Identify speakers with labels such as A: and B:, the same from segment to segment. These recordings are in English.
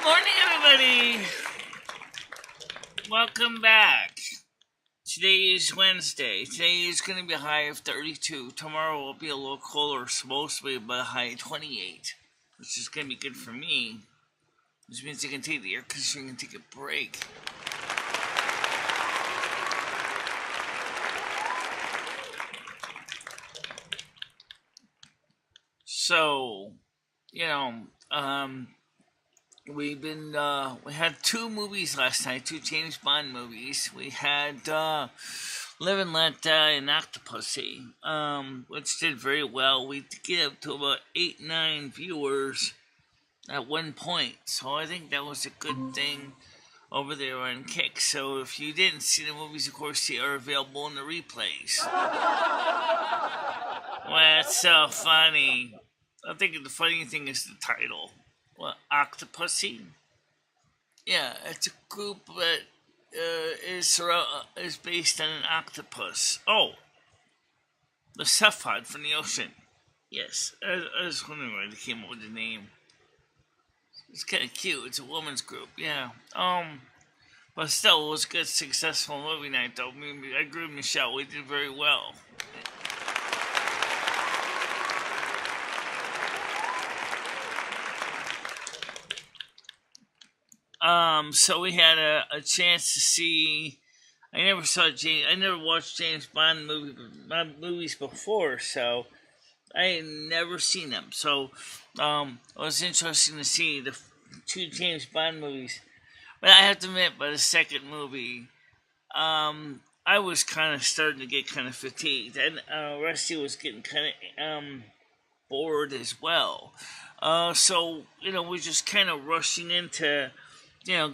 A: Morning, everybody. Welcome back. Today is Wednesday. Today is going to be a high of 32. Tomorrow will be a little colder, supposed to be about a high of 28, which is going to be good for me. Which means I can take the air conditioning and take a break. So, we had two movies last night, two James Bond movies. We had Live and Let Die and Octopussy, which did very well. We get up to about 8-9 viewers at one point, so I think that was a good thing over there on Kick. So if you didn't see the movies, of course, they are available in the replays. Well, that's so funny. I think the funny thing is the title. What, Octopussy? Yeah, it's a group that is based on an octopus. Oh, the cephalid from the ocean. Yes, I was wondering why they came up with the name. It's kind of cute. It's a woman's group, yeah. But still, it was a good, successful movie night, though. I agree with Michelle. We did very well. So we had a chance to see. I never watched James Bond movies before, so I had never seen them. So it was interesting to see the two James Bond movies. But I have to admit, by the second movie, I was kind of starting to get kind of fatigued, and Rusty was getting kind of bored as well. So we're just kind of rushing into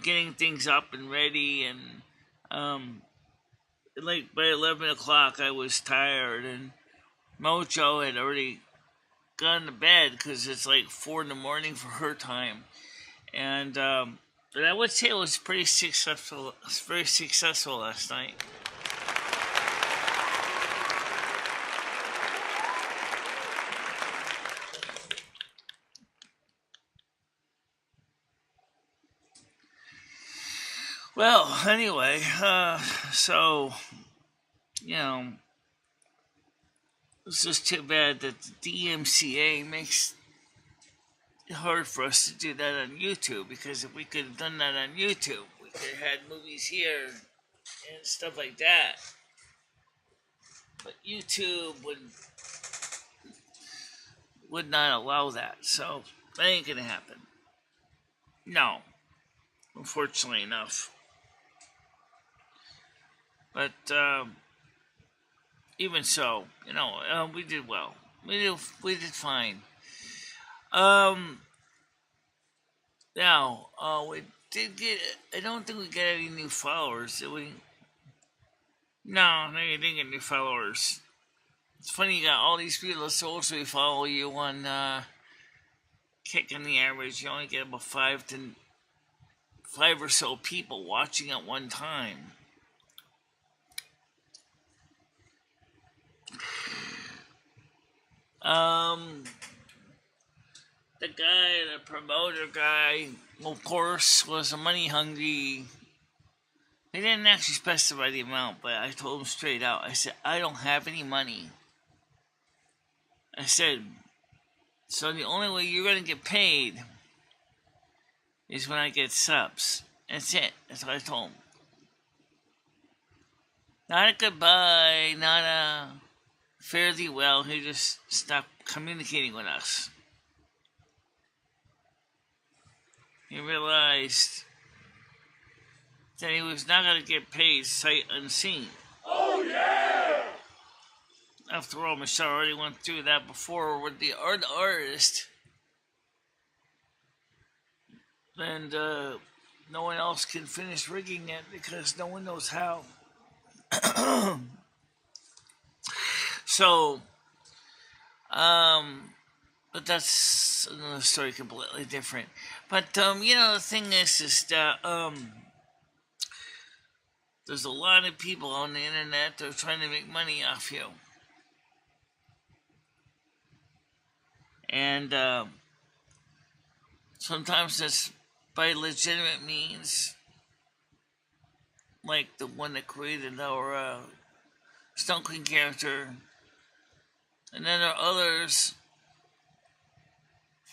A: getting things up and ready, and like by 11 o'clock I was tired, and Mojo had already gone to bed because it's like 4 in the morning for her time, and but I would say it was pretty successful. It was very successful last night. Well, anyway, so, it's just too bad that the DMCA makes it hard for us to do that on YouTube, because if we could have done that on YouTube, we could have had movies here and stuff like that. But YouTube would not allow that, so that ain't gonna happen. No, unfortunately enough. But even so, we did well. We did fine. Now, we did get. I don't think we got any new followers, did we? No, you didn't get new followers. It's funny, you got all these people that socially follow you on Kick. On the average, you only get about 5 or so people watching at one time. The promoter guy, of course, was a money hungry. They didn't actually specify the amount, but I told him straight out. I said, I don't have any money. I said, so the only way you're going to get paid is when I get subs. That's it. That's what I told him. Not a goodbye, not a fare thee well. He just stopped communicating with us. He realized that he was not going to get paid sight unseen. Oh, yeah! After all, Michelle already went through that before with the artist. And no one else can finish rigging it because no one knows how. So, but that's another story completely different. But, the thing is that, there's a lot of people on the internet that are trying to make money off you. And, sometimes it's by legitimate means, like the one that created our Stone Queen character, and then there are others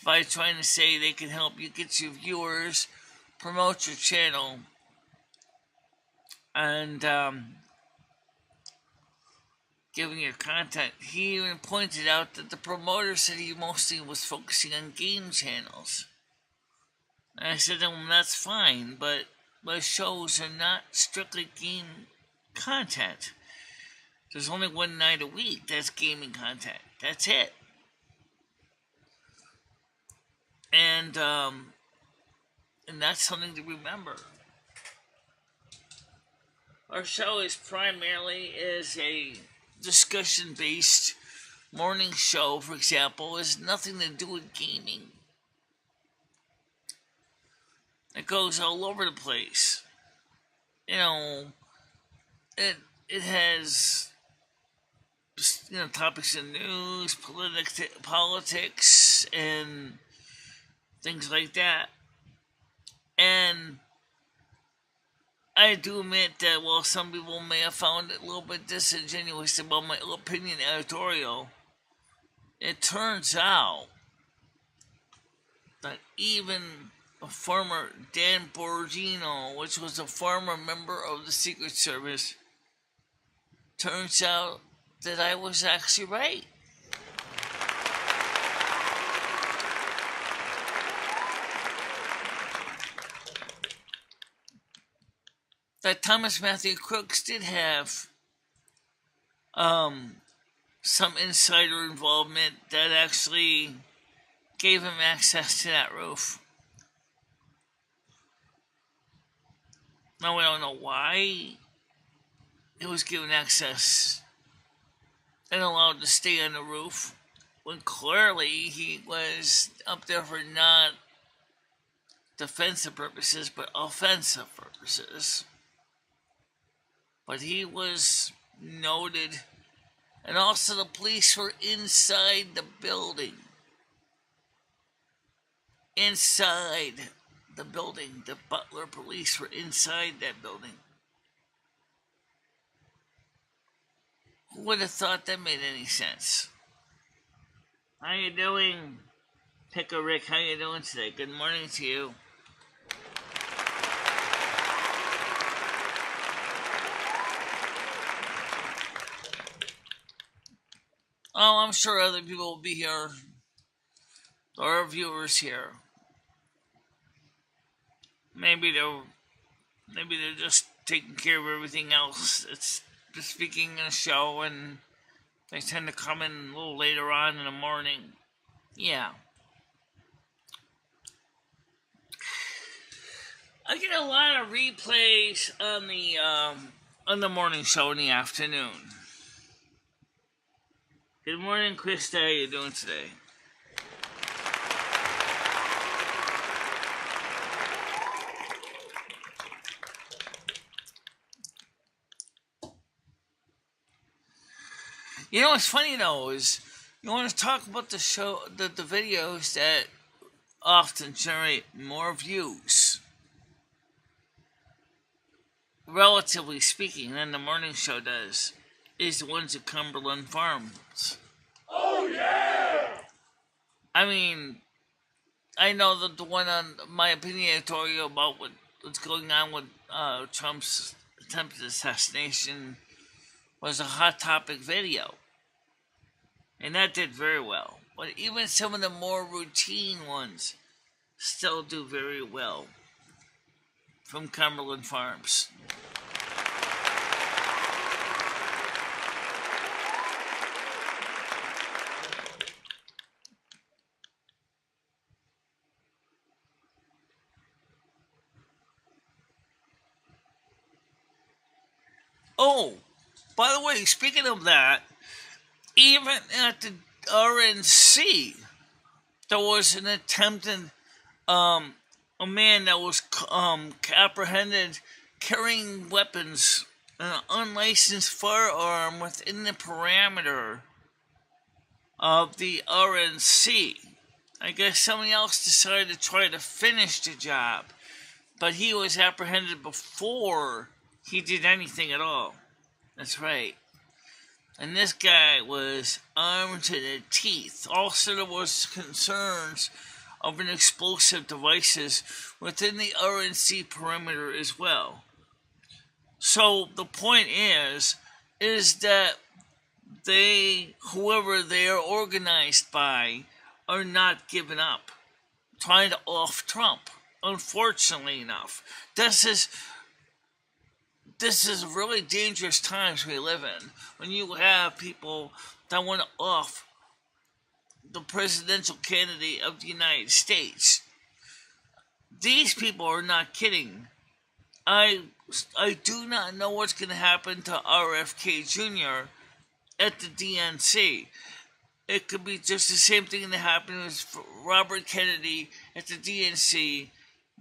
A: by trying to say they can help you get your viewers, promote your channel, and giving your content. He even pointed out that the promoter said he mostly was focusing on game channels. And I said, well, that's fine, but my shows are not strictly game content. There's only one night a week that's gaming content. That's it. And that's something to remember. Our show is primarily a discussion-based morning show, for example, has nothing to do with gaming. It goes all over the place. You know, it has, you know, topics in news, politics, and things like that. And I do admit that while some people may have found it a little bit disingenuous about my opinion editorial, it turns out that even a former Dan Bongino, which was a former member of the Secret Service, turns out that I was actually right. That Thomas Matthew Crooks did have some insider involvement that actually gave him access to that roof. Now we don't know why he was given access and allowed to stay on the roof when clearly he was up there for not defensive purposes but offensive purposes. But he was noted, and also the police were inside the building. Inside the building. The Butler police were inside that building. Who would have thought that made any sense? How you doing, Picker Rick? How you doing today? Good morning to you. Oh, I'm sure other people will be here. There are viewers here. Maybe they're just taking care of everything else. It's just speaking in a show, and they tend to come in a little later on in the morning. Yeah. I get a lot of replays on the morning show in the afternoon. Good morning, Krista. How are you doing today? You know what's funny though is you want to talk about the show, the videos that often generate more views, relatively speaking, than the morning show does, is the ones at Cumberland Farms. Oh yeah! I mean, I know that the one on my opinion editorial about what's going on with Trump's attempted assassination was a hot topic video. And that did very well. But even some of the more routine ones still do very well from Cumberland Farms. Oh, by the way, speaking of that, even at the RNC, there was an attempted, a man that was apprehended carrying weapons, an unlicensed firearm within the parameter of the RNC. I guess somebody else decided to try to finish the job. But he was apprehended before he did anything at all. That's right. And this guy was armed to the teeth. Also, there was concerns of an explosive devices within the RNC perimeter as well. So the point is that whoever they are organized by, are not giving up, trying to off Trump. Unfortunately enough, this is really dangerous times we live in, when you have people that want to off the presidential candidate of the United States. These people are not kidding. I do not know what's going to happen to RFK Jr. at the DNC. It could be just the same thing that happened with Robert Kennedy at the DNC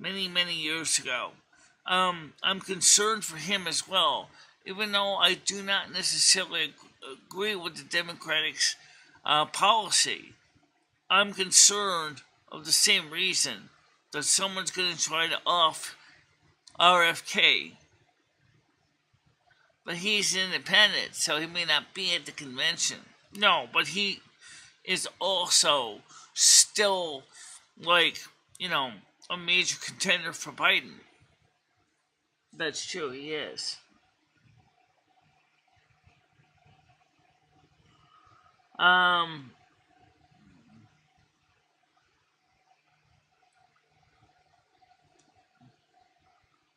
A: many, many years ago. I'm concerned for him as well, even though I do not necessarily agree with the Democrats' policy. I'm concerned of the same reason, that someone's going to try to off RFK. But he's independent, so he may not be at the convention. No, but he is also still, a major contender for Biden. That's true, he is.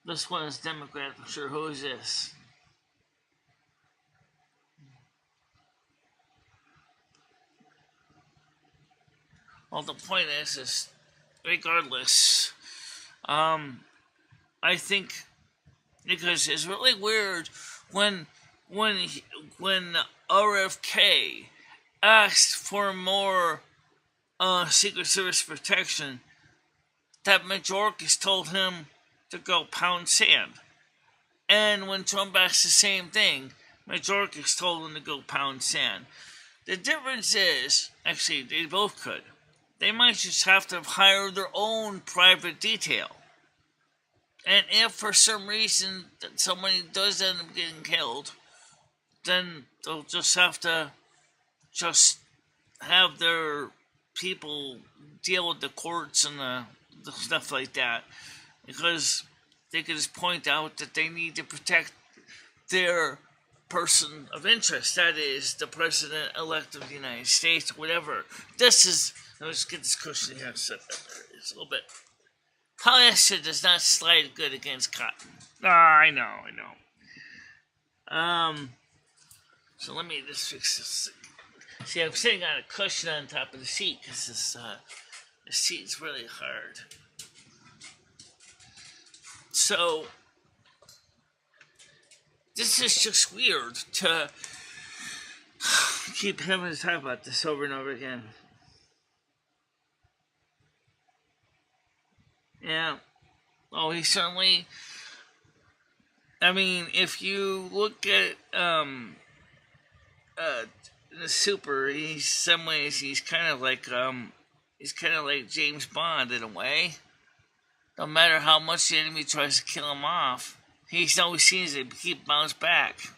A: This one is Democrat, for sure. Who is this? Well, the point is regardless, I think, because it's really weird when RFK asked for more Secret Service protection, that Mayorkas told him to go pound sand. And when Trump asked the same thing, Mayorkas told him to go pound sand. The difference is, actually, they both could. They might just have to hire their own private detail. And if for some reason that somebody does end up getting killed, then they'll just have to have their people deal with the courts and the stuff like that. Because they could just point out that they need to protect their person of interest. That is, the president-elect of the United States, whatever. Let's get this cushion here set up there. It's a little bit. Polyester does not slide good against cotton. I know. So let me just fix this. See, I'm sitting on a cushion on top of the seat because the seat's really hard. So this is just weird to keep having to talk about this over and over again. Yeah. Oh, he certainly. I mean, if you look at the Super, in some ways he's kind of like James Bond in a way. No matter how much the enemy tries to kill him off, he always seems to keep bounce back.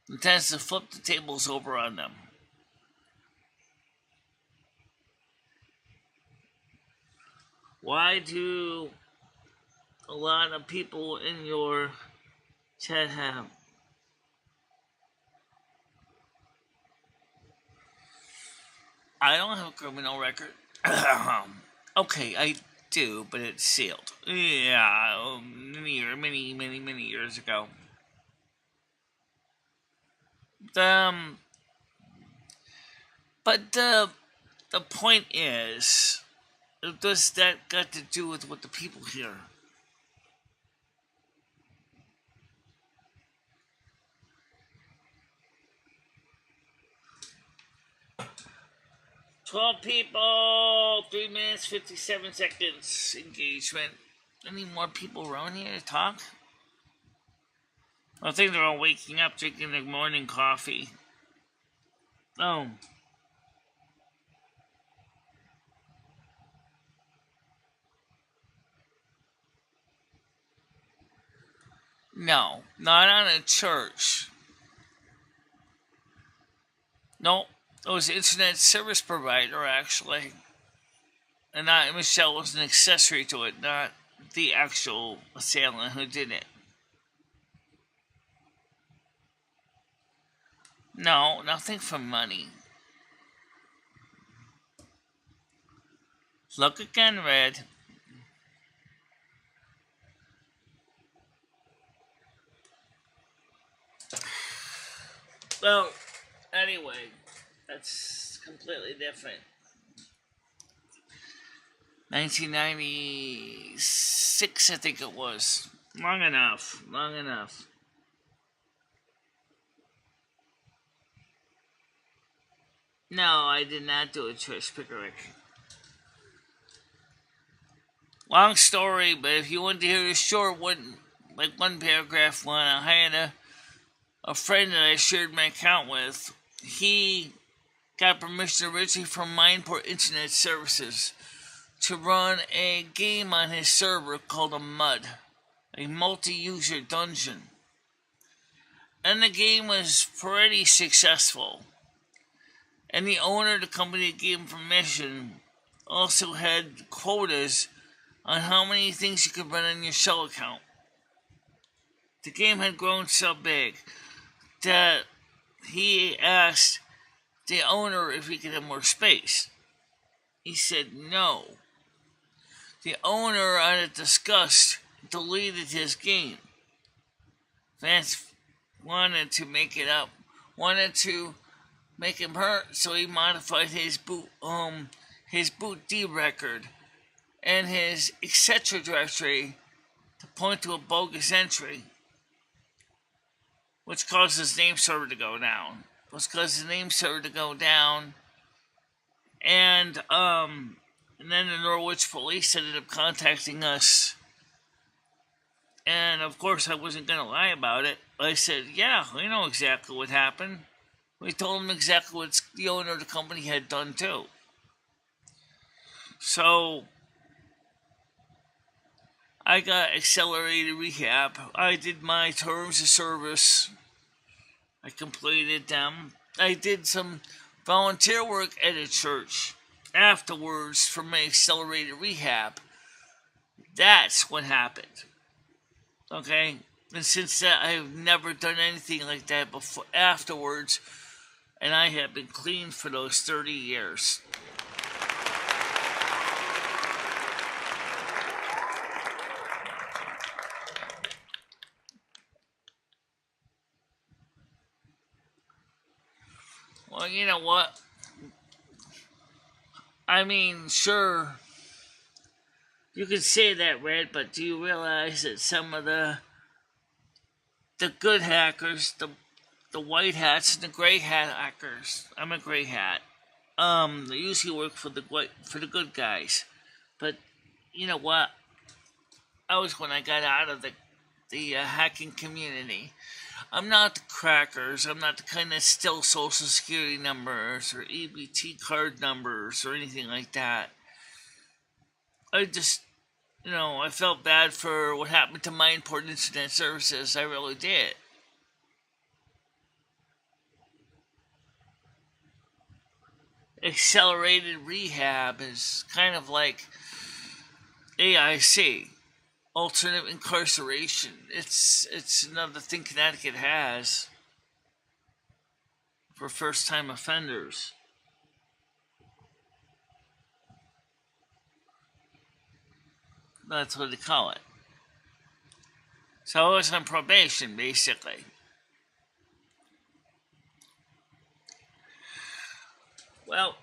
A: And tends to flip the tables over on them. Why do a lot of people in your chat have? I don't have a criminal record. Okay, I do, but it's sealed. Yeah, many years ago. But the point is, does that got to do with what the people hear? "12 people, 3 minutes, 57 seconds engagement." Any more people around here to talk? I think they're all waking up, drinking their morning coffee. Oh. No, not on a church. No, it was an internet service provider, actually. And not Michelle was an accessory to it, not the actual assailant who did it. No, nothing for money. Look again, Red. Well, anyway, that's completely different. 1996, I think it was. Long enough. Long enough. No, I did not do a Trish Pickerick. Long story, but if you want to hear a short one, like one paragraph one, I had a friend that I shared my account with. He got permission originally from Mindport Internet Services to run a game on his server called a MUD, a multi-user dungeon. And the game was pretty successful. And the owner of the company that gave him permission also had quotas on how many things you could run on your shell account. The game had grown so big that he asked the owner if he could have more space. He said no. The owner, out of disgust, deleted his game. Vance wanted to make it up, wanted to make him hurt, so he modified his boot D record and his etc. directory to point to a bogus entry, which caused his name server to go down. And then the Norwich police ended up contacting us. And of course, I wasn't going to lie about it. I said, yeah, we know exactly what happened. We told him exactly what the owner of the company had done too. So I got accelerated rehab. I did my terms of service. I completed them. I did some volunteer work at a church afterwards for my accelerated rehab. That's what happened. Okay? And since that, I've never done anything like that before afterwards, and I have been clean for those 30 years. Well, you know what? I mean, sure, you can say that, Red, but do you realize that some of the good hackers, the white hats and the gray hat hackers, I'm a gray hat, they usually work for the good guys. But you know what? When I got out of the hacking community. I'm not the crackers. I'm not the kind that steal social security numbers or EBT card numbers or anything like that. I just, I felt bad for what happened to my important internet services. I really did. Accelerated rehab is kind of like AIC, alternate incarceration. It's another thing Connecticut has for first-time offenders. That's what they call it. So I was on probation, basically. Well,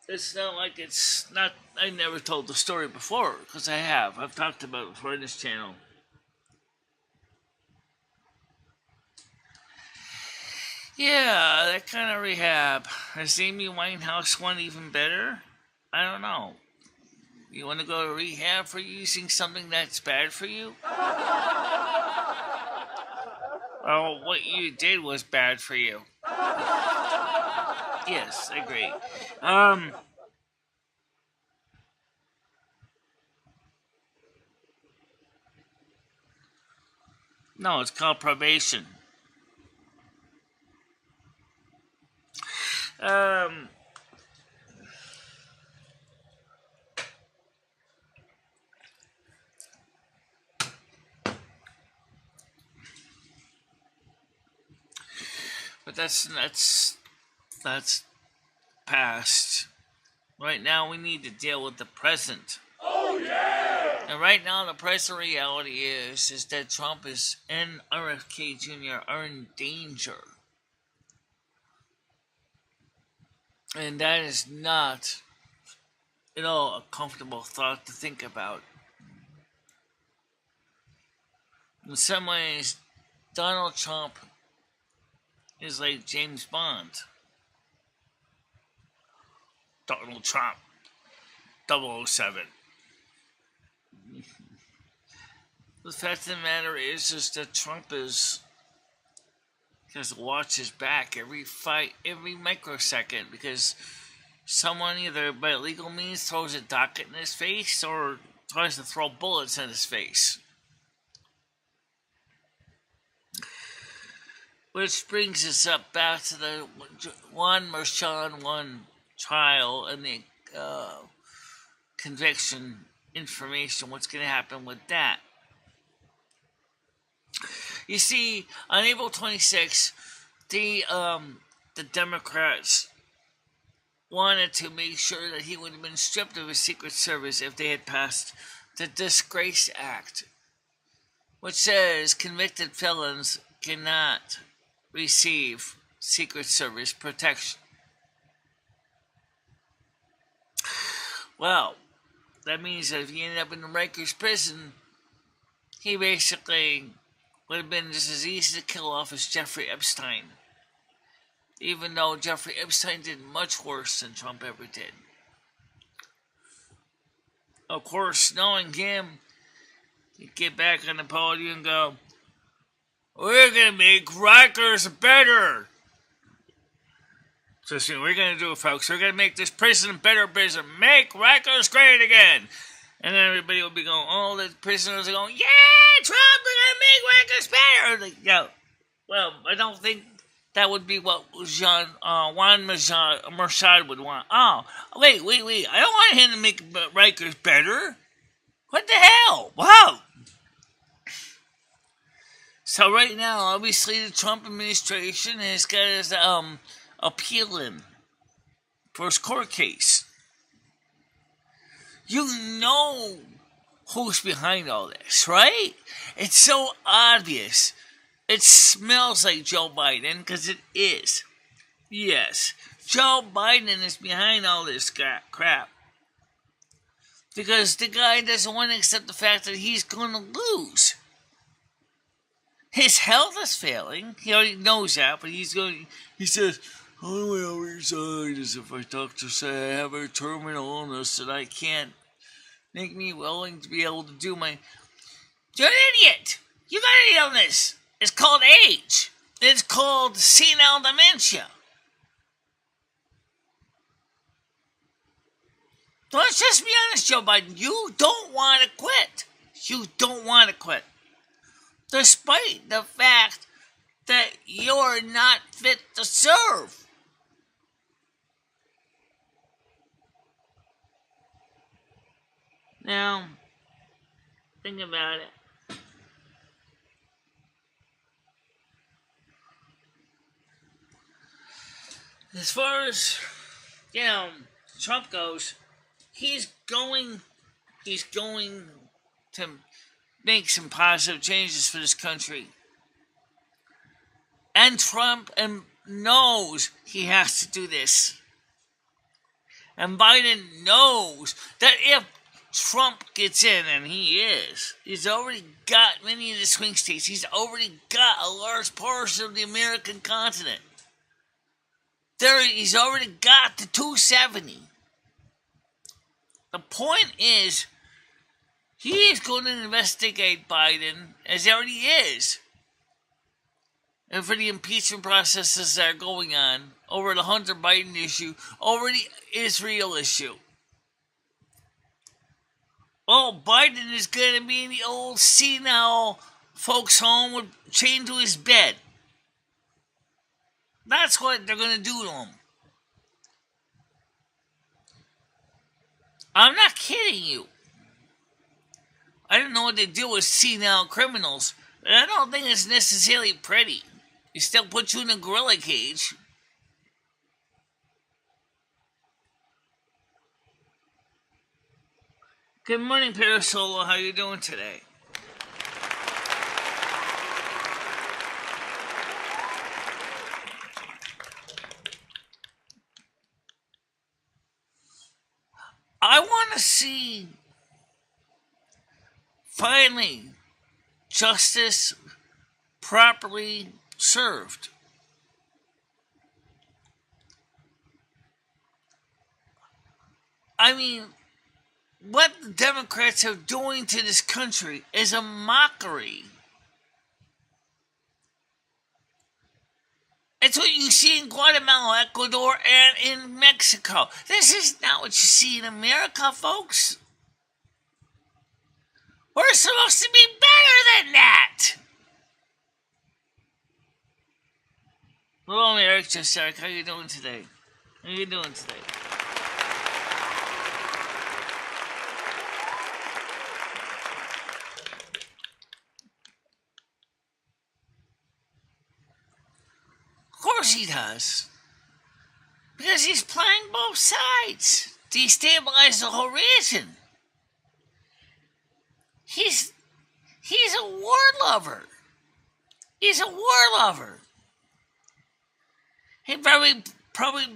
A: it's not like it's not. I never told the story before, because I have. I've talked about it before on this channel. Yeah, that kind of rehab. Is Amy Winehouse one even better? I don't know. You want to go to rehab for using something that's bad for you? Well, what you did was bad for you. Yes, I agree. No, it's called probation. Um, but that's past. Right now, we need to deal with the present. Oh yeah! And right now, the present reality is that Trump and RFK Jr. are in danger, and that is not at all a comfortable thought to think about. In some ways, Donald Trump is like James Bond. Donald Trump, 007. The fact of the matter is that Trump has to watch his back every fight, every microsecond, because someone either by illegal means throws a docket in his face or tries to throw bullets in his face. Which brings us up back to the Juan Merchan one trial and the conviction information. What's going to happen with that? You see, on April 26th, the Democrats wanted to make sure that he would have been stripped of his Secret Service if they had passed the Disgrace Act, which says convicted felons cannot receive Secret Service protection. Well, that means that if he ended up in Rikers prison, he basically would have been just as easy to kill off as Jeffrey Epstein. Even though Jeffrey Epstein did much worse than Trump ever did. Of course, knowing him, he'd get back on the podium and go, "We're going to make Rikers better." So we're going to do it, folks. We're going to make this prison better prison. Make Rikers great again. And then everybody will be going, all the prisoners are going, "Yeah, Trump, we're going to make Rikers better." Like, yeah. Well, I don't think that would be what Juan Merchan would want. Oh, wait. I don't want him to make Rikers better. What the hell? Wow. So right now, obviously, the Trump administration has got his appeal in for his court case. You know who's behind all this, right? It's so obvious. It smells like Joe Biden, because it is. Yes, Joe Biden is behind all this crap. Because the guy doesn't want to accept the fact that he's going to lose. His health is failing. He already knows that, but he says, "Only way I'll resign is if my doctor say I have a terminal illness that I can't make me willing to be able to do my..." You're an idiot! You got an illness! It's called age. It's called senile dementia. So let's just be honest, Joe Biden. You don't want to quit. You don't want to quit. Despite the fact that you're not fit to serve. Now, think about it. As far as, Trump goes, he's going to make some positive changes for this country. And Trump knows he has to do this. And Biden knows that if Trump gets in, and he's already got many of the swing states. He's already got a large portion of the American continent. He's already got the 270. The point is, he is going to investigate Biden, as he already is, and for the impeachment processes that are going on over the Hunter Biden issue, over the Israel issue. Oh, Biden is going to be the old senile folks home with chained to his bed. That's what they're going to do to him. I'm not kidding you. I don't know what they do with senile criminals, but I don't think it's necessarily pretty. They still put you in a gorilla cage. Good morning, Parasolo. How you doing today? I want to see, finally, justice properly served. I mean, what the Democrats are doing to this country is a mockery. It's what you see in Guatemala, Ecuador, and in Mexico. This is not what you see in America, folks. We're supposed to be better than that. Hello, Eric. Just Eric. How you doing today? How you doing today? Of course he does. Because he's playing both sides. Destabilize the whole region. He's a war lover. He's a war lover. He probably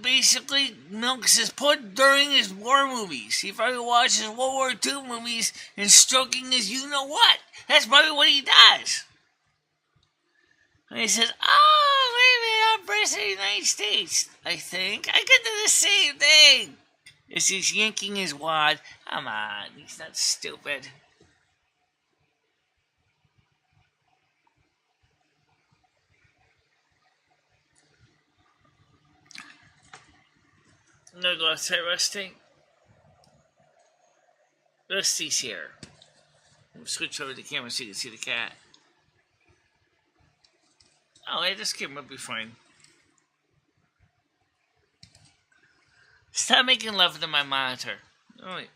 A: basically milks his pudding during his war movies. He probably watches World War II movies and stroking his you-know-what. That's probably what he does. And he says, oh, wait a minute, I'm President of the United States. I think I could do the same thing. As he's yanking his wad. Come on, he's not stupid. I'm gonna go outside resting. Rusty's here. We'll switch over the camera so you can see the cat. Oh, yeah, this camera will be fine. Stop making love to my monitor. Oh, wait.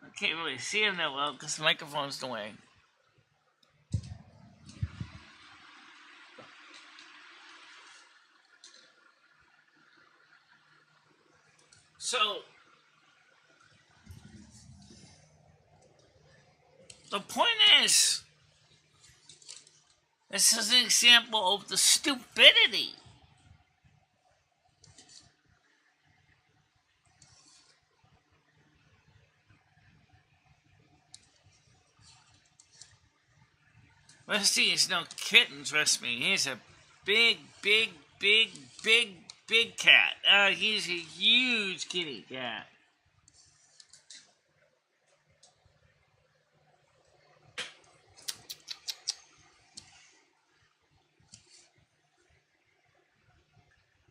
A: I can't really see him that well because the microphone's in the way. So, the point is, this is an example of the stupidity. Rusty is no kitten, trust me. He's a big cat. He's a huge kitty cat.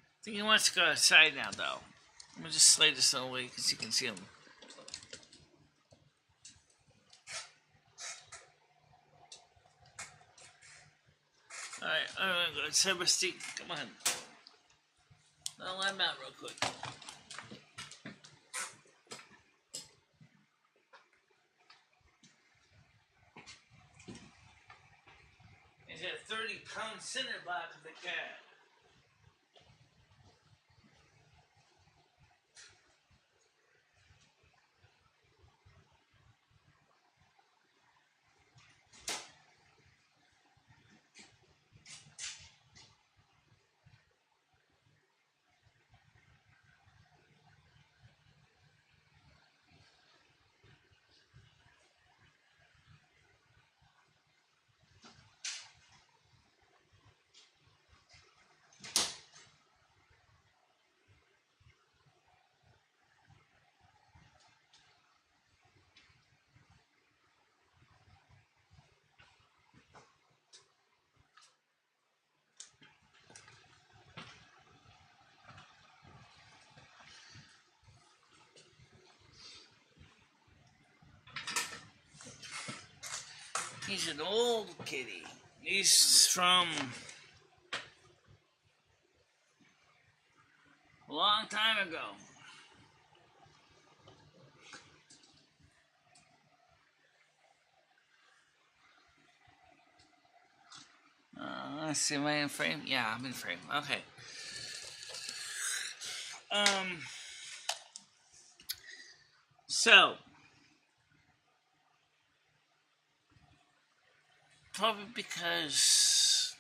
A: I think he wants to go outside now, though. I'm going to just slide this away because you can see him. Alright, I'm going to go outside with Steve. Come on. I'll let him out real quick. He's got a 30-pound center block of the cat. He's an old kitty. He's from a long time ago. Let's see, am I in frame? Yeah, I'm in frame. Okay. So, probably because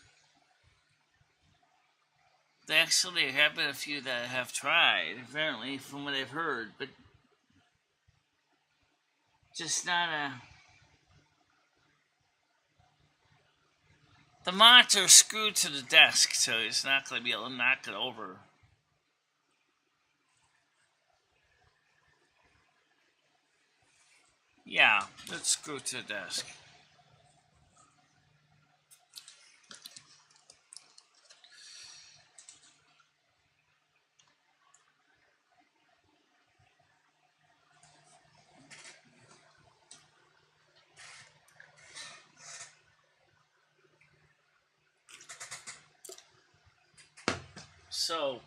A: there have been a few that have tried, apparently, from what I've heard, but just not a... The mods are screwed to the desk, so it's not going to be able to knock it over. Yeah, let's screw to the desk. So,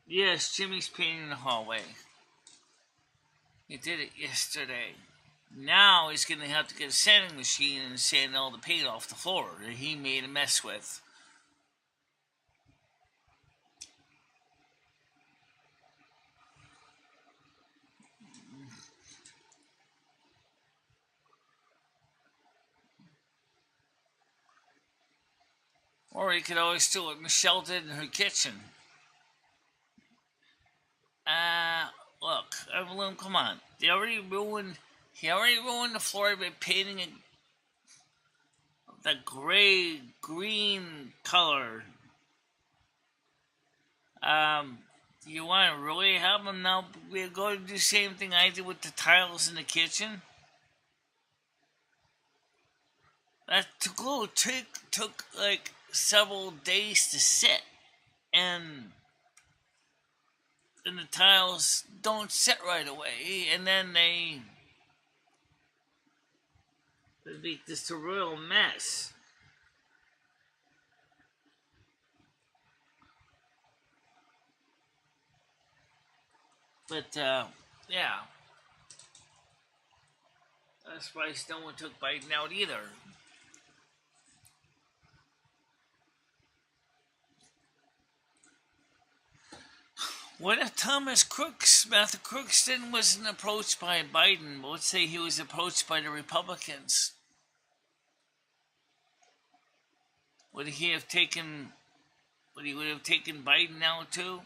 A: yes, Jimmy's painting the hallway. He did it yesterday. Now he's going to have to get a sanding machine and sand all the paint off the floor that he made a mess with. Or he could always do what Michelle did in her kitchen. Look, Evelyn, come on. He already ruined the floor by painting it the gray-green color. You want to really have him now? We're going to do the same thing I did with the tiles in the kitchen. That took like several days to set, and the tiles don't set right away, and then they make this a real mess. But yeah, that's why no one took Biden out either. What if Matthew Crookston wasn't approached by Biden? Let's say he was approached by the Republicans. Would he have taken Biden now too?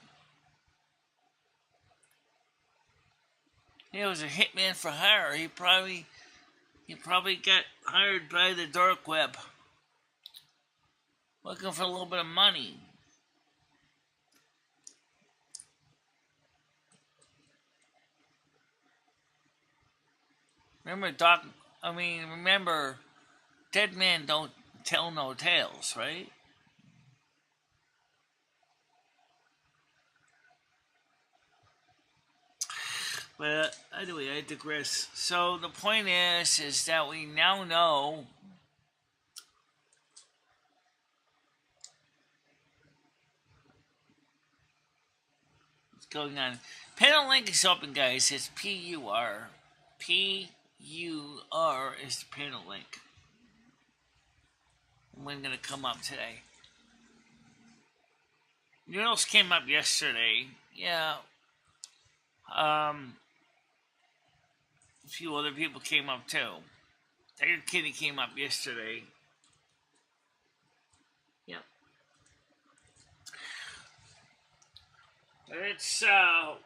A: He was a hitman for hire. He probably got hired by the dark web, looking for a little bit of money. Remember, dead men don't tell no tales, right? But anyway, I digress. So the point is that we now know what's going on. Panel link is open, guys. It's PUR. PUR is the panel link. When gonna come up today? Noodles came up yesterday. Yeah. A few other people came up too. Tiger Kitty came up yesterday. Yep. It's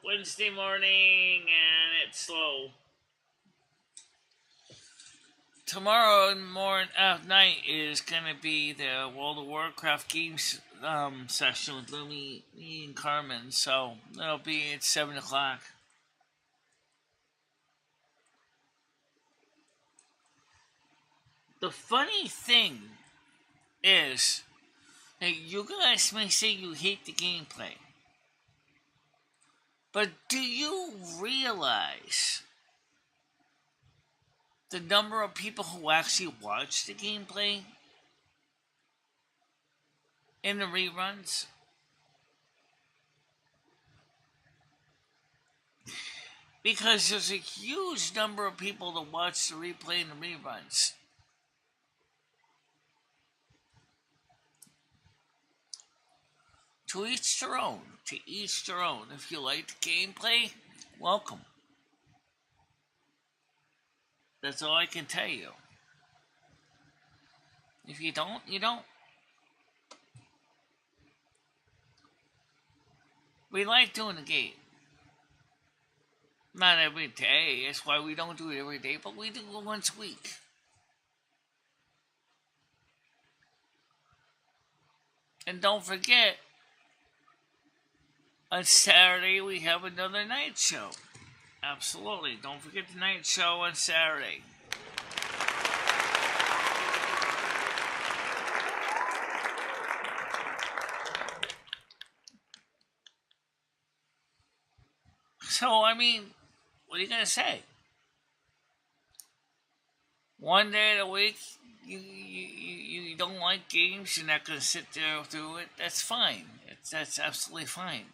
A: Wednesday morning and it's slow. Tomorrow night is gonna be the World of Warcraft games session with Lumi, me, and Carmen. So it'll be at 7:00. The funny thing is Now, you guys may say you hate the gameplay, but do you realize the number of people who actually watch the gameplay in the reruns? Because there's a huge number of people that watch the replay and the reruns. To each their own. To each their own. If you like the gameplay, welcome. That's all I can tell you. If you don't, you don't. We like doing the game. Not every day. That's why we don't do it every day, but we do it once a week. And don't forget, on Saturday we have another night show. Absolutely. Don't forget the night show on Saturday. So, I mean, what are you going to say? One day of the week, you don't like games, you're not going to sit there through it. That's fine. That's absolutely fine.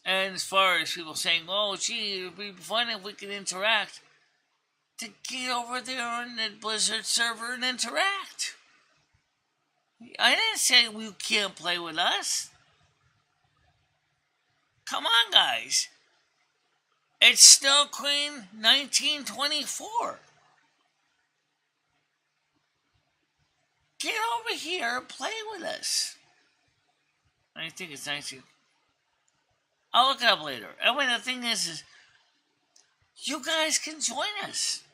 A: And as far as people saying, oh, gee, it would be fun if we could interact, to get over there on the Blizzard server and interact. I didn't say you can't play with us. Come on, guys. It's Snow Queen 1924. Get over here and play with us. I think it's 19. I'll look it up later. Anyway, the thing is you guys can join us.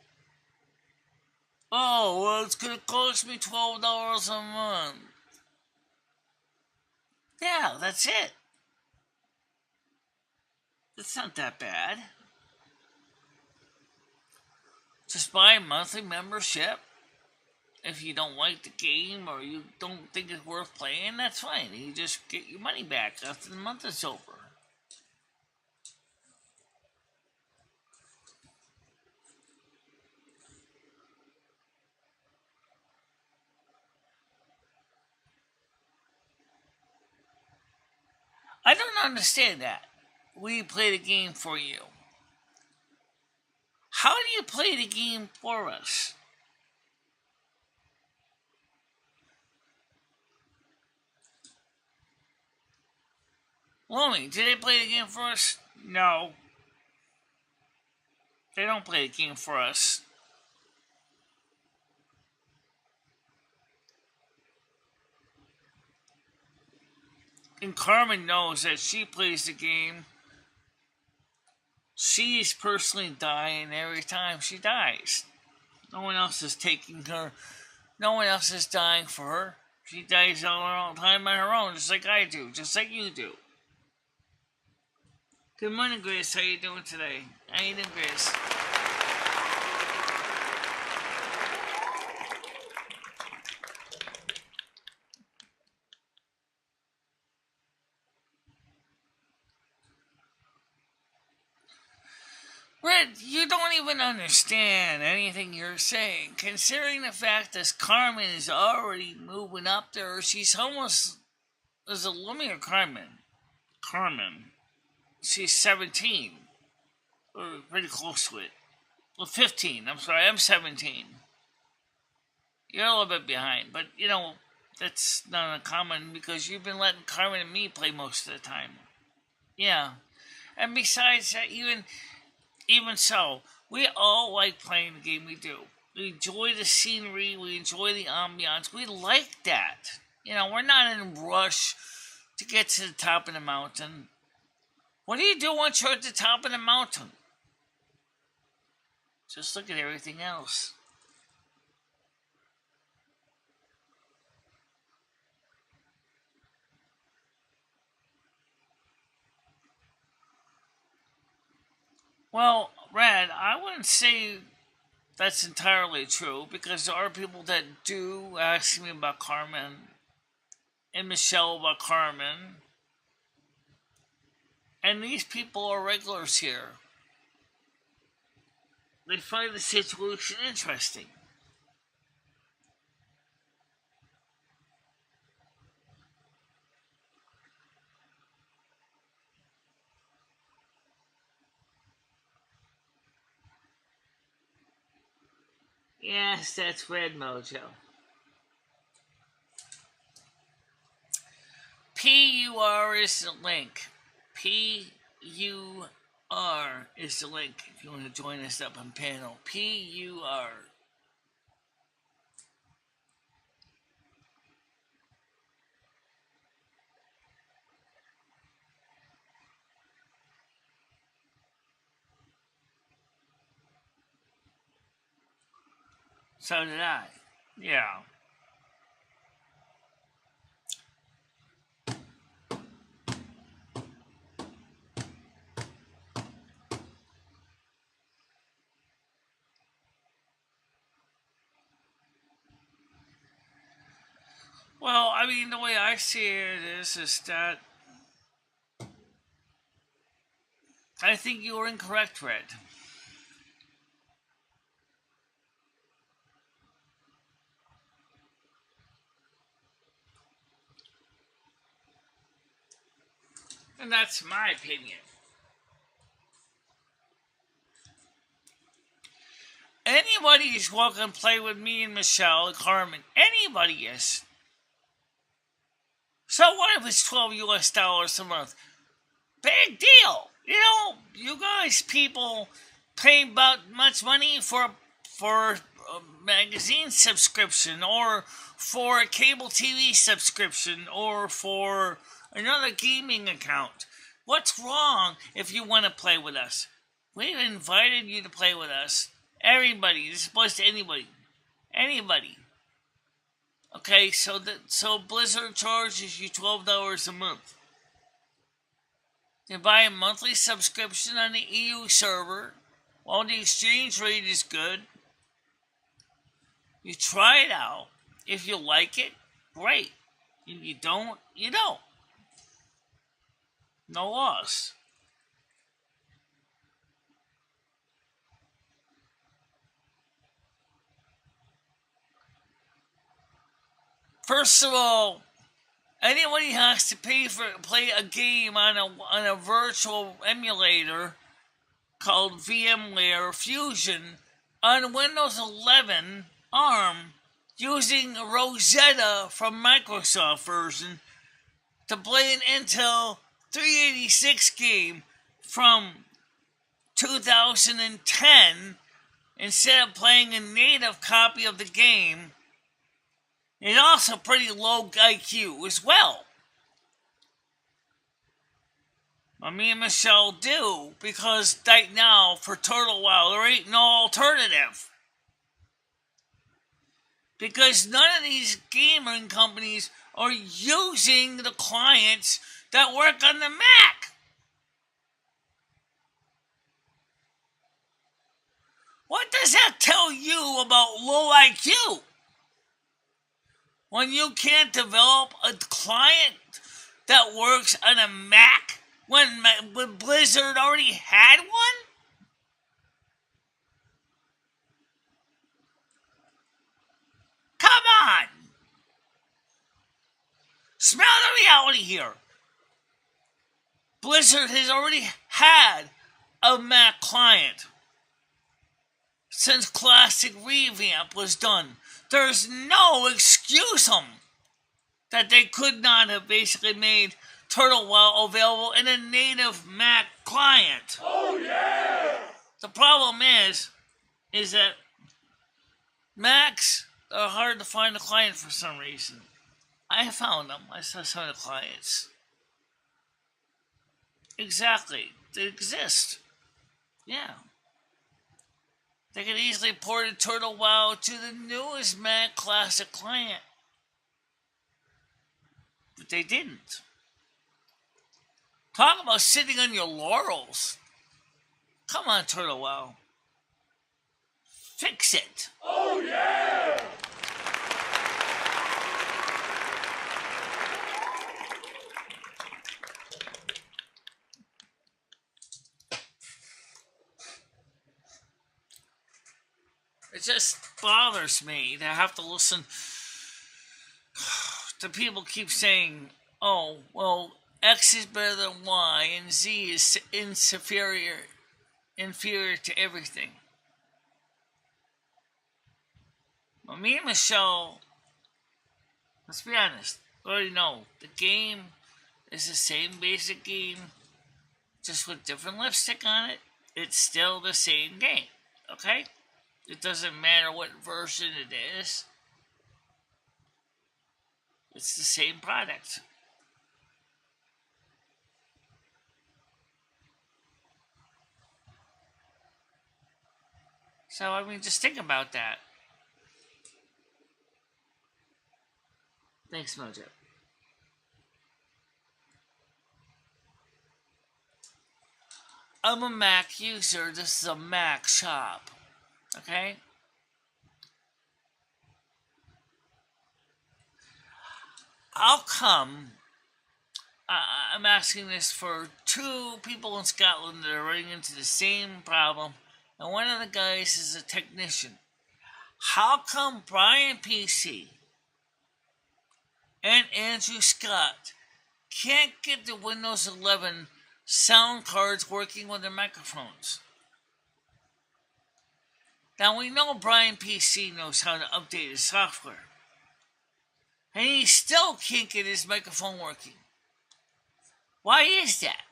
A: Oh, well, it's going to cost me $12 a month. Yeah, that's it. It's not that bad. Just buy a monthly membership. If you don't like the game or you don't think it's worth playing, that's fine. You just get your money back after the month is over. I don't understand that. We play the game for you. How do you play the game for us? Lomi, do they play the game for us? No. They don't play the game for us. And Carmen knows that she plays the game. She's personally dying every time she dies. No one else is taking her. No one else is dying for her. She dies all the time on her own, just like I do, just like you do. Good morning, Grace. How you doing today? How you doing, Grace? Red, you don't even understand anything you're saying, considering the fact that Carmen is already moving up there. She's almost... Is it Lumi or Carmen? Carmen. She's 17. Or pretty close to it. Well, 15. I'm sorry, I'm 17. You're a little bit behind, but, you know, that's not uncommon because you've been letting Carmen and me play most of the time. Yeah. And besides that, even so, we all like playing the game we do. We enjoy the scenery, we enjoy the ambiance, we like that. You know, we're not in a rush to get to the top of the mountain. What do you do once you're at the top of the mountain? Just look at everything else. Well, Brad, I wouldn't say that's entirely true because there are people that do ask me about Carmen and Michelle Carmen. And these people are regulars here. They find the situation interesting. Yes, that's Red Mojo. PUR is the link. PUR is the link if you want to join us up on panel. PUR. So did I. Yeah. Well, I mean, the way I see it is that I think you were incorrect, Red. And that's my opinion. Anybody is welcome to play with me and Michelle and Carmen. Anybody is. So what if it's $12 US a month? Big deal. You know, you guys people pay about much money for a magazine subscription or for a cable TV subscription or for another gaming account. What's wrong if you want to play with us? We've invited you to play with us. Everybody. This applies to anybody. Anybody. Okay, so Blizzard charges you $12 a month. You buy a monthly subscription on the EU server while the exchange rate is good. You try it out. If you like it, great. If you don't, you don't. No loss. First of all, anybody has to play a game on a virtual emulator called VMware Fusion on Windows 11 ARM using Rosetta from Microsoft version to play an Intel 386 game from 2010 instead of playing a native copy of the game. It's also pretty low IQ as well. But me and Michelle do, because right now, for Turtle Wow, there ain't no alternative. Because none of these gaming companies are using the clients that work on the Mac. What does that tell you about low IQ? When you can't develop a client that works on a Mac when Blizzard already had one? Come on! Smell the reality here. Blizzard has already had a Mac client since Classic Revamp was done. There's no excuse that they could not have basically made Turtle Wow available in a native Mac client.
B: Oh yeah!
A: The problem is that Macs are hard to find a client for some reason. I found them. I saw some of the clients. Exactly. They exist. Yeah. They could easily port a Turtle Wow to the newest Mac Classic client. But they didn't. Talk about sitting on your laurels. Come on, Turtle Wow. Fix it.
B: Oh yeah!
A: It just bothers me to have to listen to people keep saying, "Oh, well, X is better than Y, and Z is inferior to everything." Well, me and Michelle, let's be honest, we already know the game is the same basic game, just with different lipstick on it. It's still the same game, okay? It doesn't matter what version it is. It's the same product. So, I mean, just think about that. Thanks, Mojo. I'm a Mac user. This is a Mac shop. Okay? How come I'm asking this for two people in Scotland that are running into the same problem, and one of the guys is a technician. How come Brian PC and Andrew Scott can't get the Windows 11 sound cards working with their microphones? Now we know Brian PC knows how to update his software, and he still can't get his microphone working. Why is that?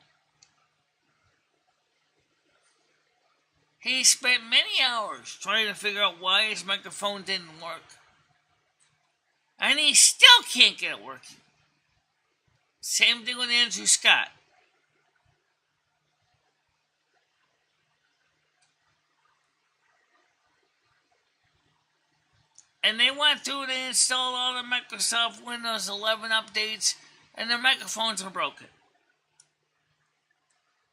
A: He spent many hours trying to figure out why his microphone didn't work, and he still can't get it working. Same thing with Andrew Scott. And they went through, they installed all the Microsoft Windows 11 updates, and their microphones were broken.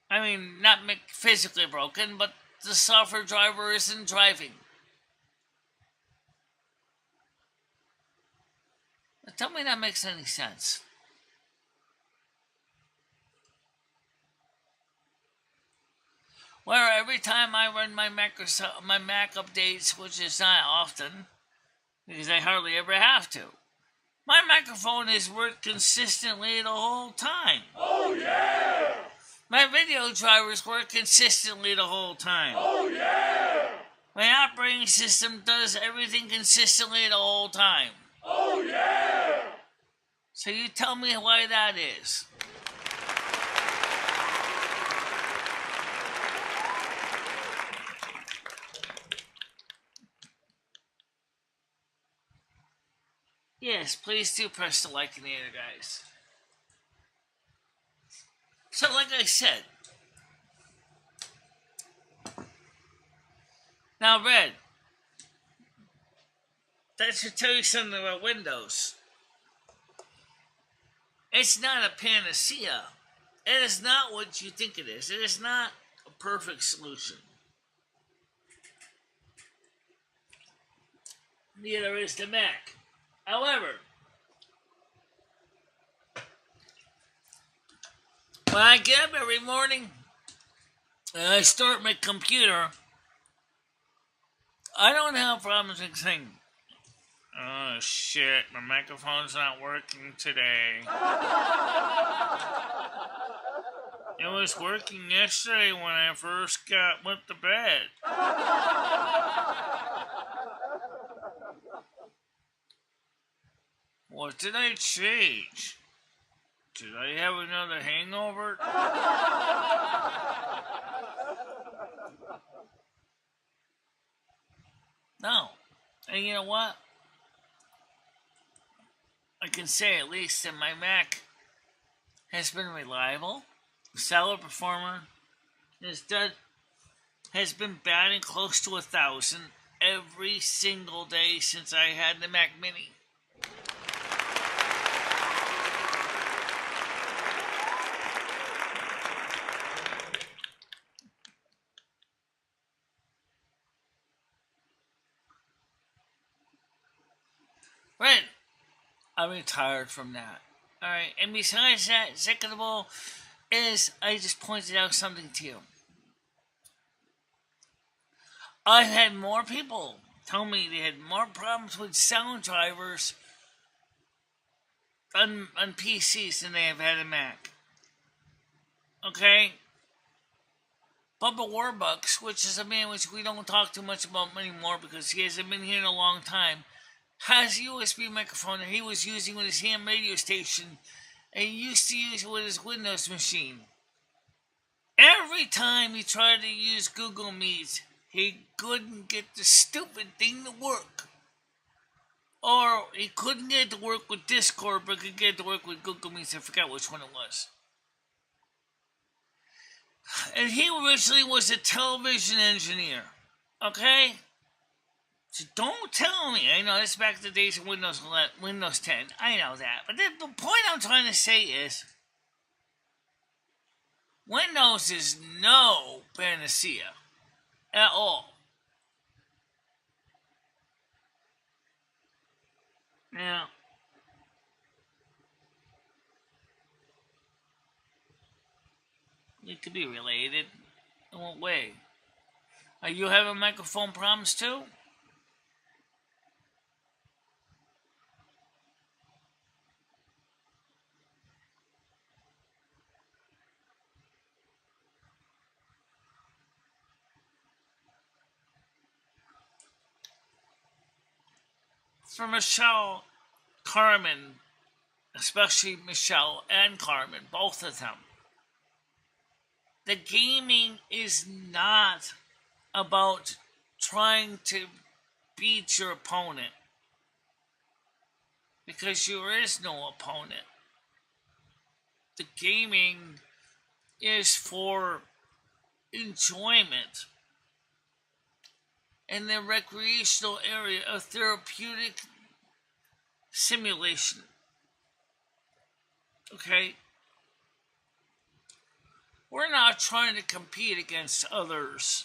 A: I mean, not physically broken, but the software driver isn't driving. Now, tell me that makes any sense. Where every time I run my Mac updates, which is not often, because I hardly ever have to, my microphone has worked consistently the whole time.
B: Oh yeah!
A: My video drivers work consistently the whole time.
B: Oh yeah!
A: My operating system does everything consistently the whole time.
B: Oh yeah!
A: So you tell me why that is. Yes, please do press the like and the other guys. So like I said, now Red, that should tell you something about Windows. It's not a panacea. It is not what you think it is. It is not a perfect solution. Neither is the Mac. However, when I get up every morning and I start my computer, I don't have problems with saying, "Oh shit, my microphone's not working today." It was working yesterday when I first went to bed. What did I change? Did I have another hangover? No. And you know what? I can say at least that my Mac has been reliable, solid performer, has been batting close to 1,000 every single day since I had the Mac Mini. Right. I'm retired from that. Alright, and besides that, second of all, is I just pointed out something to you. I've had more people told me they had more problems with sound drivers on PCs than they have had a Mac. Okay? Bubba Warbucks, which is a man which we don't talk too much about anymore because he hasn't been here in a long time, has a USB microphone that he was using with his ham radio station and he used to use it with his Windows machine. Every time he tried to use Google Meet, he couldn't get the stupid thing to work. Or he couldn't get it to work with Discord, but could get it to work with Google Meet. I forgot which one it was. And he originally was a television engineer. Okay? So don't tell me. I know this is back to the days of Windows 10. I know that. But the point I'm trying to say is Windows is no panacea at all. Now, it could be related. In what way? Are you having microphone problems too? For Michelle, Carmen, especially Michelle and Carmen, both of them, the gaming is not about trying to beat your opponent, because there is no opponent. The gaming is for enjoyment and the recreational area of therapeutic simulation. Okay? We're not trying to compete against others.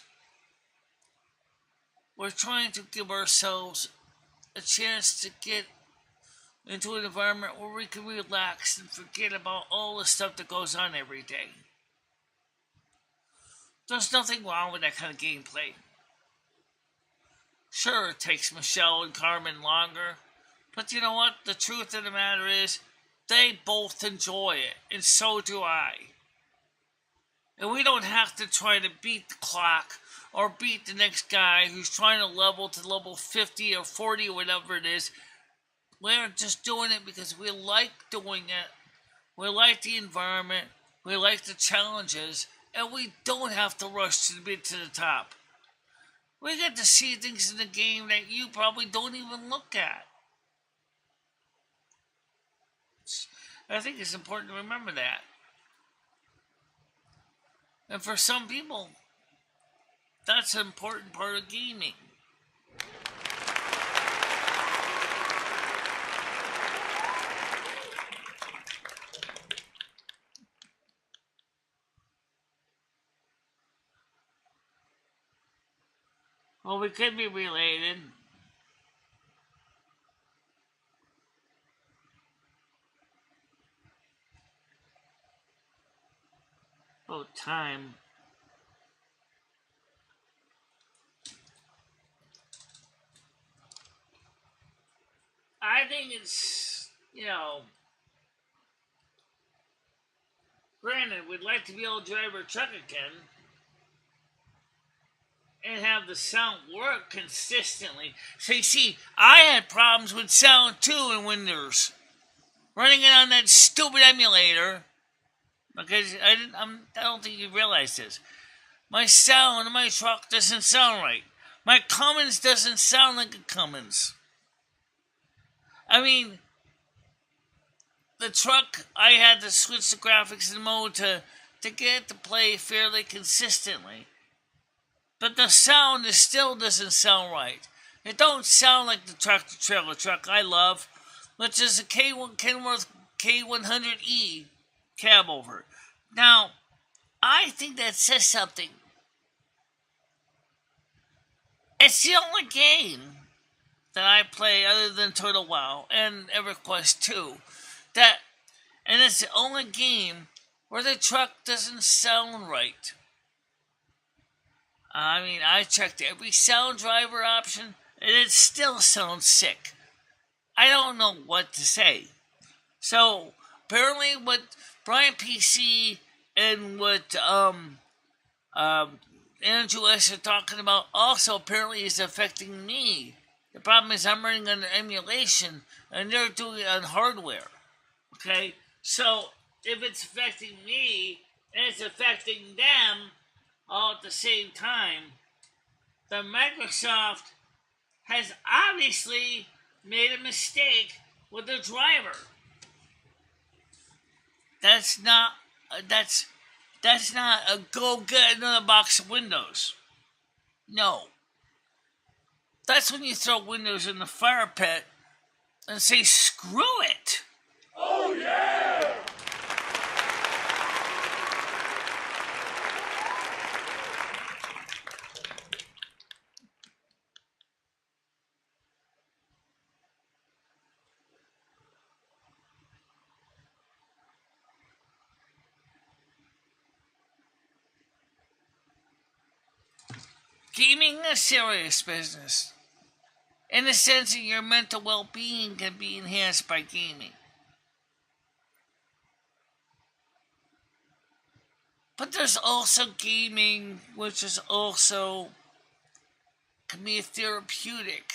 A: We're trying to give ourselves a chance to get into an environment where we can relax and forget about all the stuff that goes on every day. There's nothing wrong with that kind of gameplay. Sure, it takes Michelle and Carmen longer, but you know what? The truth of the matter is, they both enjoy it, and so do I. And we don't have to try to beat the clock or beat the next guy who's trying to level to level 50 or 40 or whatever it is. We're just doing it because we like doing it. We like the environment. We like the challenges. And we don't have to rush to the top. We get to see things in the game that you probably don't even look at. I think it's important to remember that. And for some people, that's an important part of gaming. Well, we could be related. About time. I think it's, granted, we'd like to be able to drive our truck again and have the sound work consistently. So you see, I had problems with sound too in Windows. Running it on that stupid emulator. Because I don't think you realize this. My sound in my truck doesn't sound right. My Cummins doesn't sound like a Cummins. I mean, the truck, I had to switch the graphics and mode to get it to play fairly consistently. But the sound still doesn't sound right. It don't sound like the tractor trailer truck I love, which is a Kenworth K100E cab over. Now, I think that says something. It's the only game that I play other than Total WoW and EverQuest 2 and it's the only game where the truck doesn't sound right. I mean, I checked every sound driver option. and it still sounds sick. I don't know what to say. So apparently, what Brian PC and what Andrew S are talking about also apparently is affecting me. The problem is I'm running under emulation, and they're doing it on hardware. Okay, so if it's affecting me and it's affecting them all at the same time, then Microsoft has obviously made a mistake with the driver. That's not that's not a go get another box of Windows. No. That's when you throw Windows in the fire pit and say screw it.
B: Oh yeah!
A: Gaming is serious business. In the sense that your mental well-being can be enhanced by gaming. But there's also gaming, which is also can be therapeutic.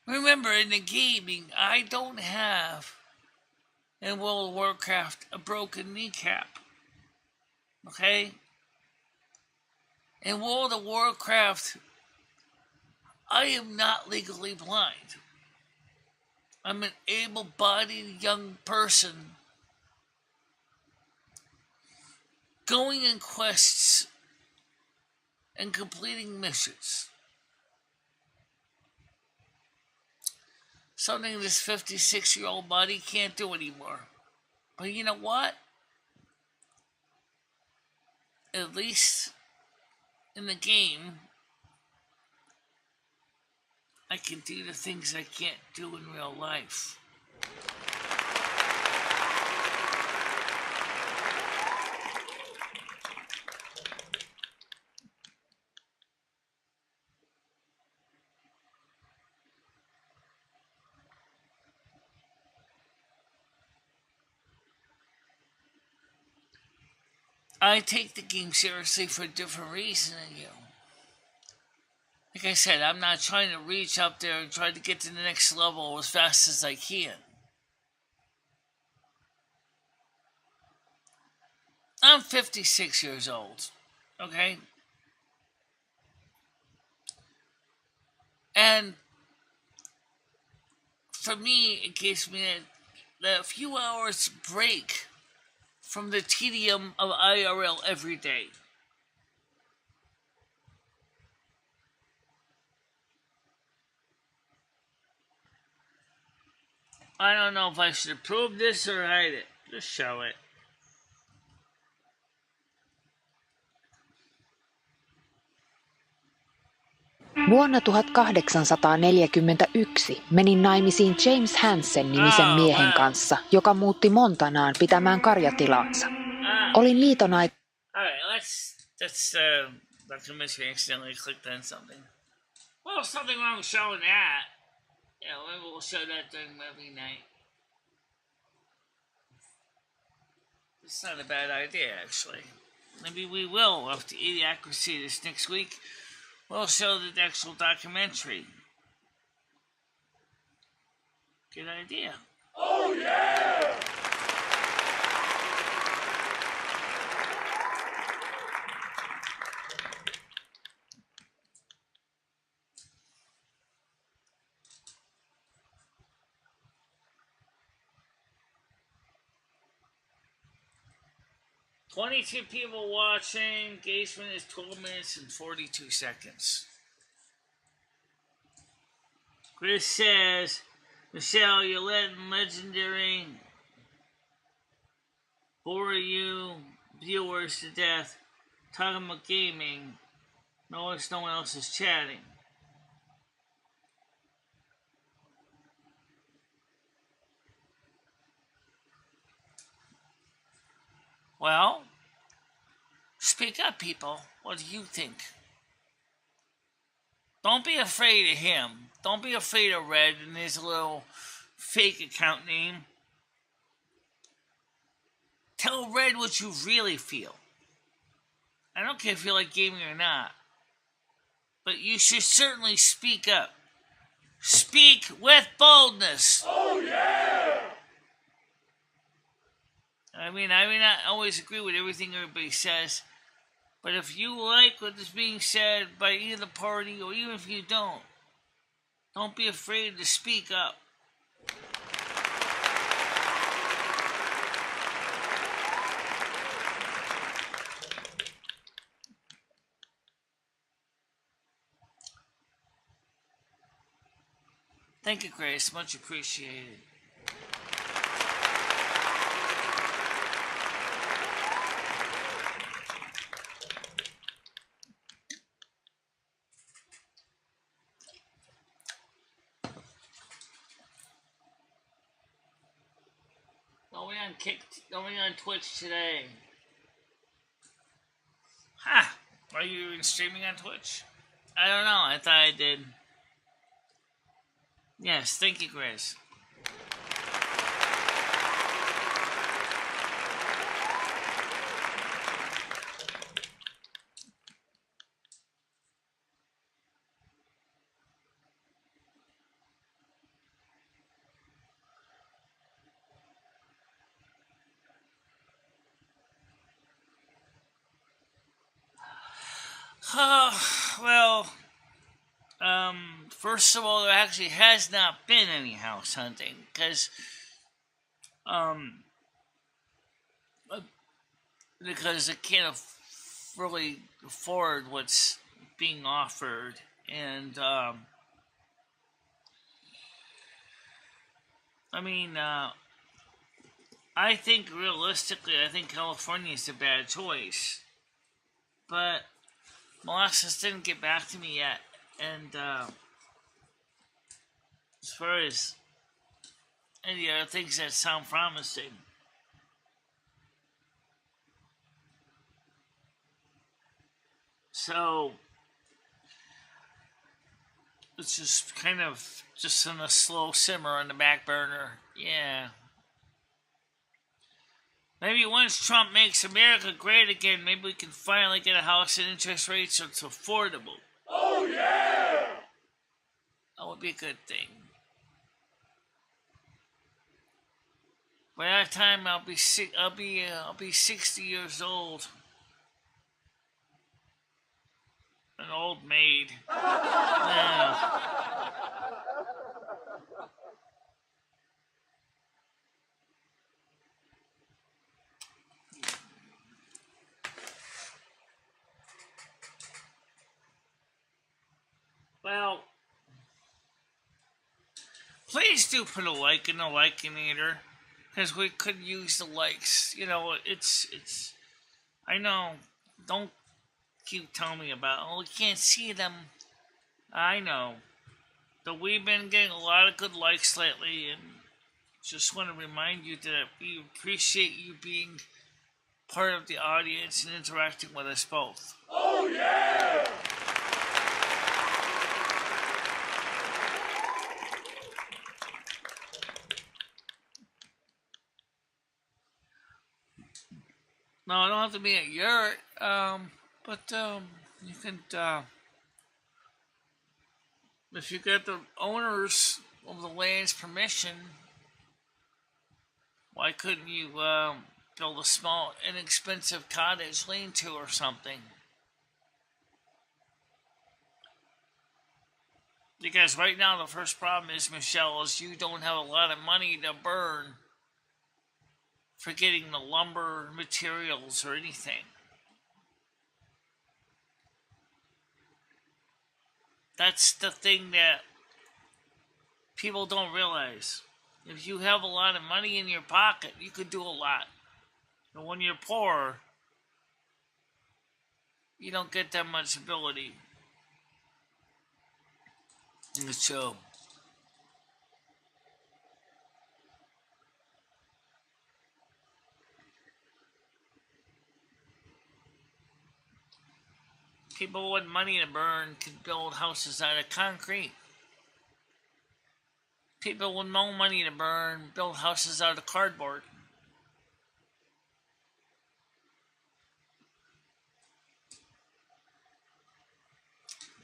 A: Remember, in the gaming, I don't have in World of Warcraft a broken kneecap. Okay? In World of Warcraft, I am not legally blind. I'm an able-bodied young person going in quests and completing missions. Something this 56-year-old body can't do anymore. But you know what? At least in the game, I can do the things I can't do in real life. I take the game seriously for a different reason than you. Like I said, I'm not trying to reach up there and try to get to the next level as fast as I can. I'm 56 years old, okay? And for me, it gives me a few hours break from the tedium of IRL every day. I don't know if I should approve this or hide it. Just show it.
C: Vuonna 1841 menin naimisiin James Hansen-nimisen miehen kanssa, joka muutti Montanaan pitämään karjatilaansa. Olin liiton aikana.
A: Alright, that's documentary accidentally clicked on something. Well, something wrong with showing that. Yeah, maybe we'll show that during movie night. It's not a bad idea, actually. Maybe we will, after Idiocracy this next week, we'll show the actual documentary. Good idea.
B: Oh yeah!
A: 22 people watching. Engagement is 12 minutes and 42 seconds. Chris says, Michelle, you're letting legendary bore you viewers to death talking about gaming. Notice no one else is chatting. Well, Speak up, people. What do you think? Don't be afraid of him. Don't be afraid of Red and his little fake account name. Tell Red what you really feel. I don't care if you like gaming or not, but you should certainly speak up. Speak with boldness.
B: Oh yeah!
A: I may not always agree with everything everybody says, but if you like what is being said by either party, or even if you don't be afraid to speak up. Thank you, Grace. Much appreciated. Going on Twitch today. Ha! Are you even streaming on Twitch? I don't know. I thought I did. Yes, thank you, Grace. Well, first of all, there actually has not been any house hunting because they can't really afford what's being offered, and I think realistically, I think California is a bad choice, but Molasses didn't get back to me yet, and as far as any other things that sound promising. So it's just kind of just in a slow simmer on the back burner. Yeah. Maybe once Trump makes America great again, maybe we can finally get a house and interest rates that's affordable.
B: Oh yeah!
A: That would be a good thing. By that time, I'll be 60 years old. An old maid. Yeah. Well, please do put a like in the Likeinator, because we could use the likes. You know, it's. I know. Don't keep telling me about. Oh, we can't see them. I know. But we've been getting a lot of good likes lately, and just want to remind you that we appreciate you being part of the audience and interacting with us both.
B: Oh yeah!
A: No, I don't have to be at yurt, but you can, if you get the owners of the land's permission, why couldn't you build a small, inexpensive cottage lean-to or something? Because right now the first problem is, Michelle, is you don't have a lot of money to burn for getting the lumber, materials, or anything. That's the thing that people don't realize. If you have a lot of money in your pocket, you could do a lot. But when you're poor, you don't get that much ability. So, People with money to burn could build houses out of concrete. People with no money to burn build houses out of cardboard.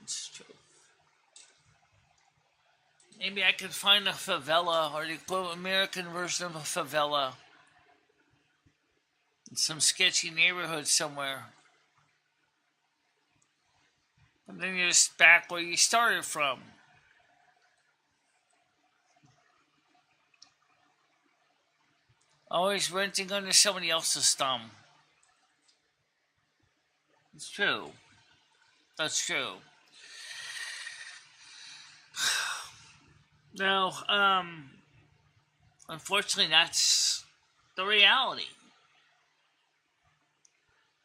A: It's true. Maybe I could find a favela or the American version of a favela in some sketchy neighborhood somewhere. And then you're just back where you started from. Always renting under somebody else's thumb. It's true. That's true. No, unfortunately, that's the reality.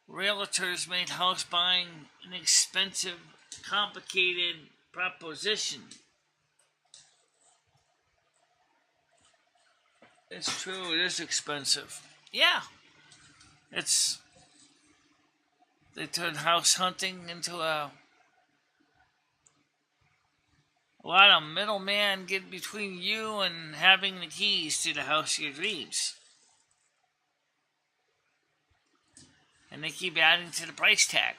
A: Realtors made house buying an expensive, complicated proposition. It's true, it is expensive. Yeah. They turned house hunting into a lot of middleman get between you and having the keys to the house of your dreams. And they keep adding to the price tag.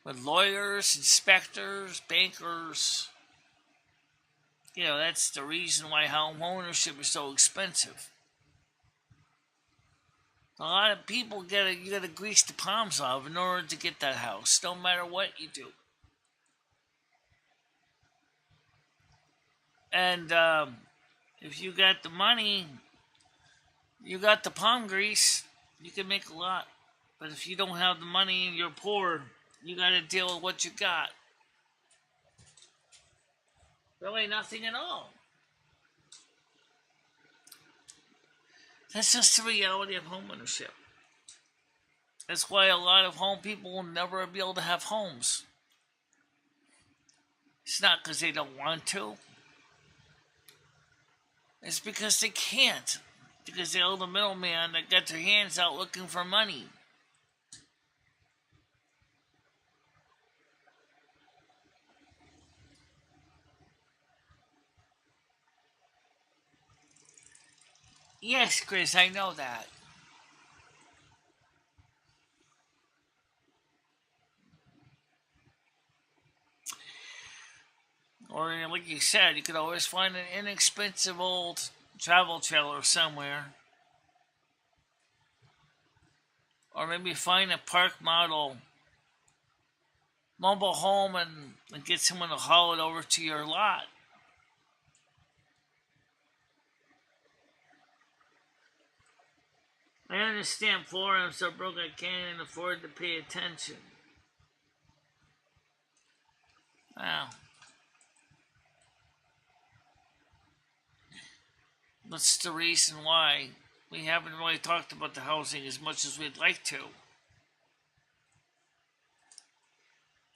A: With lawyers, inspectors, bankers. You know, that's the reason why home ownership is so expensive. A lot of people you gotta grease the palms off in order to get that house, no matter what you do. And if you got the money, you got the palm grease, you can make a lot. But if you don't have the money and you're poor, you gotta deal with what you got. Really nothing at all. That's just the reality of homeownership. That's why a lot of home people will never be able to have homes. It's not because they don't want to. It's because they can't. Because they're the middleman that got their hands out looking for money. Yes, Chris, I know that. Or, like you said, you could always find an inexpensive old travel trailer somewhere. Or maybe find a park model mobile home and get someone to haul it over to your lot. I understand Florida, I'm so broke I can't afford to pay attention. Wow. That's the reason why we haven't really talked about the housing as much as we'd like to.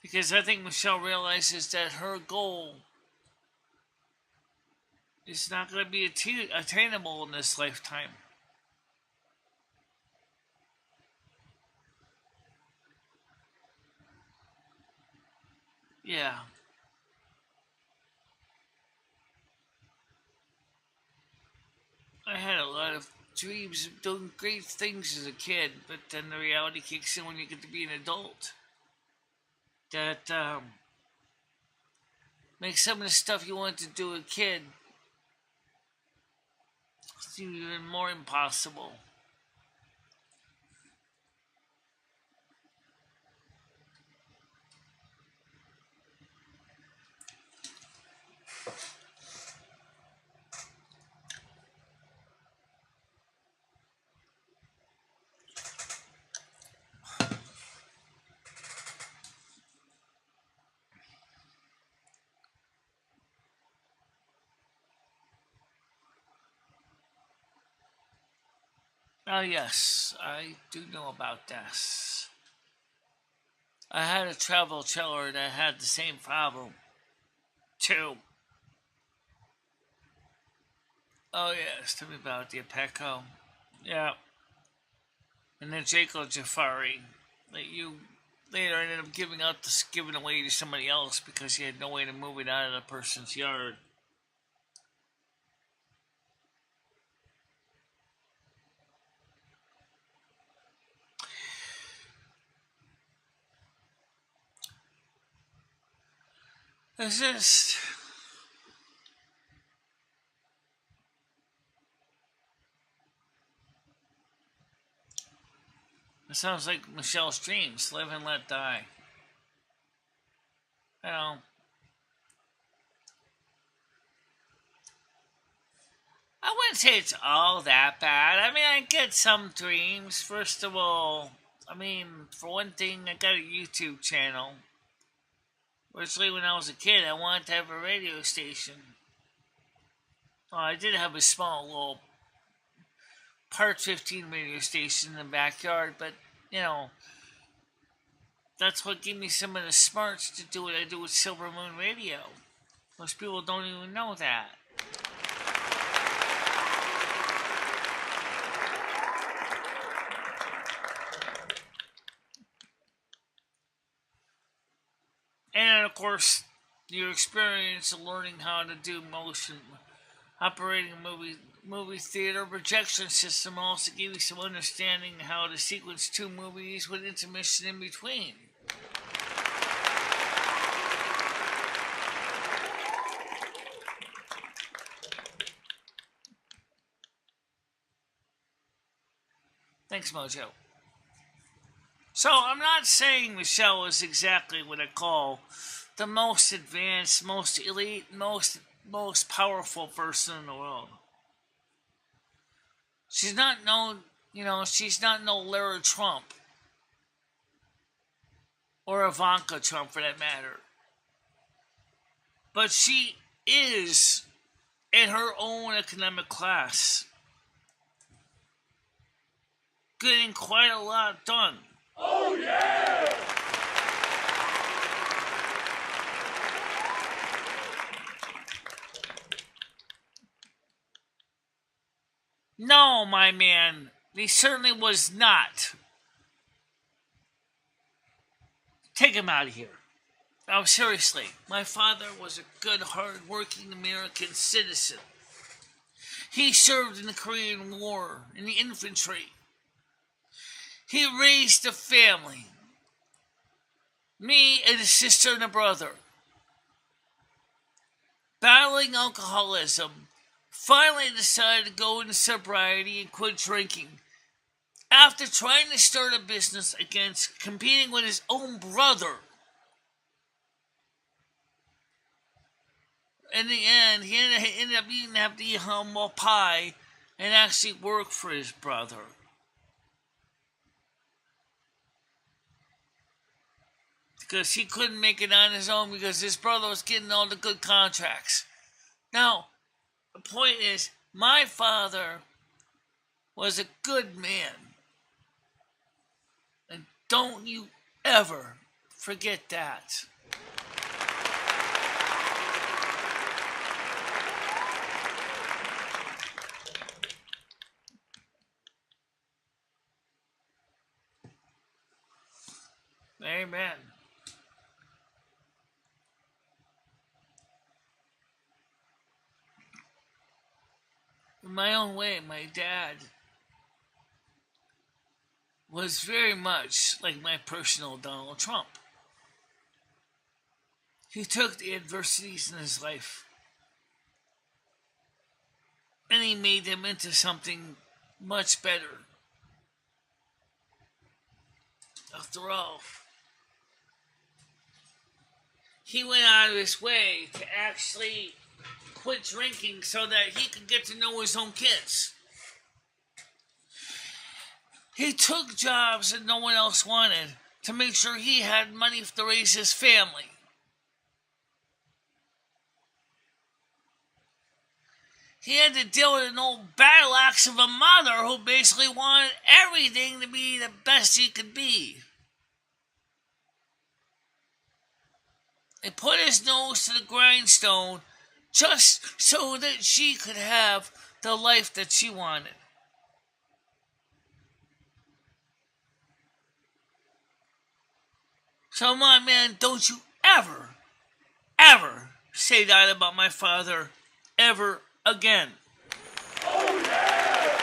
A: Because I think Michelle realizes that her goal is not going to be attainable in this lifetime. Yeah. I had a lot of dreams of doing great things as a kid, but then the reality kicks in when you get to be an adult. That makes some of the stuff you wanted to do as a kid seem even more impossible. Oh, yes, I do know about this. I had a travel trailer that had the same problem, too. Oh, yes, tell me about the Apeco. Yeah. and then Jacob Jafari that you later ended up giving away to somebody else because you had no way to move it out of the person's yard. It's just it sounds like Michelle's dreams. Live and let die. You know, I wouldn't say it's all that bad. I mean, I get some dreams. First of all, I mean, for one thing, I got a YouTube channel. Originally, when I was a kid, I wanted to have a radio station. Well, I did have a small little Part 15 radio station in the backyard, but, you know, that's what gave me some of the smarts to do what I do with Silver Moon Radio. Most people don't even know that. And, of course, your experience of learning how to do motion, operating a movie theater projection system also gave you some understanding how to sequence two movies with intermission in between. Thanks, Mojo. So, I'm not saying Michelle is exactly what I call the most advanced, most elite, most powerful person in the world. She's not she's not no Lara Trump. Or Ivanka Trump, for that matter. But she is in her own economic class, getting quite a lot done.
B: Oh yeah!
A: No, my man, he certainly was not. Take him out of here. Now, seriously, my father was a good, hard-working American citizen. He served in the Korean War, in the infantry. He raised a family. Me and a sister and a brother. Battling alcoholism, finally decided to go into sobriety and quit drinking. After trying to start a business against competing with his own brother. In the end, he ended up having to eat humble pie and actually work for his brother. Because he couldn't make it on his own because his brother was getting all the good contracts. Now, the point is, my father was a good man. And don't you ever forget that. Amen. In my own way, my dad was very much like my personal Donald Trump. He took the adversities in his life and he made them into something much better. After all, he went out of his way to actually quit drinking so that he could get to know his own kids. He took jobs that no one else wanted to make sure he had money to raise his family. He had to deal with an old battle axe of a mother who basically wanted everything to be the best he could be. He put his nose to the grindstone just so that she could have the life that she wanted. So, my man, don't you ever say that about my father ever again.
B: Oh yeah!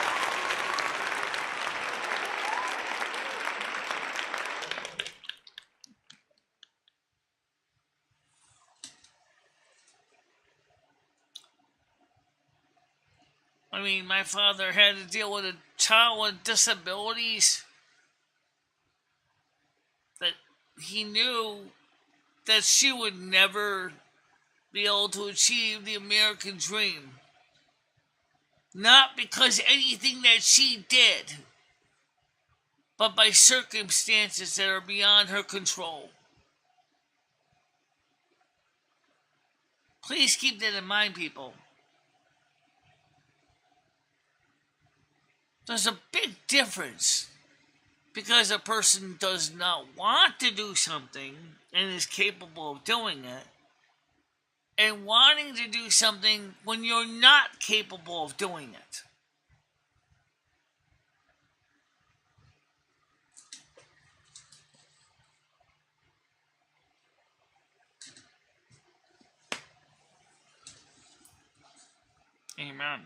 A: I mean, my father had to deal with a child with disabilities that he knew that she would never be able to achieve the American dream. Not because anything that she did, but by circumstances that are beyond her control. Please keep that in mind, people. There's a big difference because a person does not want to do something and is capable of doing it, and wanting to do something when you're not capable of doing it. Amen.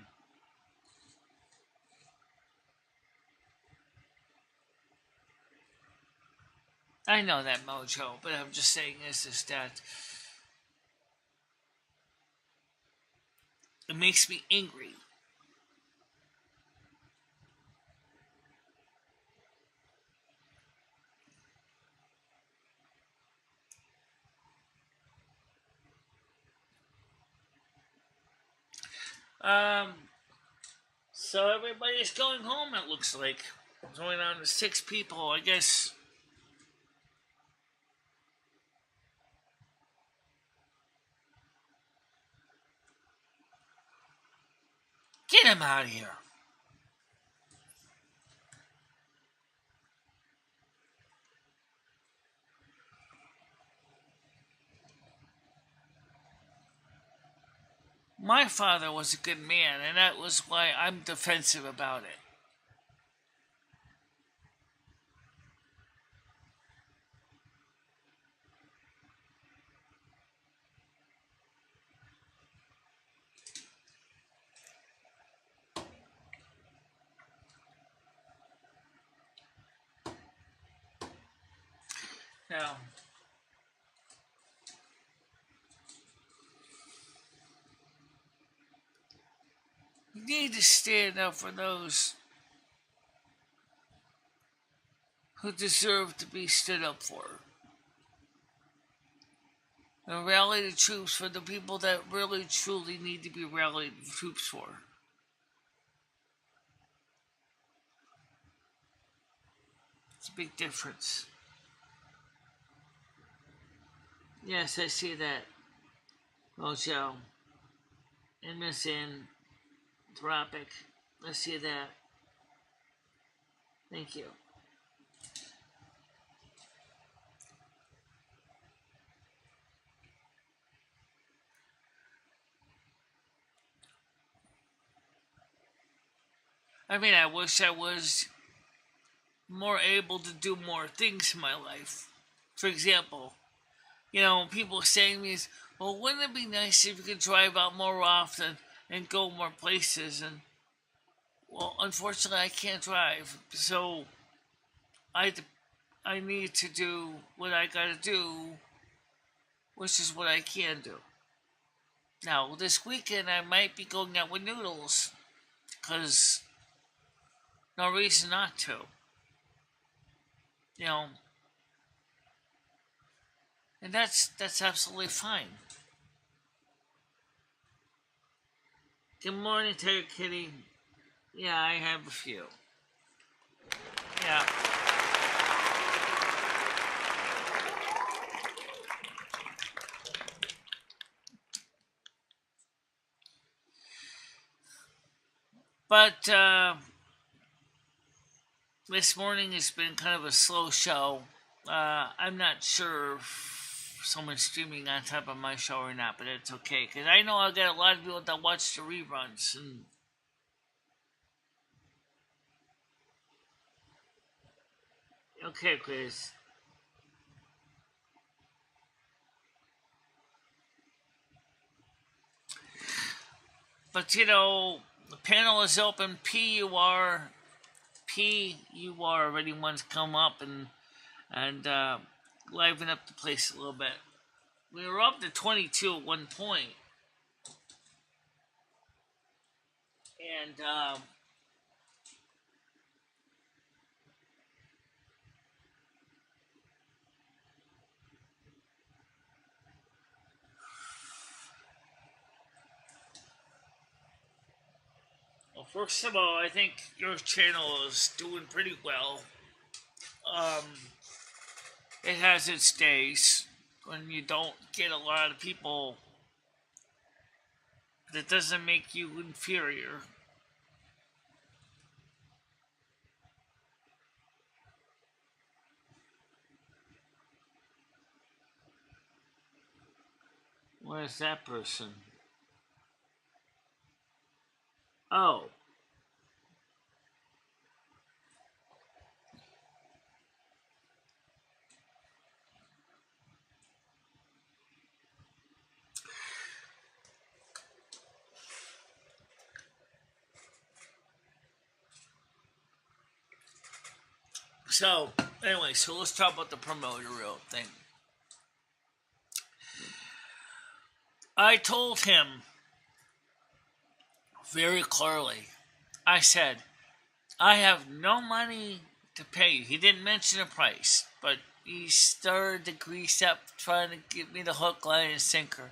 A: I know that, Mojo, but I'm just saying this is that it makes me angry. So everybody's going home, it looks like. It's only down to 6 people, I guess. Get him out of here. My father was a good man, and that was why I'm defensive about it. Now, you need to stand up for those who deserve to be stood up for. And rally the troops for the people that really truly need to be rallied troops for. It's a big difference. Yes, I see that. Mojo. And Miss Anthropic. I see that. Thank you. I mean, I wish I was more able to do more things in my life. For example, people saying to me, well, wouldn't it be nice if you could drive out more often and go more places? And, well, unfortunately, I can't drive. So I need to do what I gotta do, which is what I can do. Now, this weekend, I might be going out with Noodles, because no reason not to. And that's absolutely fine. Good morning, Tiger Kitty. Yeah, I have a few. Yeah. But this morning has been kind of a slow show. I'm not sure if someone's streaming on top of my show or not, but it's okay. Because I know I got a lot of people that watch the reruns. And okay, Chris. But the panel is open. PUR already wants to come up and liven up the place a little bit. We were up to 22 at one point. And well, first of all, I think your channel is doing pretty well. It has its days when you don't get a lot of people. That doesn't make you inferior. Where's that person? Oh. So, anyway, so let's talk about the promoter reel thing. I told him very clearly, I said, I have no money to pay you. He didn't mention a price, but he started to grease up trying to give me the hook, line, and sinker.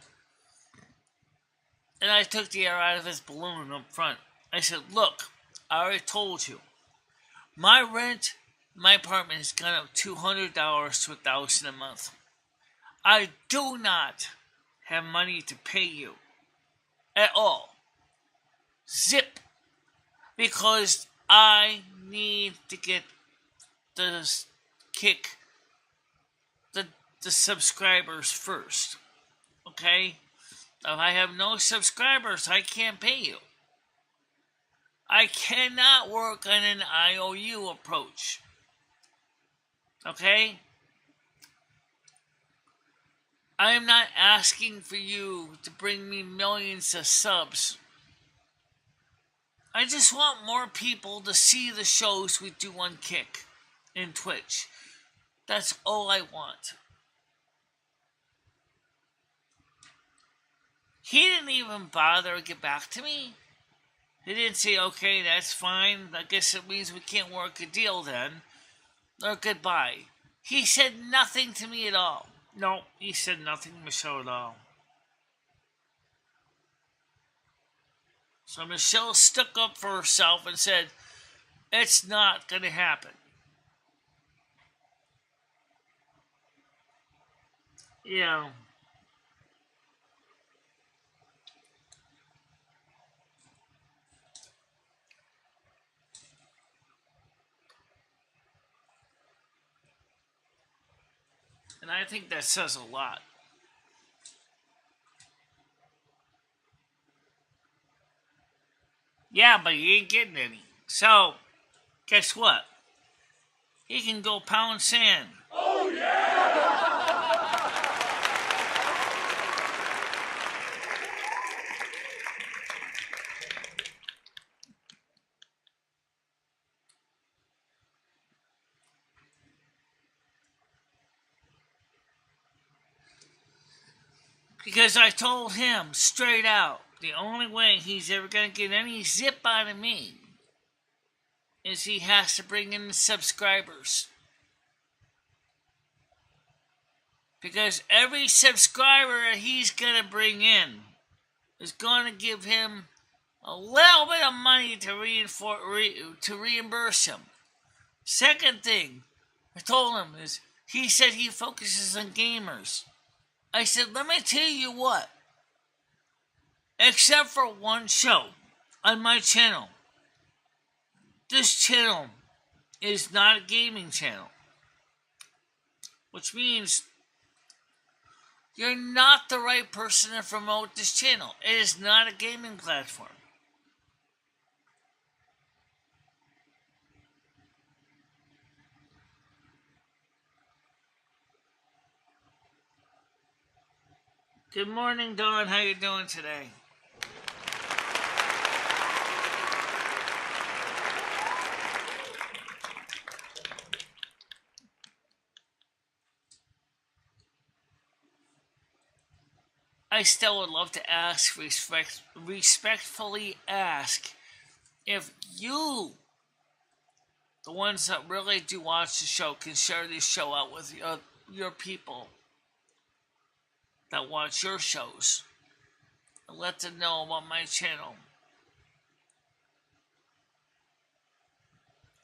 A: And I took the air out of his balloon up front. I said, look, I already told you. My rent, my apartment has gone up $200 to $1,000 a month. I do not have money to pay you at all. Zip. Because I need to get the subscribers first. Okay? If I have no subscribers, I can't pay you. I cannot work on an IOU approach. Okay? I am not asking for you to bring me millions of subs. I just want more people to see the shows we do on Kick and Twitch. That's all I want. He didn't even bother to get back to me. He didn't say, okay, that's fine. I guess it means we can't work a deal then. Or goodbye. He said nothing to me at all. No, he said nothing to Michelle at all. So Michelle stuck up for herself and said, it's not going to happen. Yeah. And I think that says a lot. Yeah, but he ain't getting any. So, guess what? He can go pound sand.
B: Oh, yeah!
A: Because I told him straight out, the only way he's ever going to get any zip out of me is he has to bring in the subscribers. Because every subscriber that he's going to bring in is going to give him a little bit of money to reimburse him. Second thing I told him is, he said he focuses on gamers. I said, let me tell you what. Except for one show on my channel, this channel is not a gaming channel. Which means you're not the right person to promote this channel. It is not a gaming platform. Good morning, Dawn. How you doing today? I still would love to respectfully ask if you, the ones that really do watch the show, can share this show out with your people that watch your shows and let them know about my channel.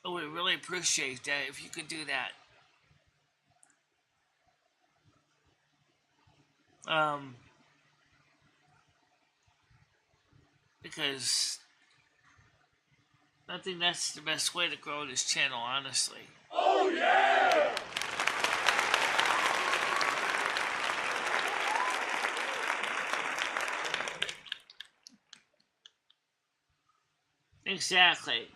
A: I would really appreciate that if you could do that. Because I think that's the best way to grow this channel, honestly.
B: Oh yeah!
A: Exactly.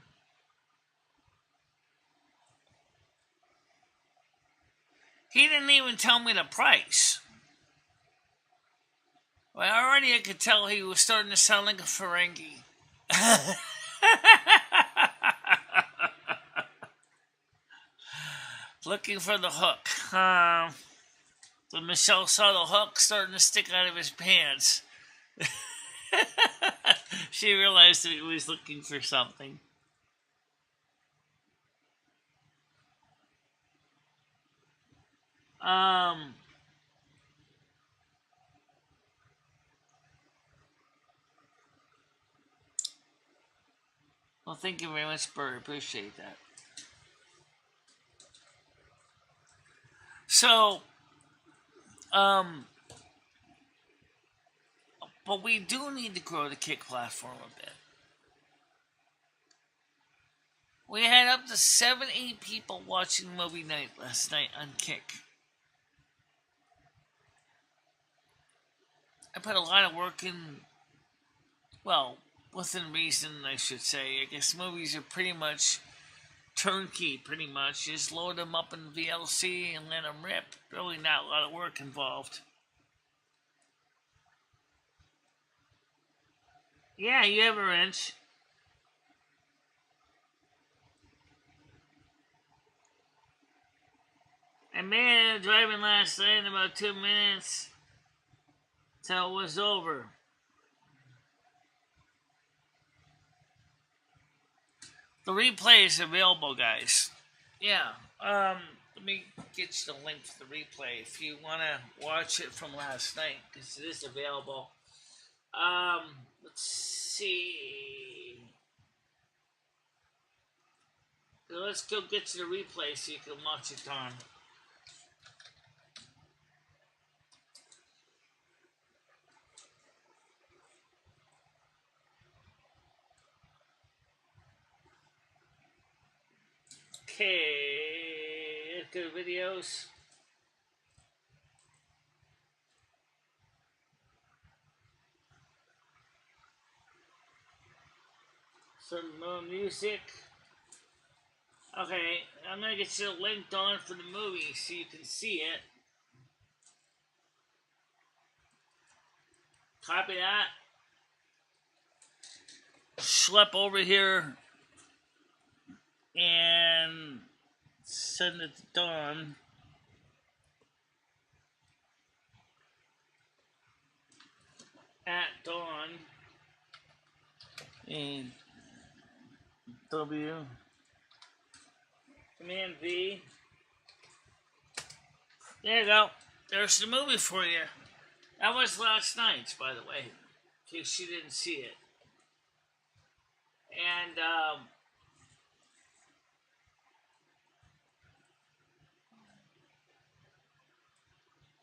A: He didn't even tell me the price. Well, already I could tell he was starting to sound like a Ferengi. Looking for the hook. When Michelle saw the hook starting to stick out of his pants, she realized that he was looking for something. Well, thank you very much, Bert. Appreciate that. So, but we do need to grow the Kick platform a bit. We had up to 7-8 people watching movie night last night on Kick. I put a lot of work in, well, within reason, I should say. I guess movies are pretty much turnkey, pretty much. Just load them up in VLC and let them rip. Really not a lot of work involved. Yeah, you have a wrench. I made it driving last night in about 2 minutes till it was over. The replay is available, guys. Yeah, let me get you the link for the replay if you want to watch it from last night, because it is available. Let's see. So let's go get you the replay so you can watch it on. Okay, let's go to videos. Some more music. Okay, I'm gonna get you linked on for the movie so you can see it. Copy that. Schlep over here and send it to Dawn. At Dawn. And W. Command V. There you go. There's the movie for you. That was last night, by the way, in case you didn't see it. And,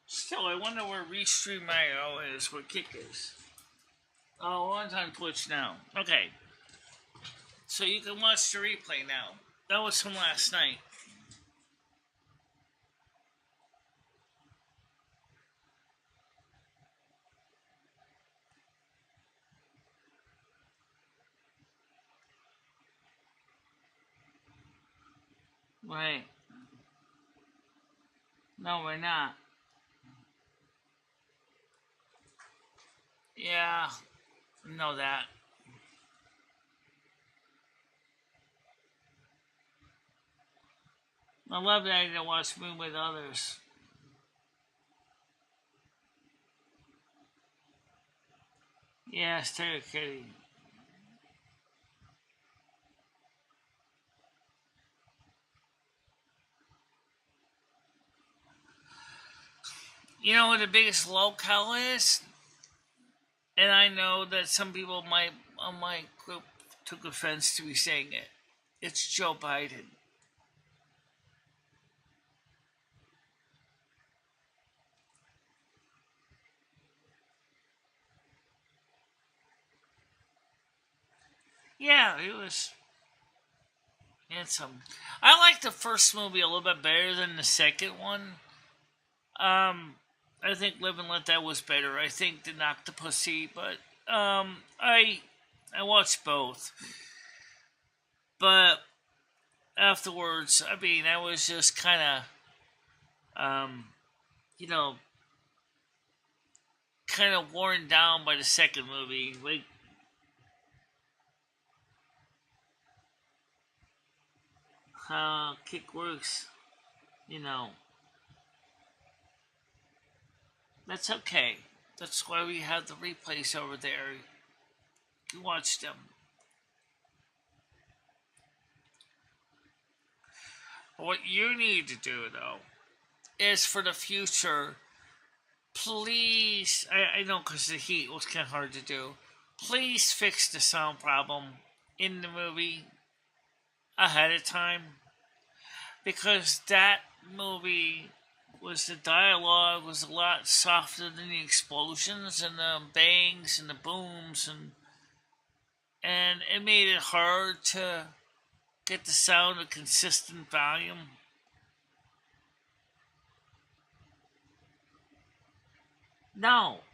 A: still, I wonder where Restream IO is, where Kick is. Oh, one's on Twitch now. Okay. So you can watch the replay now. That was from last night. Right. No, we're not. Yeah, I know that. I love that I didn't watch me with others. Yeah, Stereo Kitty. You know what the biggest locale is? And I know that some people might on my group took offense to me saying it. It's Joe Biden. Yeah, he was handsome. I like the first movie a little bit better than the second one. I think Live and Let Die was better. I think The Octopussy, but I watched both. But afterwards, I mean, I was just kind of, you know, kind of worn down by the second movie. Like, how Kick works, you know. That's okay. That's why we have the replays over there. You watch them. What you need to do, though, is for the future, please, I know because the heat was kind of hard to do, please fix the sound problem in the movie ahead of time. Because that movie was the dialogue was a lot softer than the explosions and the bangs and the booms and it made it hard to get the sound a consistent volume. No.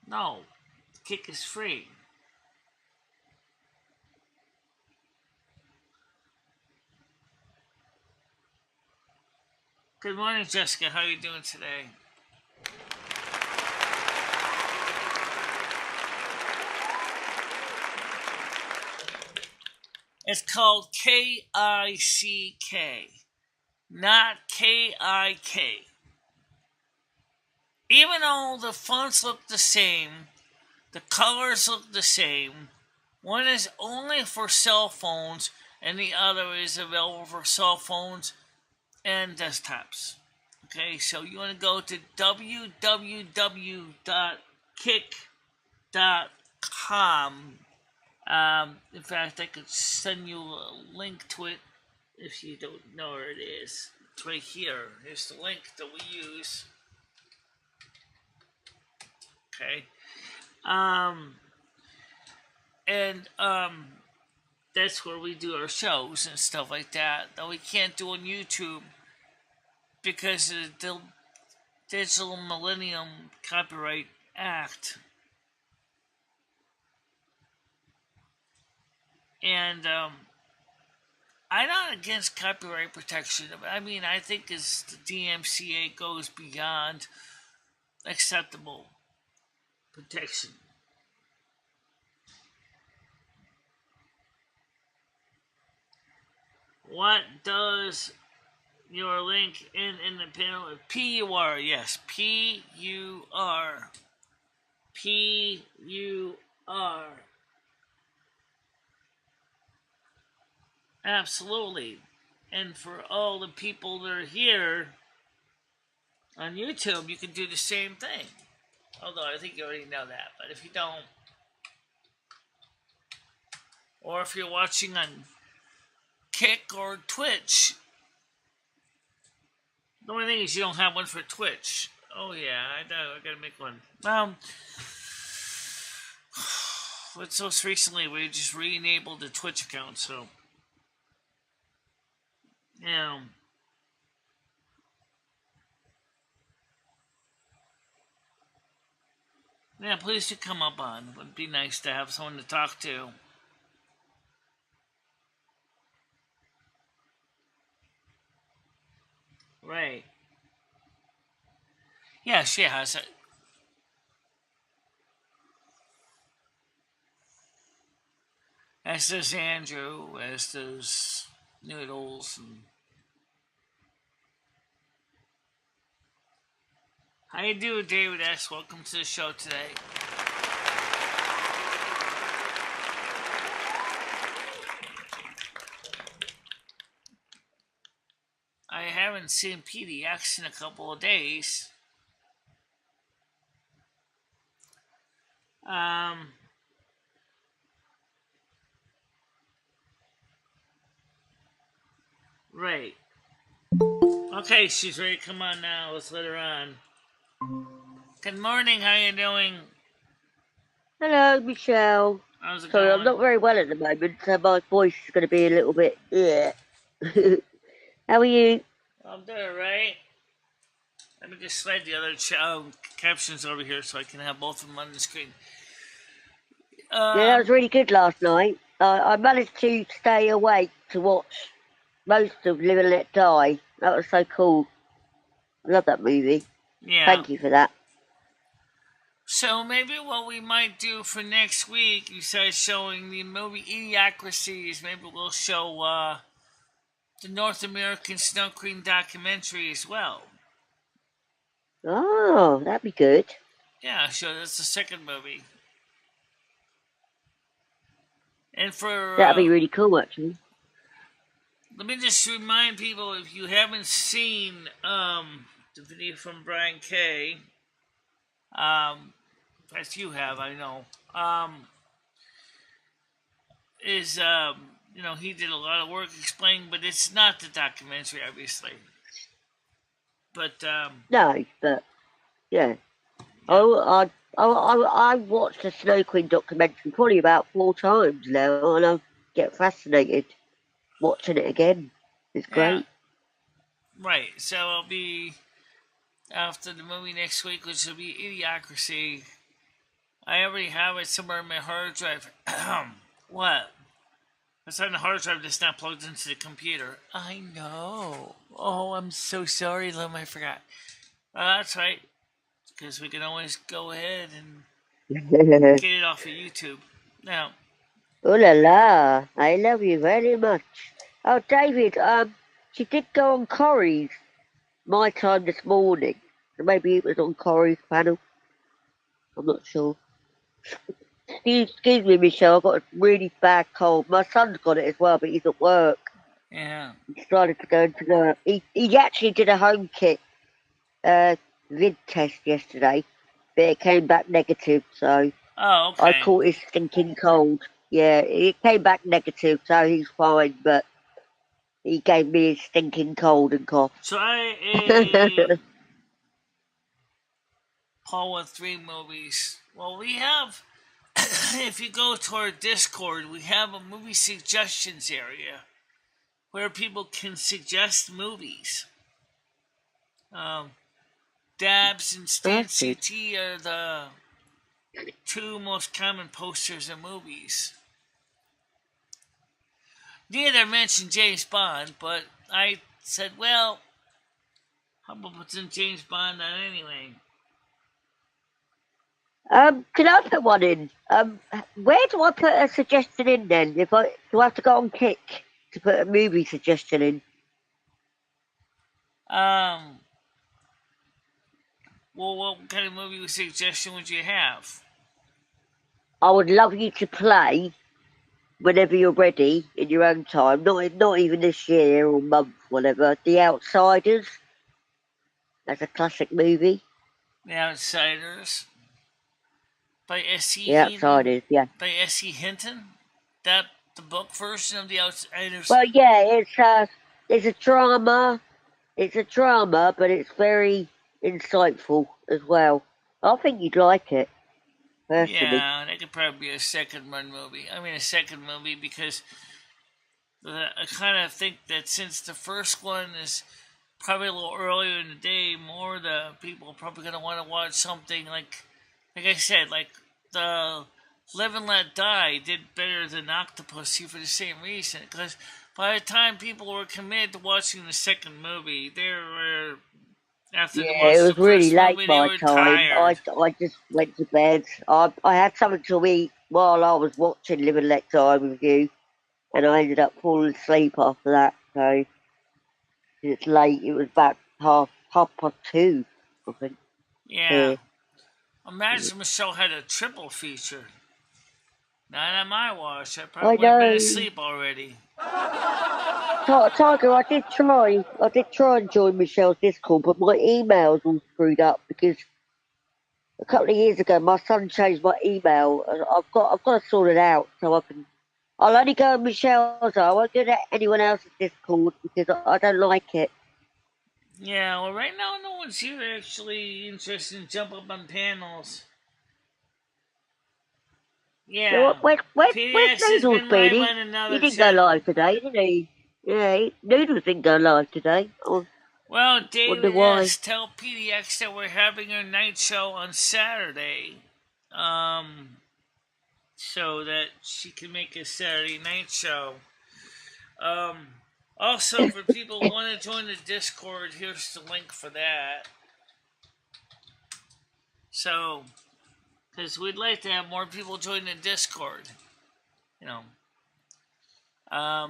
A: No. The kick is free. Good morning, Jessica. How are you doing today? It's called K-I-C-K, not K-I-K. Even though the fonts look the same, the colors look the same, one is only for cell phones and the other is available for cell phones and desktops. Okay, so you want to go to www.kick.com. In fact, I could send you a link to it if you don't know where it is. It's right here. Here's the link that we use. Okay. That's where we do our shows and stuff like that we can't do on YouTube because of the Digital Millennium Copyright Act. And I'm not against copyright protection. I mean, I think as the DMCA goes beyond acceptable protection. What does your link in the panel? PUR, yes, PUR. PUR. Absolutely. And for all the people that are here on YouTube, you can do the same thing. Although I think you already know that. But if you don't, or if you're watching on Kick or Twitch, the only thing is you don't have one for Twitch. Oh yeah, I know. I gotta make one. But so recently we just re-enabled the Twitch account, so yeah. Yeah, please do come up on. It would be nice to have someone to talk to. Right. Yeah, she has it. As does Andrew, as does Noodles, and How you doing, David S? Welcome to the show today. I haven't seen PDX in a couple of days. Right. Okay, she's ready. Come on now. Let's let her on. Good morning. How you doing?
D: Hello, Michelle.
A: How's it
D: Sorry,
A: going?
D: I'm not very well at the moment, so my voice is going to be a little bit. Yeah. How are you?
A: I'm doing right. Let me just slide the other captions over here so I can have both of them on the screen.
D: Yeah, that was really good last night. I managed to stay awake to watch most of Live and Let Die. That was so cool. I love that movie.
A: Yeah.
D: Thank you for that.
A: So maybe what we might do for next week, besides showing the movie Idiocracies, maybe we'll show the North American Snow Queen documentary as well.
D: Oh, that'd be good.
A: Yeah, sure. That's the second movie. And for
D: That'd be really cool, actually.
A: Let me just remind people, if you haven't seen the video from Brian Kay, as you have, I know, is he did a lot of work explaining, but it's not the documentary, obviously. But
D: no, but yeah. I watched the Snow Queen documentary probably about 4 times now, and I get fascinated watching it again. It's great.
A: Yeah. Right. So I'll be after the movie next week, which will be Idiocracy. I already have it somewhere in my hard drive. What? It's on the hard drive that's not plugged into the computer. I know. Oh, I'm so sorry, Lum. I forgot. That's right. Because we can always go ahead and get it off of YouTube. Now.
D: Oh la la. I love you very much. Oh, David, she did go on Corrie's my time this morning. So maybe it was on Corrie's panel. I'm not sure. Excuse me, Michelle. I've got a really bad cold. My son's got it as well, but he's at work.
A: Yeah.
D: He started to go into work. He actually did a home kit vid test yesterday, but it came back negative, so
A: Oh, okay.
D: I caught his stinking cold. Yeah, it came back negative, so he's fine, but he gave me his stinking cold and cough.
A: Try Paul with 3 movies. Well, we have, if you go to our Discord, we have a movie suggestions area where people can suggest movies. Dabs and Stan CT are the 2 most common posters of movies. Neither mentioned James Bond, but I said, well, how about putting James Bond on anyway?
D: Can I put one in? Where do I put a suggestion in then? Do I have to go on Kick to put a movie suggestion in?
A: Well, what kind of movie suggestion would you have?
D: I would love you to play whenever you're ready in your own time. Not even this year or month, whatever. The Outsiders. That's a classic movie.
A: The Outsiders. By S.E.
D: The Outsiders, yeah.
A: By S.E. Hinton? That the book version of The Outsiders?
D: Well, yeah, it's a drama. It's a drama, but it's very insightful as well. I think you'd like it, personally.
A: Yeah, that could probably be a second movie. I mean, a second movie because I kind of think that since the first one is probably a little earlier in the day, more the people are probably going to want to watch something like I said, like the Live and Let Die did better than Octopussy for the same reason. Because by the time people were committed to watching the second movie, they were after
D: it was really late by time. I just went to bed. I had something to eat while I was watching Live and Let Die with you, and I ended up falling asleep after that. So it's late. It was about half past 2, I think.
A: Yeah. Imagine Michelle had a triple feature. Not on my watch. I probably would have been asleep already.
D: Tiger, I did try and join Michelle's Discord, but my email's all screwed up because a couple of years ago my son changed my email, and I've got to sort it out so I can. I'll only go on Michelle's. I won't go to anyone else's Discord because I don't like it.
A: Yeah, well, right now no one's here actually interested in jump up on panels. Yeah.
D: Where's Noodles been? He didn't go live today, did he? Yeah, Noodles didn't go live today.
A: Well, David S. Tell PDX that we're having a night show on Saturday. So that she can make a Saturday night show. Also, for people who want to join the Discord, here's the link for that. So, because we'd like to have more people join the Discord. You know.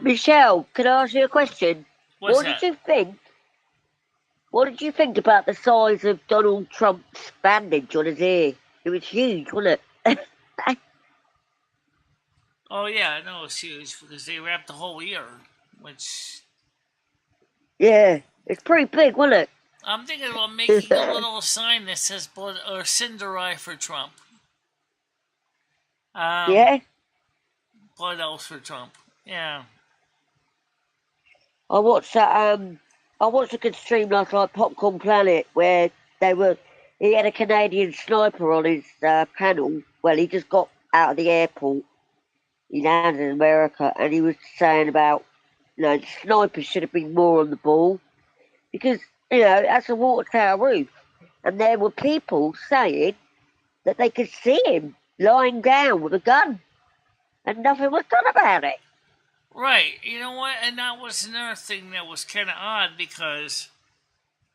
D: Michelle, can I ask you a question?
A: What
D: did you think? What did you think about the size of Donald Trump's bandage on his ear? It was huge, wasn't it?
A: Oh yeah, I know it's huge because they wrapped the whole ear, which.
D: Yeah, it's pretty big, wasn't it?
A: I'm thinking about making a little sign that says "blood" or "Cinderai" for Trump.
D: Yeah.
A: Blood elves for Trump. Yeah.
D: I watched that. I watched a good stream last night, Popcorn Planet, where he had a Canadian sniper on his panel. Well, he just got out of the airport. He landed in America, and he was saying about, the snipers should have been more on the ball because, that's a water tower roof. And there were people saying that they could see him lying down with a gun, and nothing was done about it.
A: Right. You know what? And that was another thing that was kind of odd because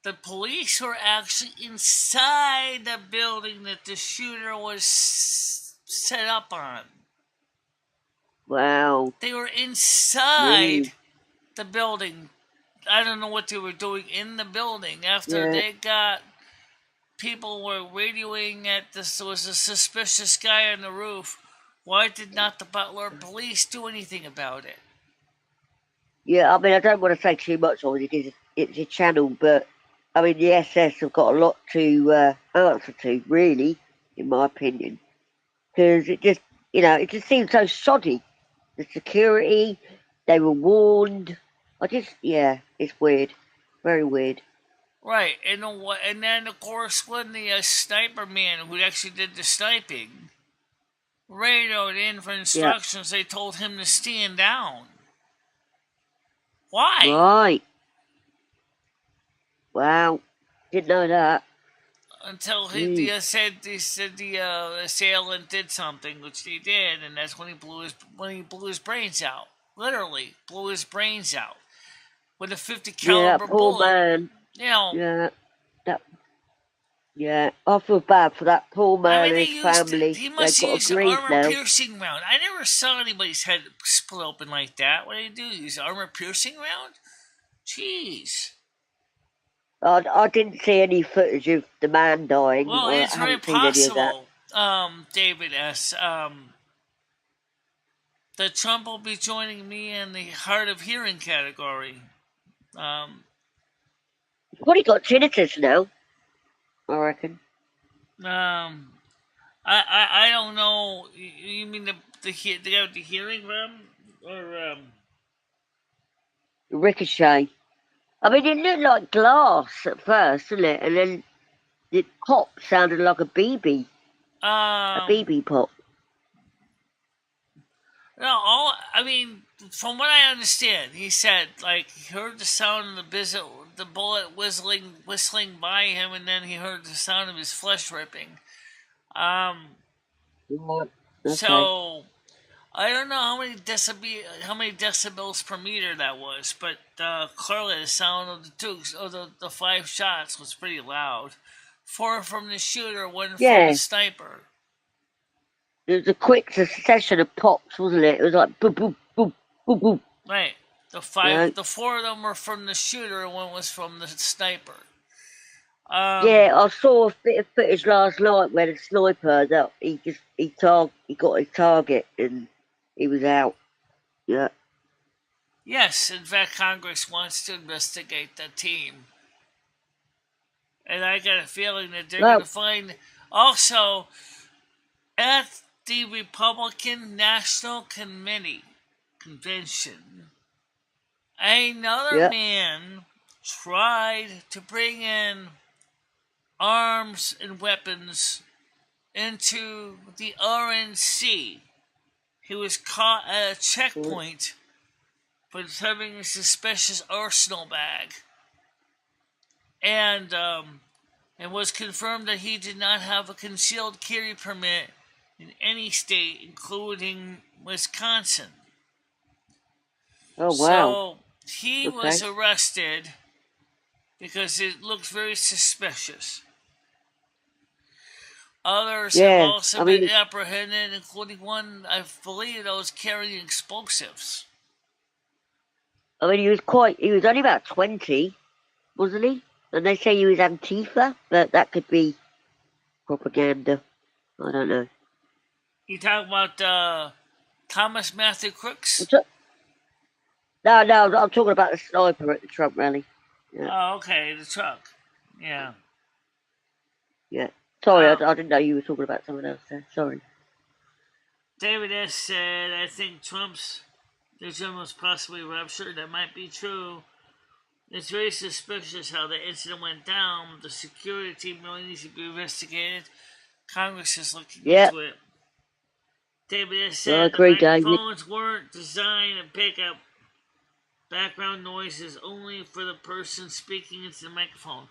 A: the police were actually inside the building that the shooter was set up on.
D: Wow.
A: They were inside the building. I don't know what they were doing in the building after they got. People were radioing that this was a suspicious guy on the roof. Why did not the Butler police do anything about it?
D: Yeah, I mean, I don't want to say too much on it because it's a channel, but I mean, the SS have got a lot to answer to, really, in my opinion, because it just seems so shoddy. The security, they were warned. It's weird, very weird.
A: Right, and then of course when the sniper man who actually did the sniping radioed in for instructions, they told him to stand down. Why?
D: Right. Wow, didn't know that.
A: Until he said the assailant did something, which he did, and that's when he blew his brains out. Literally blew his brains out with a 50 caliber
D: poor
A: bullet.
D: Man.
A: Yeah.
D: I feel bad for that poor man and his family.
A: He must use an armor-piercing round. I never saw anybody's head split open like that. What did he do? Use armor-piercing round? Jeez.
D: I didn't see any footage of the man dying.
A: Well, it's very possible, David S. That Trump will be joining me in the hard of hearing category.
D: What, he got tinnitus now? I reckon.
A: I don't know. You mean the guy with the hearing problem, or
D: Ricochet? I mean, it looked like glass at first, didn't it? And then the pop sounded like a BB. A BB pop.
A: No, from what I understand, he said he heard the sound of the bullet whistling by him, and then he heard the sound of his flesh ripping.
D: Okay.
A: So I don't know how many decibels per meter that was, but clearly the sound of the 5 shots was pretty loud. 4 from the shooter, 1 from the sniper.
D: It was a quick succession of pops, wasn't it? It was like boom, boom, boom, boom, boom.
A: Right. The 4 of them were from the shooter, and 1 was from the sniper. Um,
D: Yeah, I saw a bit of footage last night where the sniper that he got his target and he was out. Yeah.
A: yes, in fact, Congress wants to investigate the team. And I got a feeling that they're going to
D: Well,
A: find also at the Republican National Committee convention, another
D: yeah.
A: man tried to bring in arms and weapons into the RNC. He was caught at a checkpoint for having a suspicious arsenal bag, and it was confirmed that he did not have a concealed carry permit in any state, including Wisconsin.
D: Oh wow.
A: So he
D: Okay.
A: was arrested because it looked very suspicious. Others have
D: Yeah.
A: also
D: I
A: been
D: mean,
A: apprehended, including one, I believe, that was carrying explosives.
D: he was only about 20, wasn't he? And they say he was Antifa, but that could be propaganda. I don't know.
A: You talk about Thomas Matthew Crooks?
D: No, I'm talking about the sniper at the Trump rally. Yeah,
A: Oh, okay, the truck. Yeah.
D: yeah. Sorry, I
A: Um,
D: didn't know you were talking about someone else there. Sorry.
A: David S. said, I think there's almost possibly rupture. That might be true. It's very suspicious how the incident went down. The security team really needs to be investigated. Congress is looking
D: Yeah,
A: into it. David S.
D: I
A: said the
D: agree, David.
A: microphones weren't designed to pick up background noises only for the person speaking into the microphone.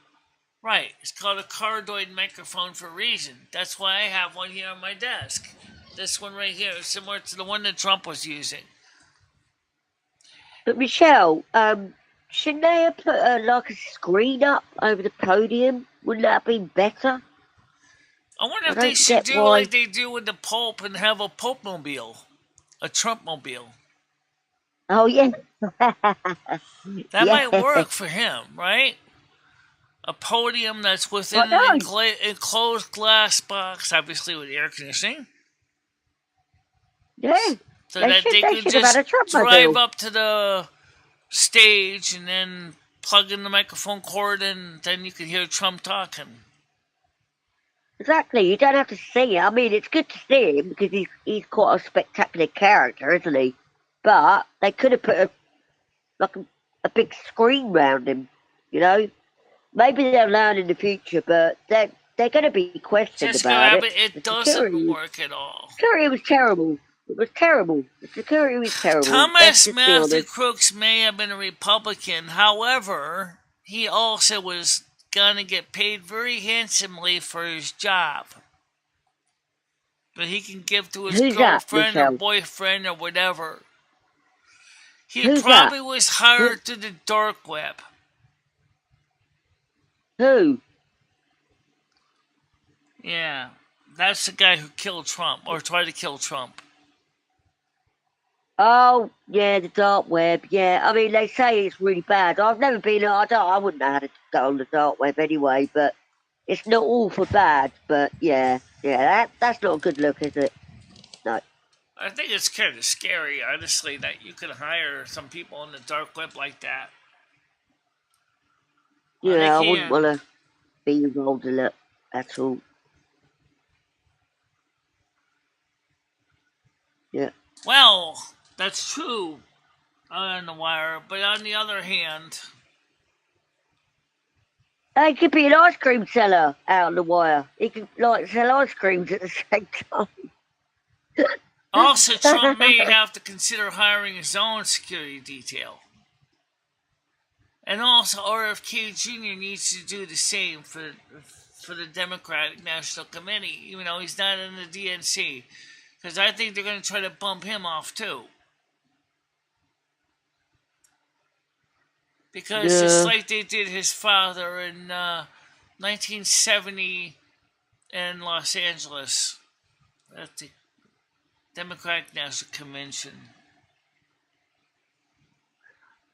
A: Right, it's called a cardioid microphone for a reason. That's why I have one here on my desk. This one right here is similar to the one that Trump was using.
D: But Michelle, shouldn't they have put like a screen up over the podium? Wouldn't that have been better?
A: I wonder
D: I
A: if they
D: don't
A: should
D: get
A: do like
D: why.
A: they do with the Pope and have a Pope mobile, a Trump mobile.
D: Oh yeah,
A: That
D: yeah.
A: might work for him, right? A podium that's
D: I
A: within an
D: know.
A: enclosed glass box, obviously with air conditioning,
D: Yeah,
A: so that they
D: they
A: could
D: should have had
A: just
D: a Trump
A: drive
D: mobile.
A: up to the stage and then plug in the microphone cord, and then you could hear Trump talking.
D: Exactly. You don't have to see it. I mean, it's good to see him because he's quite a spectacular character, isn't he? But they could have put a big screen round him. You know, maybe they'll learn in the future, but they're going to be questioned
A: Jessica
D: about it.
A: Rabbit, it
D: The
A: doesn't work at all.
D: security was terrible. It was terrible. The security was terrible. Let's
A: Thomas
D: just be
A: Matthew
D: honest.
A: Crooks may have been a Republican. However, he also was going to get paid very handsomely for his job that he can give to his
D: Who's that,
A: girlfriend or
D: Michelle?
A: boyfriend or whatever. He
D: Who's that?
A: probably was
D: Who?
A: hired through the dark web.
D: Who?
A: Yeah, that's the guy who killed Trump or tried to kill Trump.
D: Oh, yeah, the dark web. Yeah, I mean, they say it's really bad. I've never been. I wouldn't know how to go on the dark web anyway. But it's not all for bad. But yeah, that's not a good look, is it? No.
A: I think it's kind of scary, honestly, that you could hire some people on the dark web like that. They
D: Yeah, I wouldn't
A: can.
D: want to be involved in it at all. Yeah.
A: Well, that's true on the wire, but on the other hand,
D: He could be an ice cream seller out on the wire. He could like sell ice creams at the same time.
A: also Trump may have to consider hiring his own security detail. And also RFK Jr. needs to do the same for the Democratic National Committee, even though he's not in the DNC. Because I think they're going to try to bump him off too. Because just
D: Yeah.
A: like they did his father in 1970 in Los Angeles at the Democratic National Convention.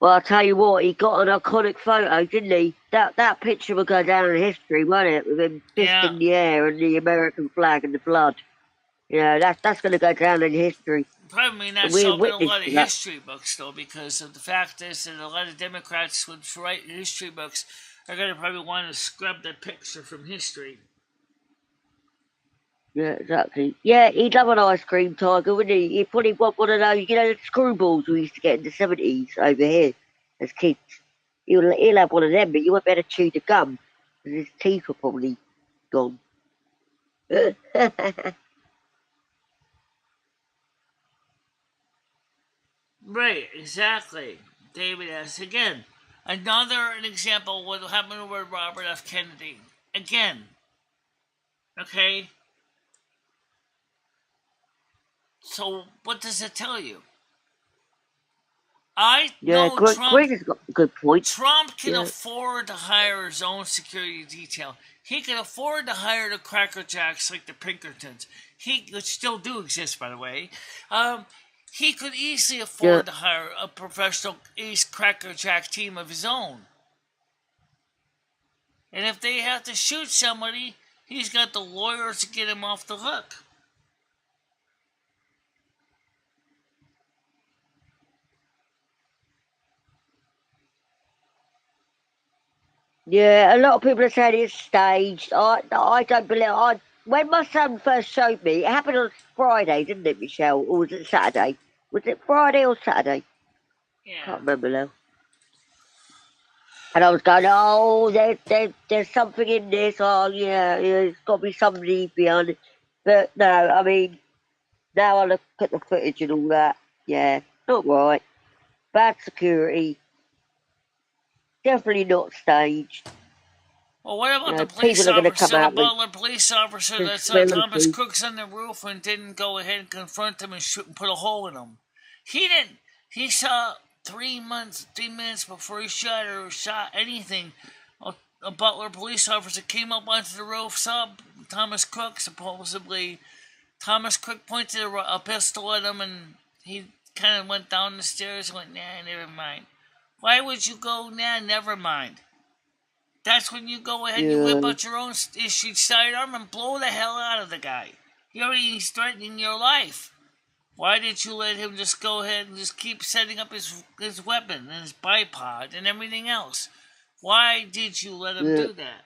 D: Well, I'll tell you what, he got an iconic photo, didn't he? That picture will go down in history, won't it? With him fist in the air and the American flag and the blood. You know, that's going to go down in history.
A: Probably not show up in a lot of history books, though, because of the fact is that a lot of Democrats would write history books are going to probably want to scrub that picture from history.
D: Yeah, exactly. Yeah, he'd love an ice cream tiger, wouldn't he? He'd probably want one of those, you know, the screwballs we used to get in the 70s over here as kids. He'll have one of them, but you won't be able to chew the gum, because his teeth are probably gone.
A: Right, exactly. David asks again. Another example of what happened with Robert F. Kennedy. Again. Okay? So, what does it tell you?
D: Greg has got a good point.
A: Trump can afford to hire his own security detail. He can afford to hire the Cracker Jacks like the Pinkertons. Which still do exist, by the way. He could easily afford to hire a professional ace Cracker Jack team of his own. And if they have to shoot somebody, he's got the lawyers to get him off the hook.
D: Yeah, a lot of people are saying it's staged. I don't believe. When my son first showed me, it happened on Friday, didn't it, Michelle? Or was it Saturday? Was it Friday or Saturday?
A: Yeah.
D: Can't remember now. And I was going, oh, there's something in this. Oh, yeah, there's got to be somebody behind it. But no, I mean, now I look at the footage and all that. Yeah, not right. Bad security. Definitely not staged.
A: Well, what about the police officer, the Butler police officer that saw Thomas Crooks on the roof and didn't go ahead and confront him and shoot and put a hole in him? He didn't. He saw 3 minutes before he shot or shot anything. A Butler police officer came up onto the roof, saw Thomas Crook, supposedly. Thomas Crook pointed a pistol at him, and he kind of went down the stairs and went, nah, never mind. Why would you go, nah, never mind? That's when you go ahead and you whip out your own issued sidearm and blow the hell out of the guy. He's threatening your life. Why did you let him just go ahead and just keep setting up his weapon and his bipod and everything else? Why did you let him do that?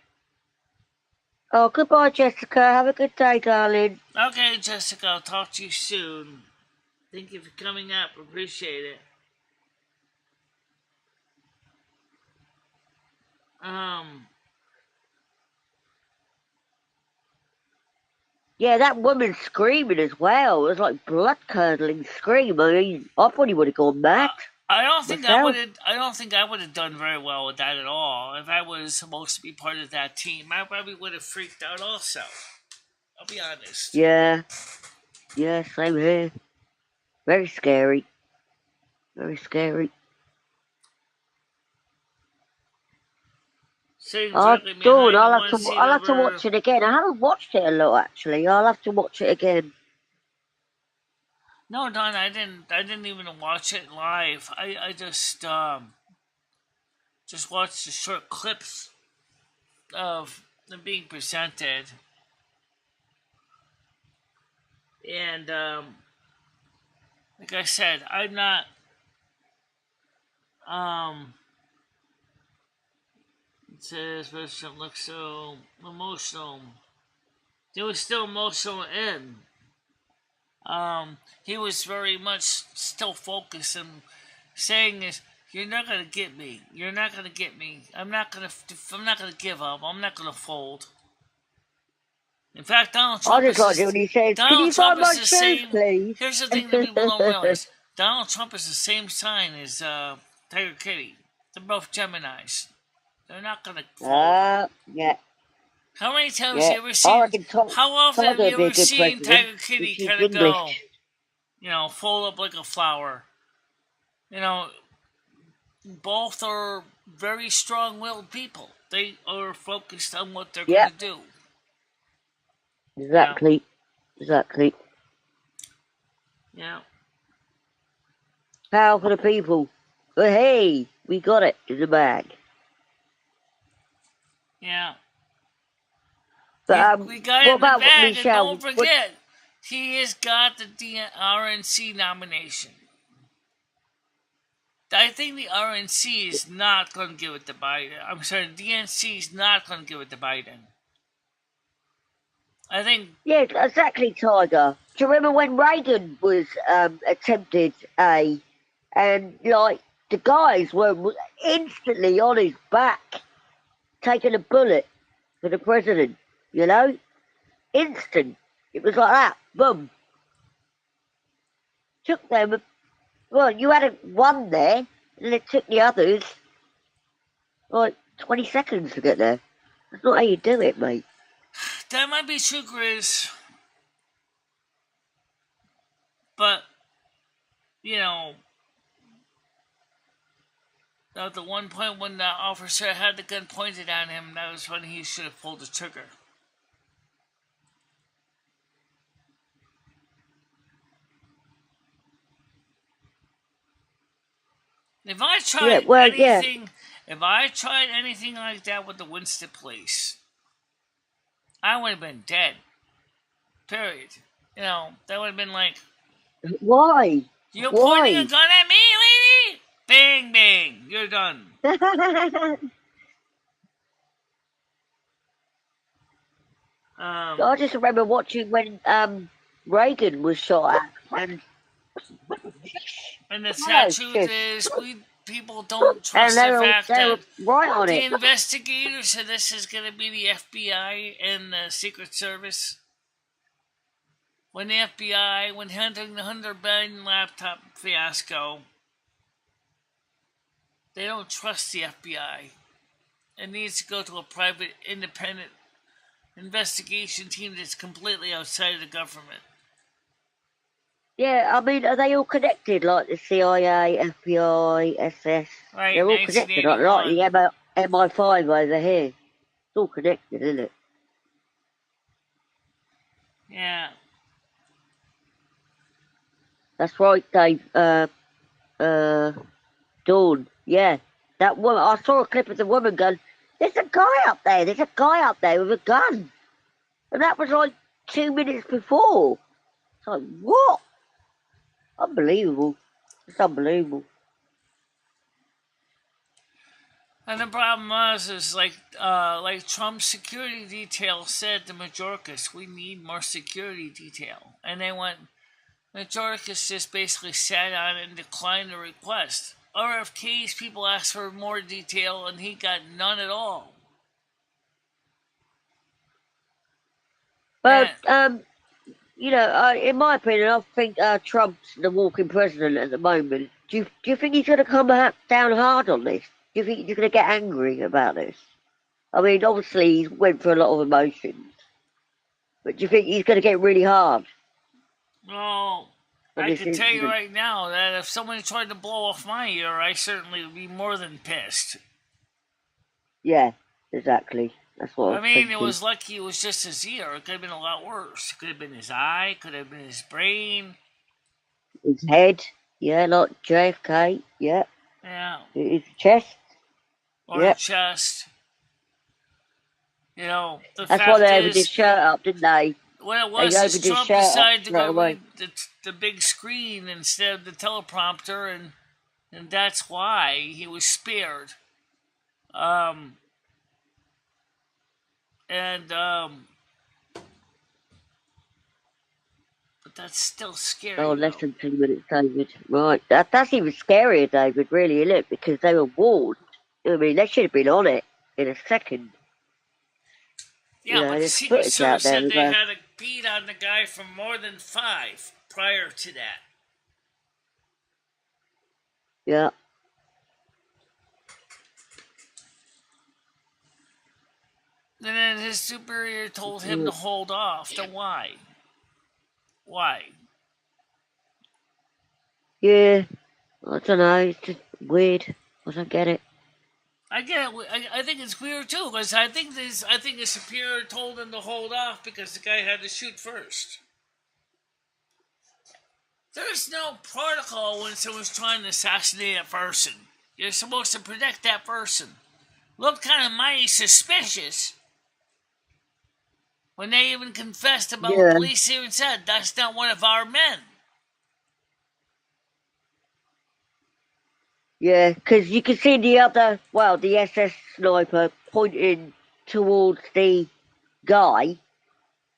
D: Oh, goodbye, Jessica. Have a good day, darling.
A: Okay, Jessica. I'll talk to you soon. Thank you for coming up. Appreciate it.
D: Yeah, that woman screaming as well. It was like blood-curdling scream. I mean, I probably would have gone mad.
A: I don't think I would have done very well with that at all. If I was supposed to be part of that team, I probably would have freaked out also. I'll be honest.
D: Yeah. Yeah, same here. Very scary. Very scary. I'll have to watch it again. I haven't watched it a lot, actually. I'll have to watch it again.
A: No, Don, I didn't even watch it live. I just watched the short clips of them being presented. And like I said, I'm not it says it looks so emotional. It was still emotional in. He was very much still focused and saying this, you're not gonna get me. You're not gonna get me. I'm not gonna give up. I'm not gonna fold. In fact, Donald Trump is the same. Please? Here's the thing that people don't realize. Donald Trump is the same sign as Tiger Kitty. They're both Geminis. They're not gonna fold.
D: Yeah.
A: How many times have you ever seen? How often have you ever seen Tiger Kitty kind of go? Fold up like a flower. Both are very strong-willed people. They are focused on what they're going to do.
D: Exactly.
A: Yeah.
D: Powerful people. But hey, we got it in the bag.
A: Yeah.
D: But
A: we got
D: what
A: it in the
D: about
A: bag,
D: Michelle?
A: and don't forget, he has got the RNC nomination. I think the RNC is not going to give it to Biden. I'm sorry, the DNC is not going to give it to Biden. I think...
D: Yeah, exactly, Tiger. Do you remember when Reagan was attempted and like the guys were instantly on his back, taking a bullet for the president? You know, instant. It was like that. Boom. Took them. Well, you had one there, and it took the others like 20 seconds to get there. That's not how you do it, mate.
A: That might be true, Chris. But, you know, at the one point when the officer had the gun pointed at him, that was when he should have pulled the trigger. If I tried if I tried anything like that with the Winston police, I would have been dead. Period. You know, that would have been like,
D: why?
A: You're pointing a gun at me, lady? Bang, bang. You're done.
D: I just remember watching when Reagan was shot at,
A: and the sad truth is, people don't trust the fact that the investigators said this is going to be the FBI and the Secret Service. When the FBI, when handling the Hunter Biden laptop fiasco, they don't trust the FBI. It needs to go to a private, independent investigation team that's completely outside of the government.
D: Yeah, I mean, are they all connected, like the CIA, FBI, SS?
A: Right,
D: they're all connected, like the MI5 over here. It's all connected, isn't it?
A: Yeah.
D: That's right, Dave. Dawn. Yeah, that woman. I saw a clip of the woman going, "There's a guy up there. There's a guy up there with a gun," and that was like 2 minutes before. It's like, what? Unbelievable. It's unbelievable.
A: And the problem is like Trump's security detail said to Mayorkas, we need more security detail. And they went, Mayorkas just basically sat on it and declined the request. RFK's people asked for more detail and he got none at all.
D: But, you know, in my opinion, I think Trump's the walking president at the moment. Do you think he's going to come down hard on this? Do you think he's going to get angry about this? I mean, obviously, he went through a lot of emotions. But do you think he's going to get really hard?
A: Well, I can tell you right now that if someone tried to blow off my ear, I certainly would be more than pissed.
D: Yeah, exactly. That's what I mean,
A: thinking. It was lucky it was just his ear. It could have been a lot worse. It could have been his eye. Could have been his brain.
D: His head. Yeah, like JFK. Yeah.
A: Yeah.
D: His chest.
A: Or the chest. You know,
D: that's why they opened his shirt up, didn't they?
A: What it was is Trump decided to go read the big screen instead of the teleprompter, and that's why he was spared. But that's still scary.
D: Oh, less than 2 minutes, David. Right, that's even scarier, David, really, isn't it? Because they were warned. I mean, they should have been on it in a second.
A: Yeah, but the Secret Service said they had a beat on the guy for more than 5 prior to that.
D: Yeah.
A: And then his superior told him to hold off. Then why? Why?
D: Yeah. I don't know. It's just weird. I don't get it.
A: I get it. I think it's weird too, because I think the superior told him to hold off because the guy had to shoot first. There's no protocol when someone's trying to assassinate a person. You're supposed to protect that person. Looked kind of mighty suspicious when they even confessed about
D: Yeah.
A: the police even said that's not one of our men.
D: Yeah, because you can see the SS sniper pointing towards the guy.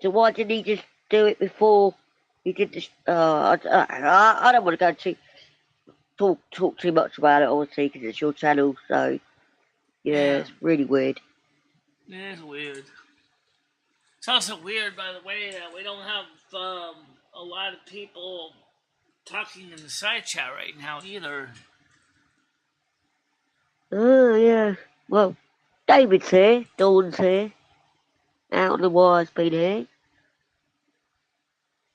D: So why didn't he just do it before he did this? I don't want to go talk too much about it, obviously, because it's your channel. So yeah, it's really weird.
A: It is weird. It's also weird, by the way, that we don't have a lot of people talking in the side chat right now either.
D: Oh yeah. Well, David's here. Dawn's here. Out on the wire's been here.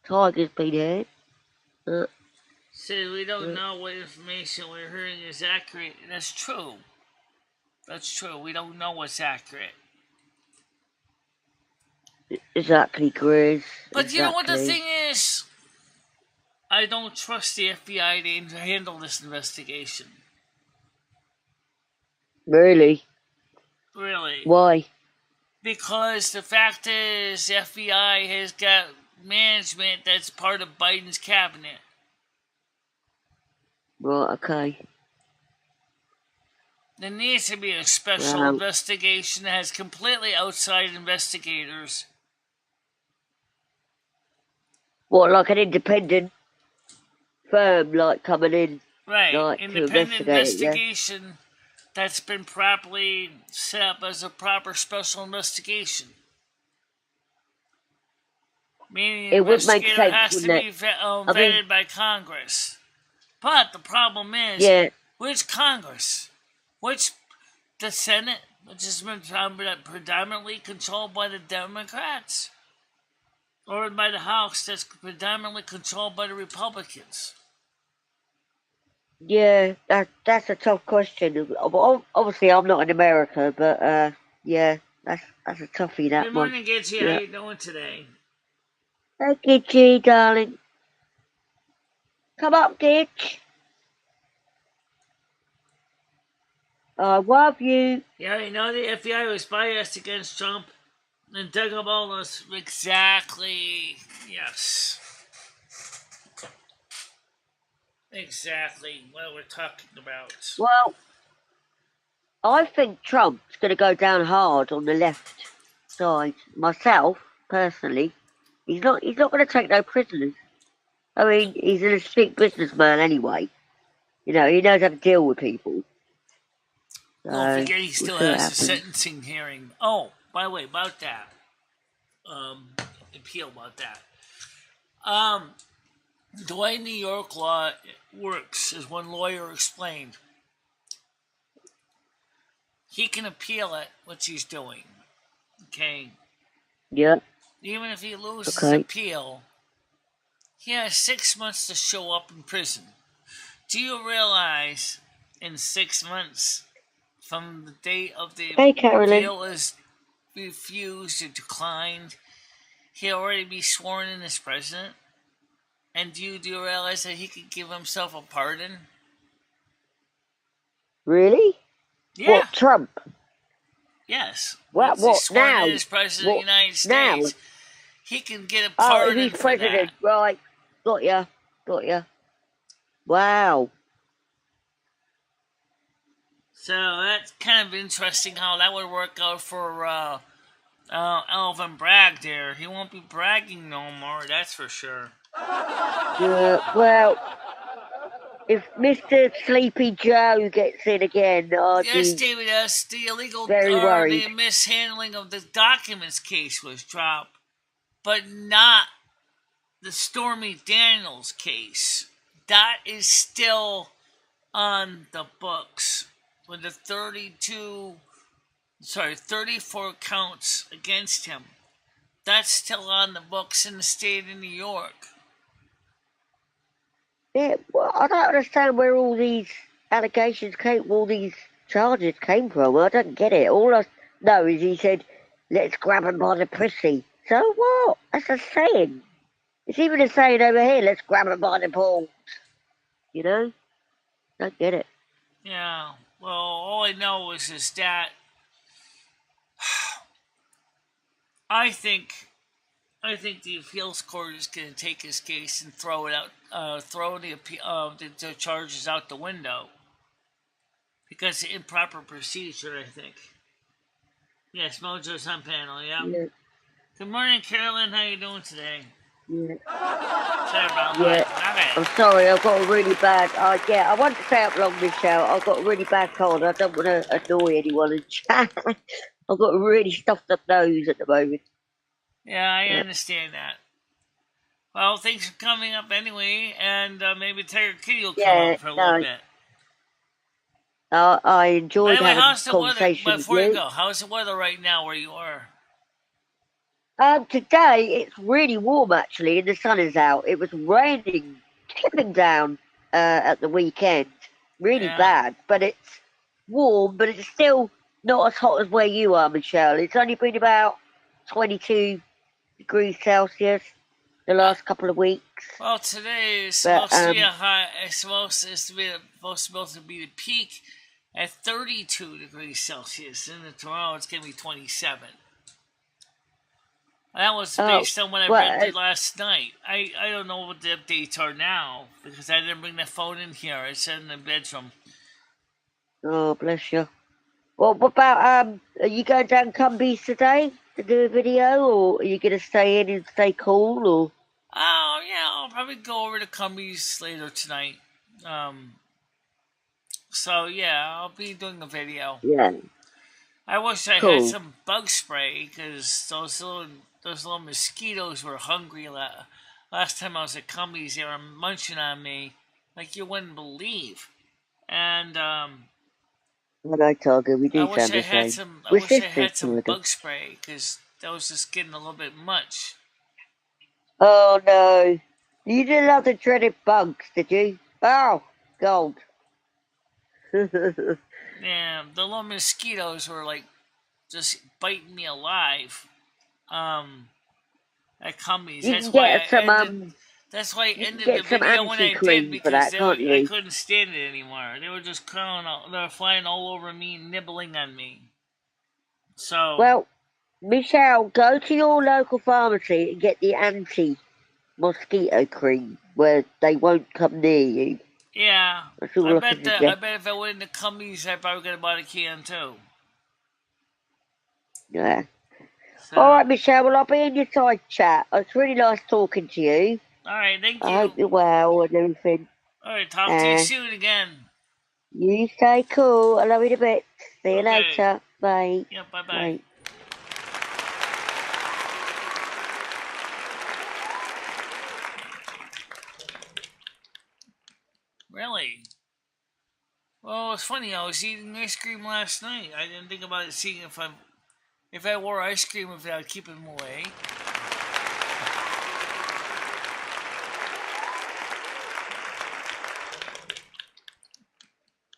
D: Tiger's been here.
A: Says we don't know what information we're hearing is accurate. That's true. That's true. We don't know what's accurate.
D: Exactly, Grizz.
A: But
D: exactly.
A: You know what the thing is? I don't trust the FBI to handle this investigation.
D: Really?
A: Really.
D: Why?
A: Because the fact is, the FBI has got management that's part of Biden's cabinet.
D: Right, okay.
A: There needs to be a special investigation that has completely outside investigators.
D: What, like an independent firm, like, coming in?
A: Right,
D: like,
A: independent investigation,
D: yeah?
A: That's been properly set up as a proper special investigation. Meaning the investigator has to be vetted by Congress. But the problem is, which Congress? The Senate, which has been predominantly controlled by the Democrats? Or by the House, that's predominantly controlled by the Republicans?
D: Yeah, that's a tough question. Obviously, I'm not in America, but yeah, that's a toughie, that
A: Good
D: one.
A: morning, Gitchy. How you doing today?
D: Hey, Gitchy, darling. Come up, Gitch. I love you.
A: Yeah, you know the FBI was biased against Trump and dug up all those. Exactly. Yes. Exactly what we're talking about.
D: Well, I think Trump's going to go down hard on the left side. Myself, personally, he's not going to take no prisoners. I mean, he's an astute businessman anyway. You know, he knows how to deal with people.
A: Don't forget he still has a sentencing hearing. Oh, by the way, about that. Appeal about that. The way New York law works, as one lawyer explained, he can appeal it, what he's doing. Okay?
D: Yeah.
A: Even if he loses his appeal, he has 6 months to show up in prison. Do you realize in 6 months from the date of the appeal is refused or declined, he'll already be sworn in as president? And do you realize that he could give himself a pardon?
D: Really?
A: Yeah.
D: What, Trump?
A: Yes.
D: What now?
A: As president of the United States, he can get a pardon
D: if he's president, right. Got ya. Wow.
A: So that's kind of interesting how that would work out for Alvin Bragg there. He won't be bragging no more, that's for sure.
D: Well, if Mr. Sleepy Joe gets in again,
A: yes, David, that's the illegal the mishandling of the documents case was dropped, but not the Stormy Daniels case. That is still on the books with the 34 counts against him. That's still on the books in the state of New York.
D: Yeah, well, I don't understand where all these allegations all these charges came from. I don't get it. All I know is he said, let's grab him by the pussy. So what? That's a saying. It's even the saying over here, let's grab her by the balls. You know? Don't get it.
A: Yeah. Well, all I know is that I think the appeals court is going to take his case and throw it out, throw the charges out the window because of improper procedure. I think. Yes, Mojo's on panel. Yeah. Good morning, Carolyn. How you doing today?
D: Yeah.
A: Sorry about
D: that. I'm sorry. I've got a really bad. I want to stay up long, Michelle. I've got a really bad cold. I don't want to annoy anyone and chat. I've got a really stuffed up nose at the moment.
A: Yeah, I understand that. Well, thanks for coming up anyway, and maybe Tiger Kitty will come up for a little bit.
D: I enjoyed having
A: how's the
D: conversation
A: weather? Before
D: with
A: you go, how's the weather right now where you are?
D: Today it's really warm actually, and the sun is out. It was raining, tipping down at the weekend, really bad. But it's warm, but it's still not as hot as where you are, Michelle. It's only been about 22 degrees Celsius the last couple of weeks.
A: Well, today is supposed to be a high. It's supposed to be the peak at 32 degrees Celsius, and tomorrow it's going to be 27. That was based on what I read last night. I don't know what the updates are now because I didn't bring the phone in here. It's in the bedroom.
D: Oh, bless you. Well, what about are you going down Cumbies today to do a video, or are you going to stay in and stay cool, or?
A: Oh yeah, I'll probably go over to Cumbies later tonight. So yeah, I'll be doing a video.
D: Yeah.
A: I wish I had some bug spray because those little mosquitoes were hungry. Last time I was at Cumbies, they were munching on me like you wouldn't believe. And
D: What I told you, we do
A: I wish I had some bug spray because that was just getting a little bit much.
D: Oh no. You didn't have the dreaded bugs, did you? Oh, God.
A: Yeah, the little mosquitoes were like just biting me alive. At Cumbies. That's why I ended the video when I did because I couldn't stand it anymore. They were just crawling out. They were flying all over me, nibbling on me. So.
D: Well, Michelle, go to your local pharmacy and get the anti-mosquito cream where they won't come near you.
A: Yeah. I bet if I went into Cumbies, I probably could have bought a can too.
D: Yeah. So. All right, Michelle. Well, I'll be in your side chat. It's really nice talking to you.
A: All right, thank you.
D: I hope you're well and everything.
A: All right, talk to you soon again.
D: You stay cool. I love you a bit. See you later. Bye.
A: Yeah, bye-bye. Bye. Really? Well, it's funny. I was eating ice cream last night. I didn't think about it, seeing if I wore ice cream, if I would keep them away.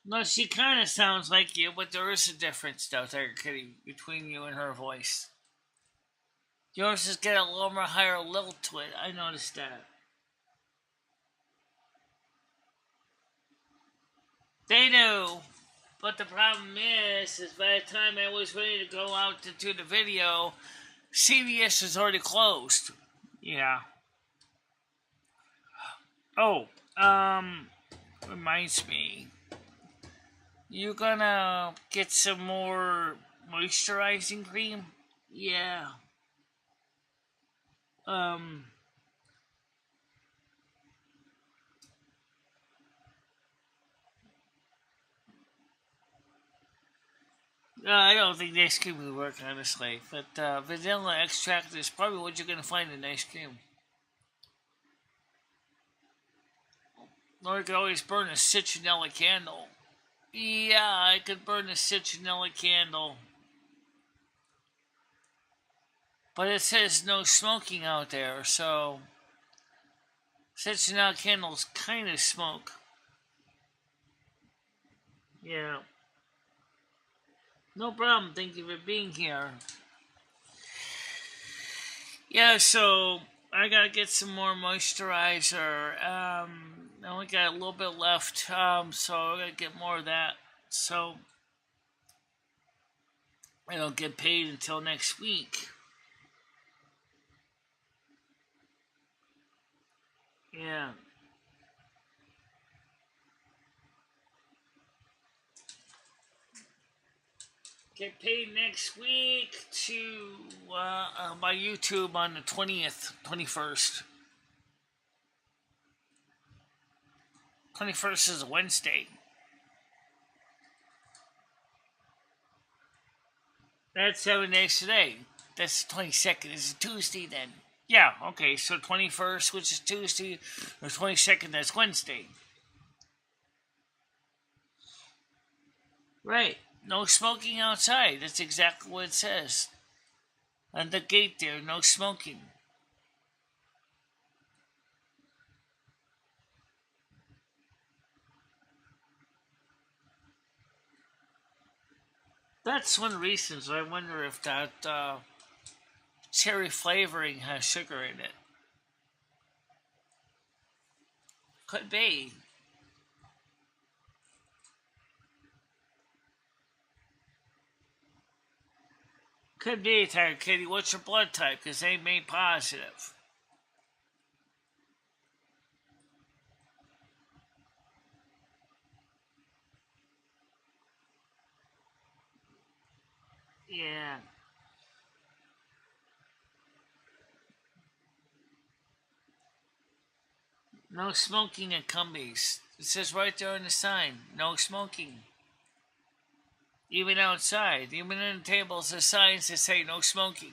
A: No, she kind of sounds like you, but there is a difference, though, Tiger Kitty, between you and her voice. Yours has got a little more higher lilt to it. I noticed that. They do. But the problem is by the time I was ready to go out to do the video, CVS is already closed. Yeah. Oh, reminds me. You gonna get some more moisturizing cream? Yeah. I don't think the ice cream will work, honestly. But vanilla extract is probably what you're going to find in ice cream. Or you could always burn a citronella candle. Yeah, I could burn a citronella candle. But it says no smoking out there, so citronella candles kind of smoke. Yeah. No problem. Thank you for being here. Yeah, so I gotta get some more moisturizer. I only got a little bit left, so I gotta get more of that. So I don't get paid until next week. Yeah. Get paid next week to my YouTube on the 20th, 21st. 21st is a Wednesday. That's 7 days today. That's the 22nd. It's a Tuesday then. Yeah, okay, so 21st, which is Tuesday, or 22nd, that's Wednesday. Right. No smoking outside. That's exactly what it says. On the gate there, no smoking. That's one of the reasons I wonder if that cherry flavoring has sugar in it. Could be. Could be, Tiger Kitty. What's your blood type? Because they may positive. Yeah. No smoking at Cumbies. It says right there on the sign. No smoking. Even outside. Even in the tables, there's signs that say no smoking.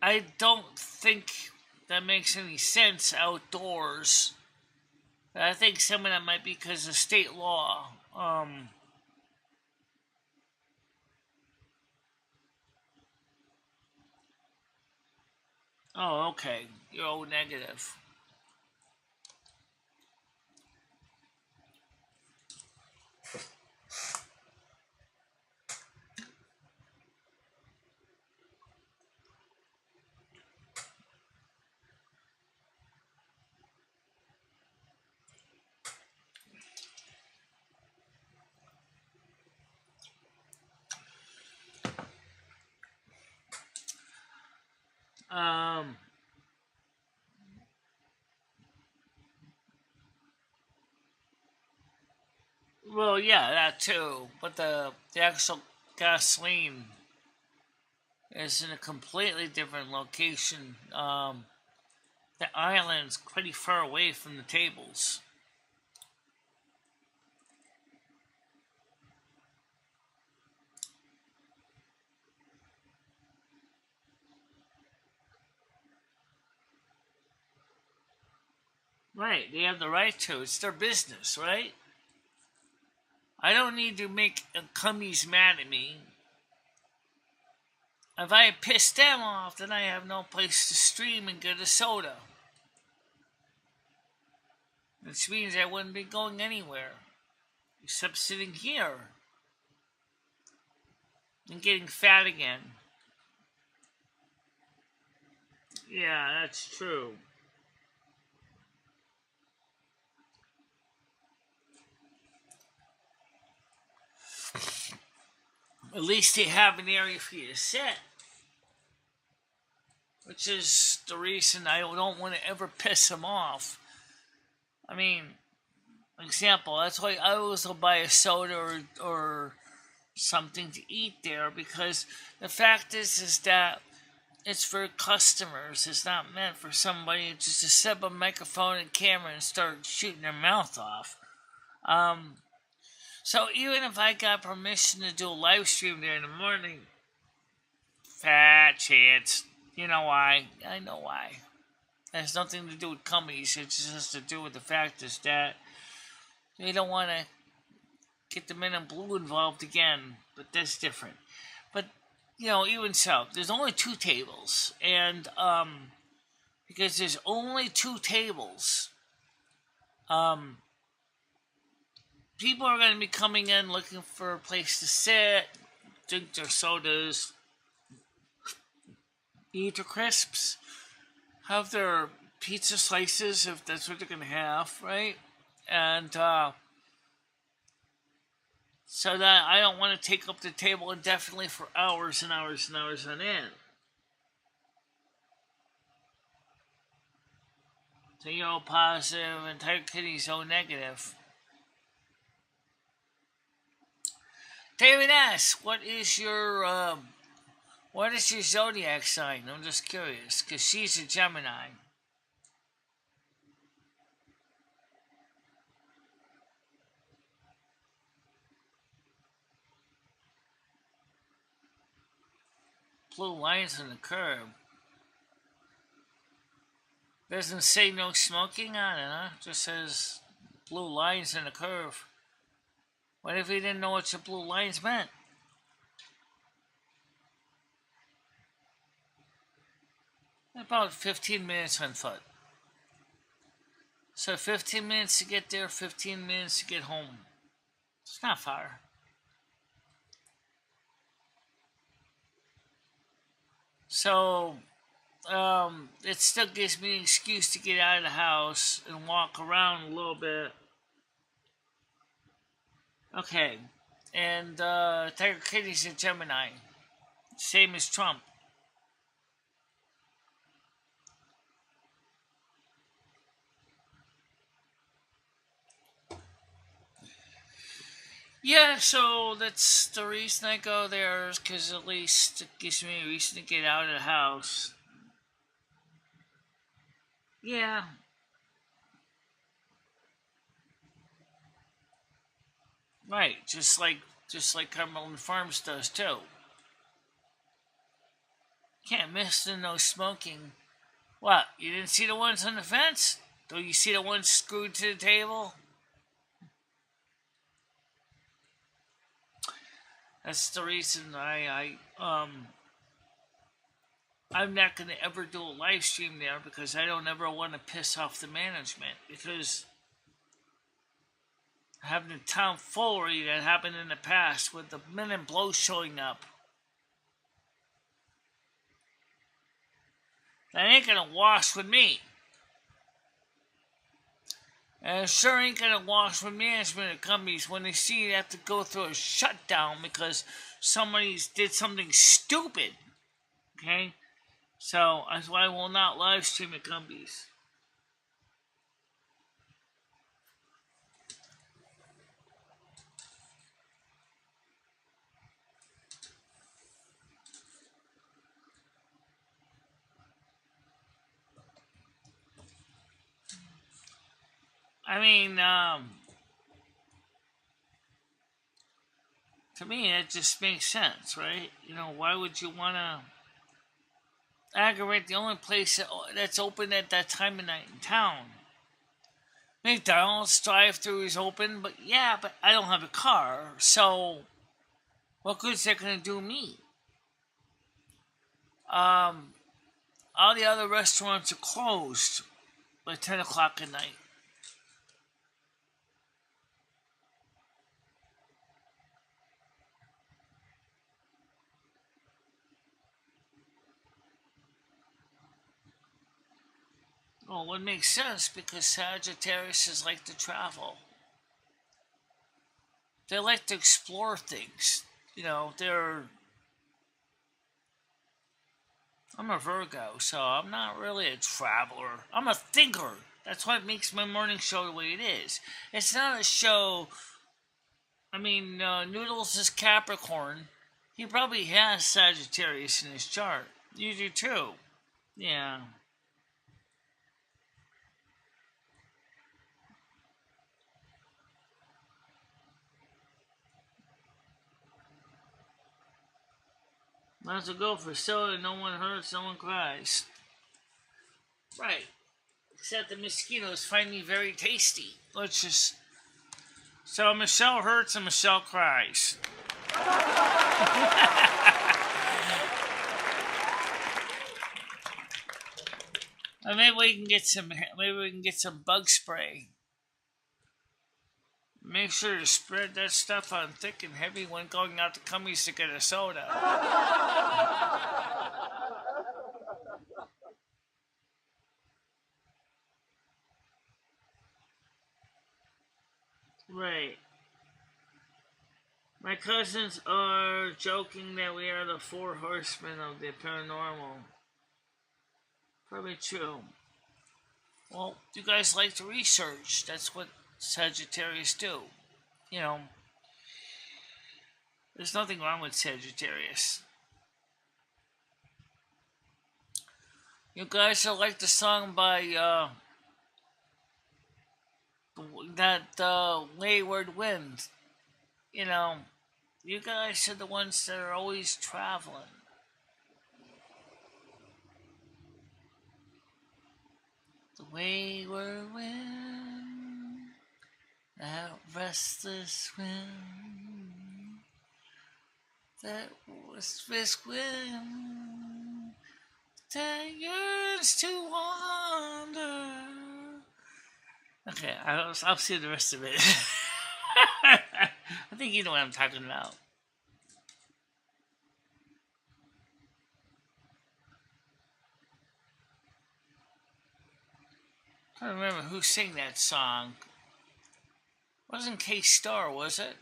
A: I don't think that makes any sense outdoors. I think some of that might be because of state law. Oh, okay. You're O negative. Well, yeah, that too. But the actual gasoline is in a completely different location. The island's pretty far away from the tables. Right, they have the right to. It's their business, right? I don't need to make cummies mad at me. If I piss them off, then I have no place to stream and get a soda. Which means I wouldn't be going anywhere. Except sitting here. And getting fat again. Yeah, that's true. At least they have an area for you to sit. Which is the reason I don't want to ever piss them off. I mean, example, that's why I always will buy a soda or something to eat there, because the fact is that it's for customers. It's not meant for somebody just to set up a microphone and camera and start shooting their mouth off. So even if I got permission to do a live stream there in the morning, fat chance. You know why? I know why. It has nothing to do with companies. It just has to do with the fact is that they don't want to get the men in blue involved again. But that's different. But, even so, there's only 2 tables. And because there's only 2 tables, people are going to be coming in looking for a place to sit, drink their sodas, eat their crisps, have their pizza slices if that's what they're going to have, right? And so that I don't want to take up the table indefinitely for hours and hours and hours on end. So you're O positive and Tiger Kitty's O negative. David asks, what is your zodiac sign? I'm just curious, because she's a Gemini. Blue lines on the curb. Doesn't say no smoking on it, huh? Just says blue lines in the curve. What if he didn't know what the blue lines meant? About 15 minutes on foot. So 15 minutes to get there, 15 minutes to get home. It's not far. So, it still gives me an excuse to get out of the house and walk around a little bit. Okay. And, Tiger Kitty's a Gemini. Same as Trump. Yeah, so that's the reason I go there, is because at least it gives me a reason to get out of the house. Yeah. Right, just like Cumberland Farms does too. Can't miss the no smoking. What, you didn't see the ones on the fence? Don't you see the ones screwed to the table? That's the reason I'm not going to ever do a live stream there, because I don't ever want to piss off the management, because having a tomfoolery that happened in the past with the men in blow showing up. That ain't going to wash with me. And it sure ain't going to wash with management of companies when they see they have to go through a shutdown because somebody did something stupid. Okay? So, that's why I will not live stream at companies. I mean, to me, it just makes sense, right? You know, why would you want to aggravate the only place that's open at that time of night in town? McDonald's drive-thru is open, but I don't have a car, so what good is that going to do me? All the other restaurants are closed by 10 o'clock at night. Well, it would make sense because Sagittarius like to travel. They like to explore things. You know, I'm a Virgo, so I'm not really a traveler. I'm a thinker. That's what makes my morning show the way it is. It's not a show. I mean, Noodles is Capricorn. He probably has Sagittarius in his chart. You do too. Yeah. Might as well go for soda. No one hurts, no one cries. Right. Except the mosquitoes find me very tasty. Let's just... So Michelle hurts and Michelle cries. Or maybe we can get some bug spray. Make sure to spread that stuff on thick and heavy when going out to Cummies to get a soda. Right. My cousins are joking that we are the four horsemen of the paranormal. Probably true. Well, you guys like to research. That's what Sagittarius do. You know, there's nothing wrong with Sagittarius. You guys are like the song by Wayward Wind. You know, you guys are the ones that are always traveling. The wayward wind, that restless wind, that restless wind that yearns to wander. Okay, I'll see the rest of it. I think you know what I'm talking about. I don't remember who sang that song. It wasn't K-Star, was it?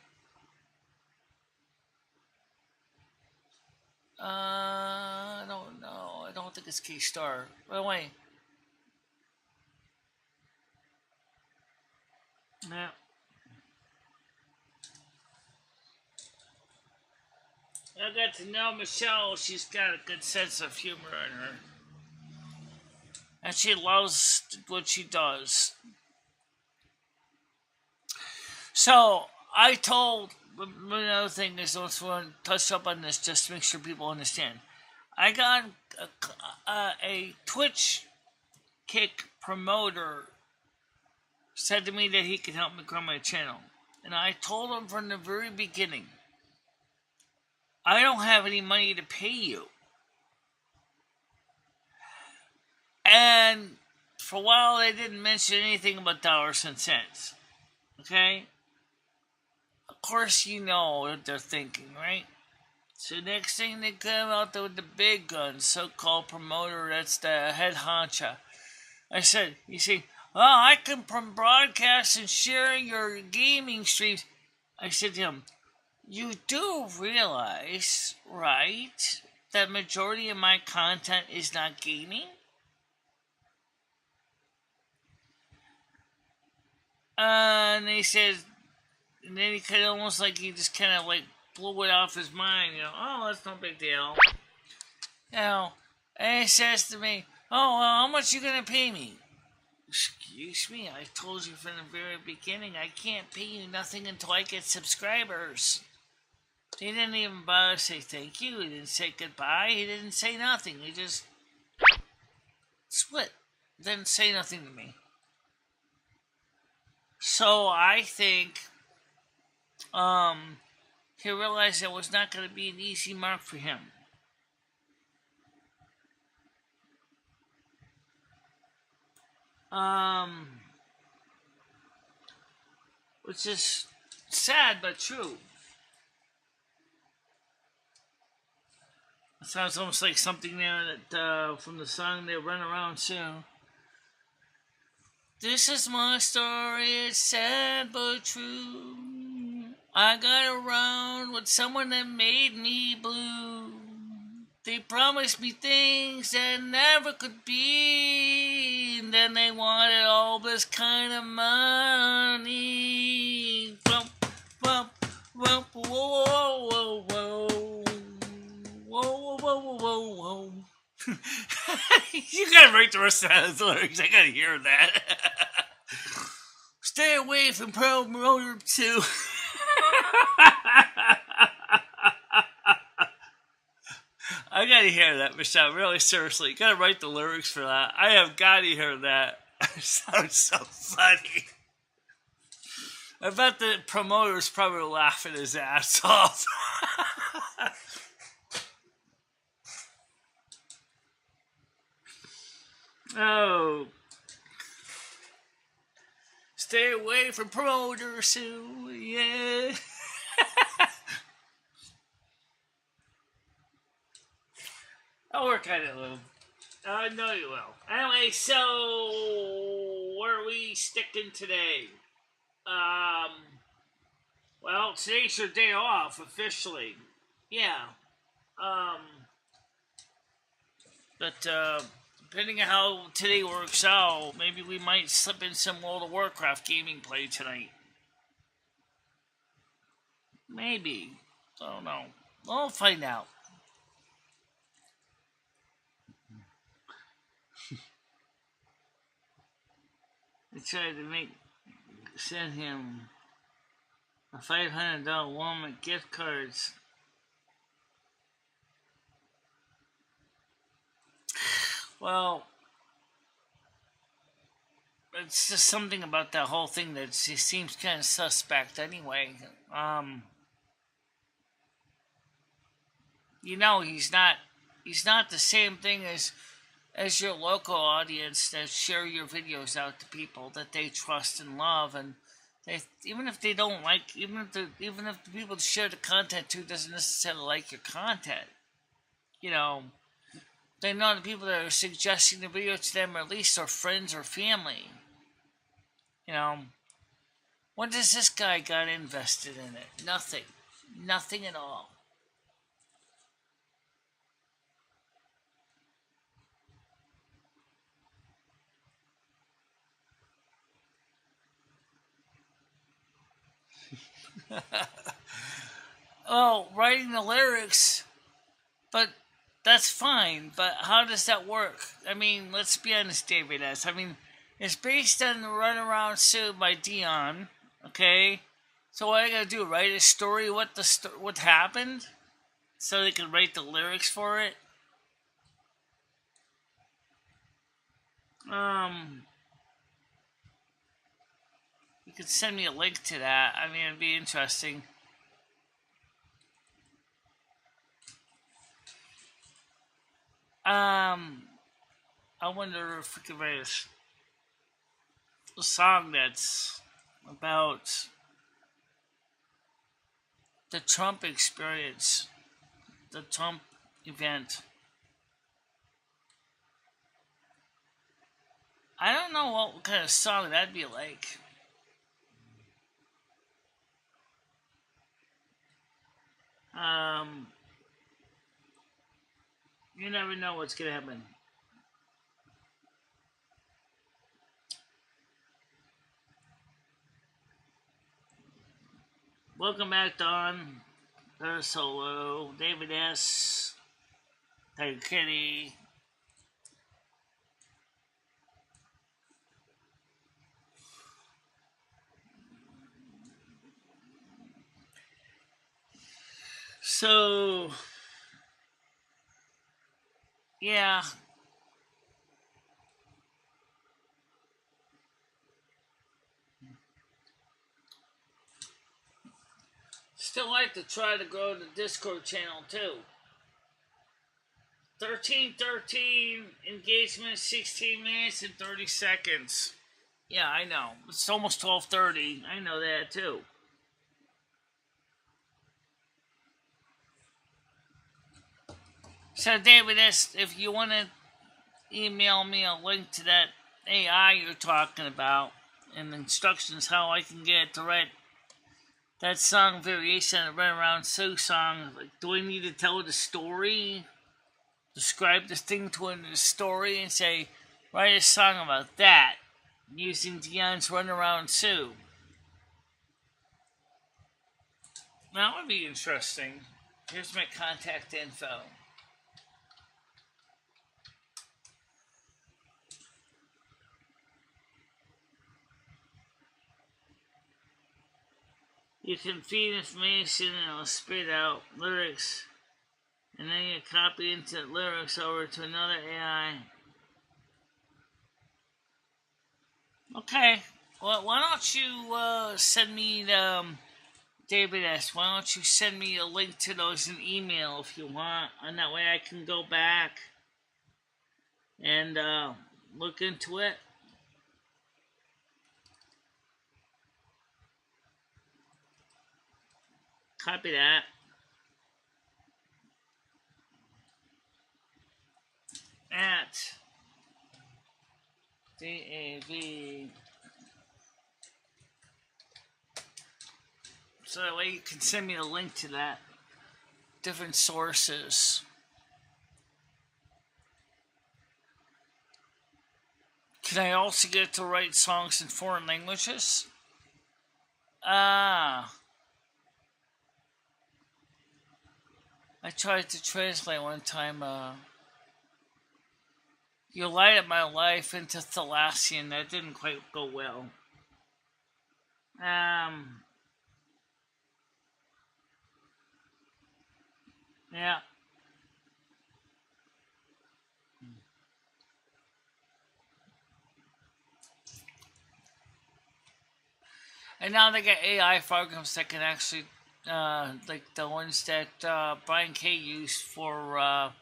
A: I don't know. I don't think it's K-Star. By the way. No. I got to know Michelle. She's got a good sense of humor in her. And she loves what she does. So, I told, another thing is, I want to touch up on this just to make sure people understand. I got a Twitch Kick promoter said to me that he could help me grow my channel. And I told him from the very beginning, I don't have any money to pay you. And for a while, they didn't mention anything about dollars and cents. Okay? Of course, you know what they're thinking, right? So next thing they come out there with the big guns, so-called promoter, that's the head honcho. I said, you see, I can broadcast and share your gaming streams. I said to him, you do realize, right, that majority of my content is not gaming? And he says, and then he kind of almost like he just kind of like blew it off his mind, you know, oh, that's no big deal. You know, and he says to me, oh, well, how much you gonna pay me? Excuse me, I told you from the very beginning, I can't pay you nothing until I get subscribers. He didn't even bother to say thank you, he didn't say goodbye, he didn't say nothing, he just split. Didn't say nothing to me. So I think he realized it was not going to be an easy mark for him. Which is sad but true. It sounds almost like something there that from the song they run around soon. This is my story, it's sad but true. I got around with someone that made me blue. They promised me things that never could be. And then they wanted all this kind of money. Whoa, whoa, whoa, whoa, whoa, whoa. Whoa, whoa, whoa, whoa, whoa. You gotta write the rest of those lyrics. I gotta hear that. Stay away from promoter 2. I gotta hear that, Michelle. Really, seriously. You gotta write the lyrics for that. I have gotta hear that. It sounds so funny. I bet the promoter's probably laughing his ass off. Oh. Stay away from promoter Sue, yeah. I'll work on it, Lou. I know you will. Anyway, so where are we sticking today? Well, today's your day off officially. Yeah. But depending on how today works out, maybe we might slip in some World of Warcraft gaming play tonight. Maybe. I don't know. We'll find out. I tried to send him a $500 Walmart gift cards. Well, it's just something about that whole thing that seems kind of suspect anyway. You know, he's not the same thing as your local audience that share your videos out to people that they trust and love, and even if they don't like, even if the people that share the content to doesn't necessarily like your content, you know, they know the people that are suggesting the video to them are at least their friends or family. You know, what does this guy got invested in it? Nothing at all. Oh, writing the lyrics, but that's fine. But how does that work? I mean, let's be honest, David S. I mean, it's based on the Runaround Sue by Dion. Okay, so what I gotta do? Write a story? What happened? So they can write the lyrics for it. You could send me a link to that. I mean, it'd be interesting. I wonder if we could write a song that's about the Trump experience, the Trump event. I don't know what kind of song that'd be like. You never know what's gonna happen. Welcome back, Don. Solo, David S. Tiger Kitty. So, yeah. Still like to try to grow the Discord channel too. 1313 engagement, 16 minutes and 30 seconds. Yeah, I know. It's almost 12:30. I know that too. So, David, if you want to email me a link to that AI you're talking about and instructions how I can get it to write that song variation, the Run Around Sue song, like, do I need to tell the story? Describe this thing to the story and say, write a song about that using Dion's Run Around Sue. That would be interesting. Here's my contact info. You can feed information and it'll spit out lyrics, and then you copy into lyrics over to another AI. Okay, well, why don't you send me David S. Why don't you send me a link to those in email if you want, and that way I can go back and look into it. Copy that. At DAV. So that way you can send me a link to that. Different sources. Can I also get to write songs in foreign languages? I tried to translate one time, You Light Up My Life into Thalassian. That didn't quite go well. Yeah. And now they got AI programs that can actually, like the ones that Brian K used for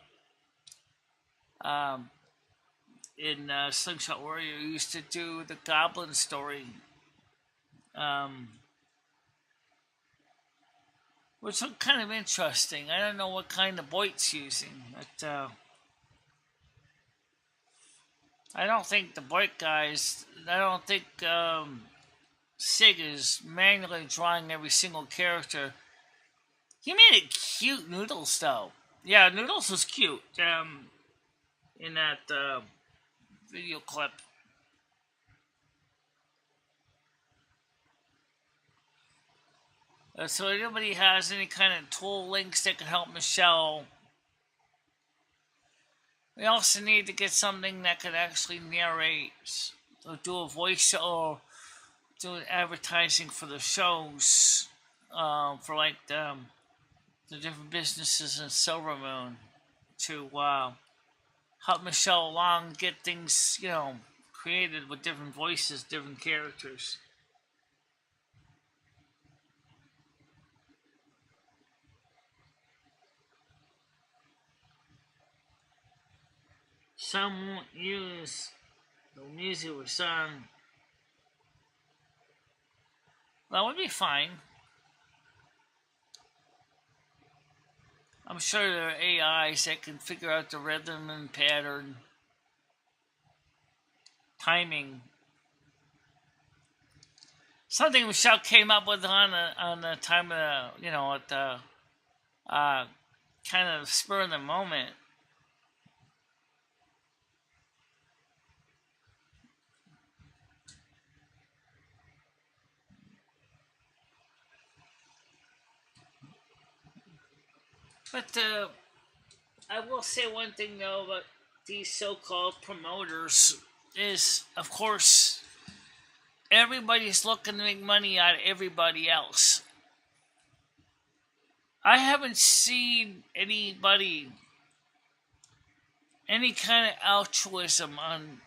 A: in Slingshot Warrior, used to do the Goblin story, which was kind of interesting. I don't know what kind of Boyd's using, but I don't think the Boyd guys. I don't think Sig is manually drawing every single character. He made it cute, Noodles, though. Yeah, Noodles was cute in that video clip. So if anybody has any kind of tool links that can help Michelle, we also need to get something that can actually narrate or do a voice or do advertising for the shows, for like the different businesses in Silver Moon to help Michelle along, get things, created with different voices, different characters. Some won't use the music or song. That would be fine. I'm sure there are AIs that can figure out the rhythm and pattern, timing. Something Michelle came up with on the time of the, at the kind of spur of the moment. But I will say one thing though about these so-called promoters is, of course, everybody's looking to make money out of everybody else. I haven't seen any kind of altruism on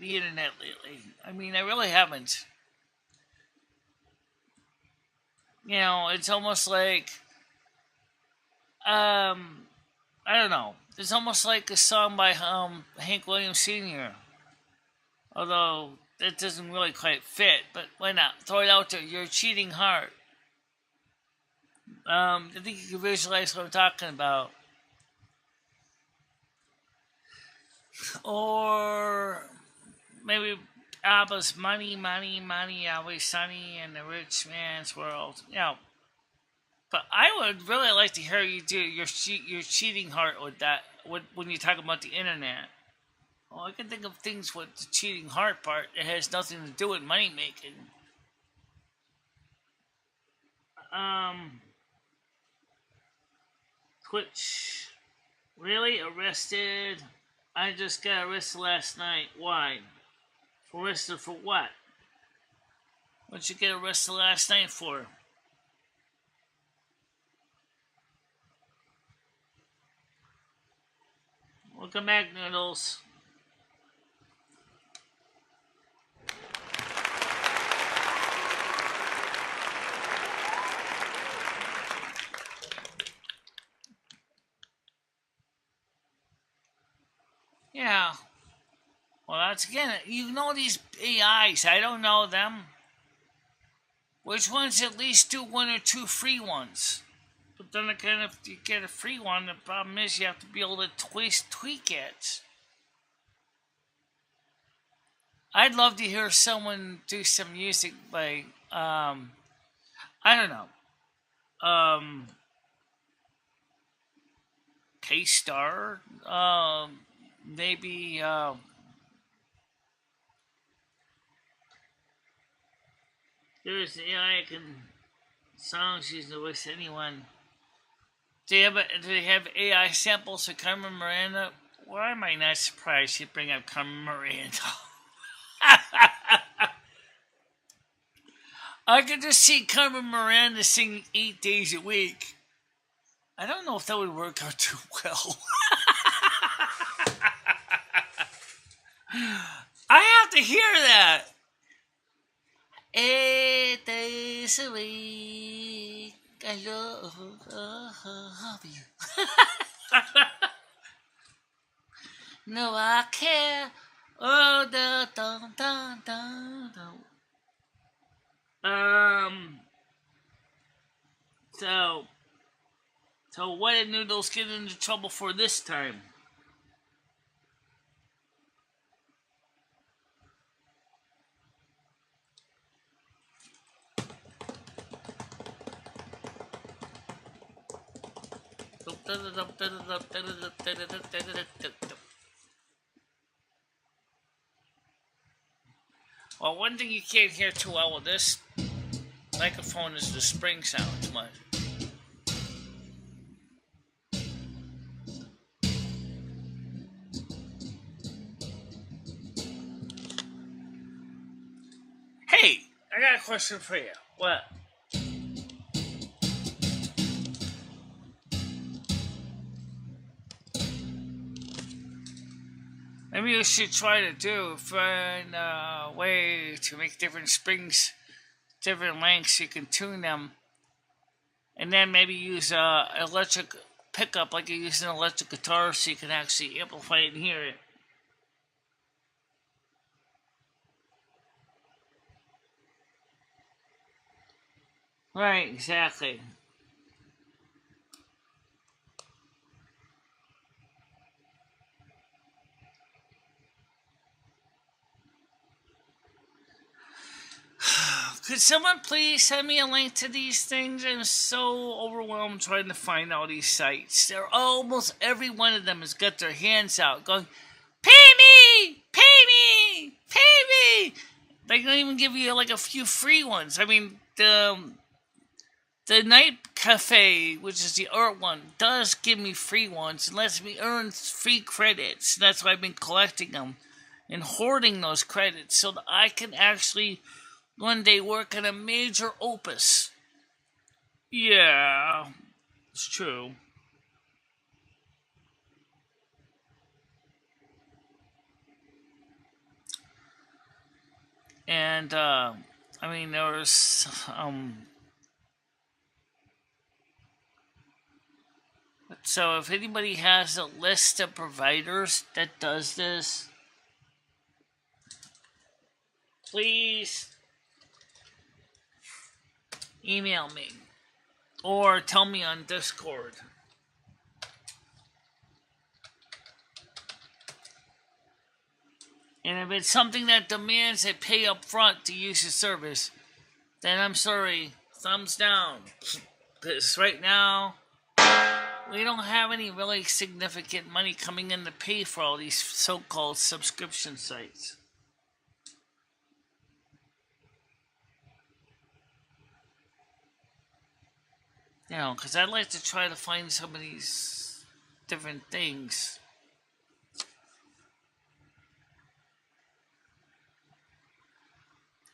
A: the internet lately. I mean, I really haven't. It's almost like I don't know. It's almost like a song by Hank Williams Sr. Although that doesn't really quite fit, but why not? Throw it out there. You're a cheating heart. I think you can visualize what I'm talking about. Or maybe ABBA's Money, Money, Money, Always Sunny in the Rich Man's World. But I would really like to hear you do your cheating heart with that when you talk about the internet. Well, I can think of things with the cheating heart part that has nothing to do with money making. Twitch. Really? Arrested? I just got arrested last night. Why? Arrested for what? What'd you get arrested last night for? Welcome back, Noodles. Yeah. Well, that's again, these AIs. I don't know them. Which ones at least do one or two free ones? But then again, if you get a free one, the problem is you have to be able to tweak it. I'd love to hear someone do some music like, I don't know, K-Star, maybe, there's AI can songs using with anyone. Do they have AI samples of Carmen Miranda? Why am I not surprised you bring up Carmen Miranda? I could just see Carmen Miranda singing 8 days a week. I don't know if that would work out too well. I have to hear that. 8 days a week, I love you. No, I care. Oh, dun. So what did Noodles get into trouble for this time? Well, one thing you can't hear too well with this microphone is the spring sound too much. Hey, I got a question for you. What? Maybe you should try to find a way to make different springs, different lengths. You can tune them, and then maybe use electric pickup like you use an electric guitar, so you can actually amplify it and hear it. Right, exactly. Could someone please send me a link to these things? I'm so overwhelmed trying to find all these sites. They're almost every one of them has got their hands out going, pay me! Pay me! Pay me! They don't even give you like a few free ones. I mean, the Night Cafe, which is the art one, does give me free ones and lets me earn free credits. And that's why I've been collecting them and hoarding those credits so that I can actually one day work on a major opus. Yeah, it's true. And, I mean, there was, so if anybody has a list of providers that does this, please email me or tell me on Discord. And if it's something that demands a pay up front to use the service, then I'm sorry, thumbs down. Because right now, we don't have any really significant money coming in to pay for all these so-called subscription sites. You know, because I'd like to try to find some of these different things.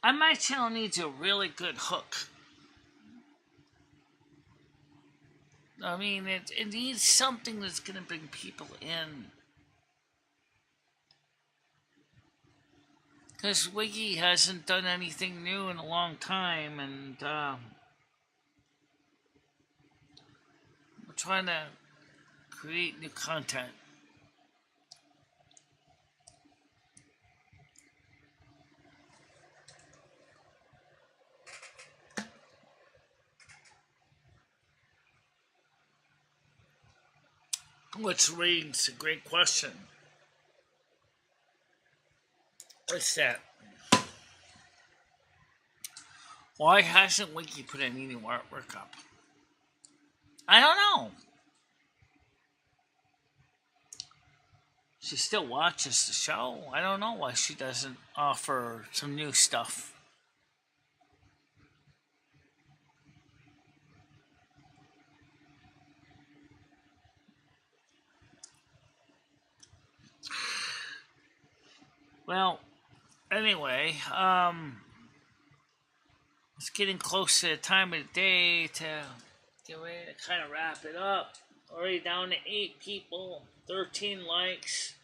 A: My channel needs a really good hook. I mean, it needs something that's going to bring people in. Because Wiki hasn't done anything new in a long time, and we're trying to create new content. Which raises a great question. What's that? Why hasn't Wiki put any new artwork up? I don't know. She still watches the show. I don't know why she doesn't offer some new stuff. Well, anyway, it's getting close to the time of the day to get ready to kind of wrap it up. Already down to 8 people, 13 likes.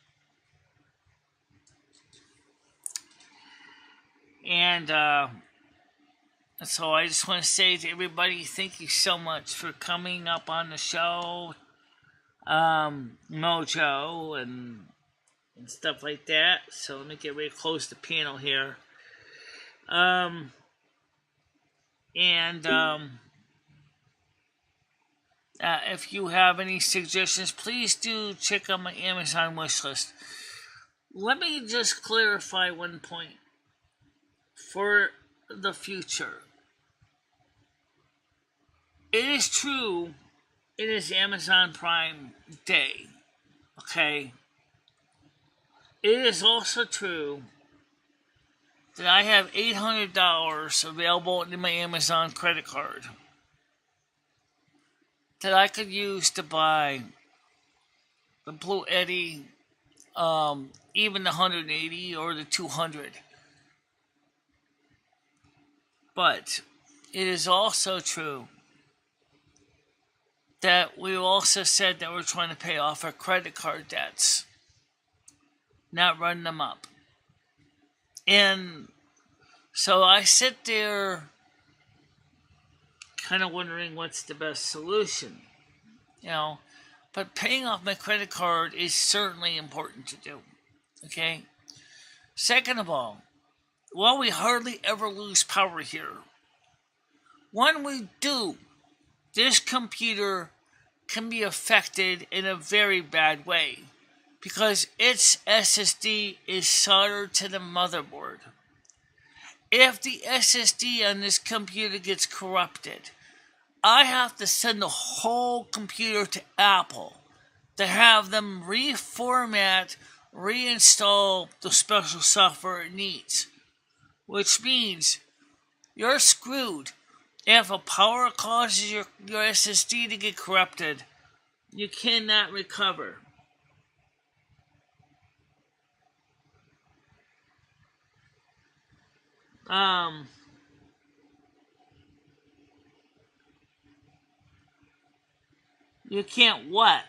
A: And so I just want to say to everybody, thank you so much for coming up on the show. Mojo and stuff like that. So let me get ready to close the panel here. If you have any suggestions, please do check out my Amazon wish list. Let me just clarify one point for the future. It is true, it is Amazon Prime Day, okay? It is also true that I have $800 available in my Amazon credit card that I could use to buy the Blue Eddy, even the 180 or the 200. But it is also true that we also said that we're trying to pay off our credit card debts, not run them up. And so I sit there kind of wondering what's the best solution, but paying off my credit card is certainly important to do, okay? Second of all, while we hardly ever lose power here, when we do, this computer can be affected in a very bad way because its SSD is soldered to the motherboard. If the SSD on this computer gets corrupted, I have to send the whole computer to Apple to have them reformat, reinstall the special software it needs. Which means you're screwed. If a power causes your SSD to get corrupted, you cannot recover. You can't what?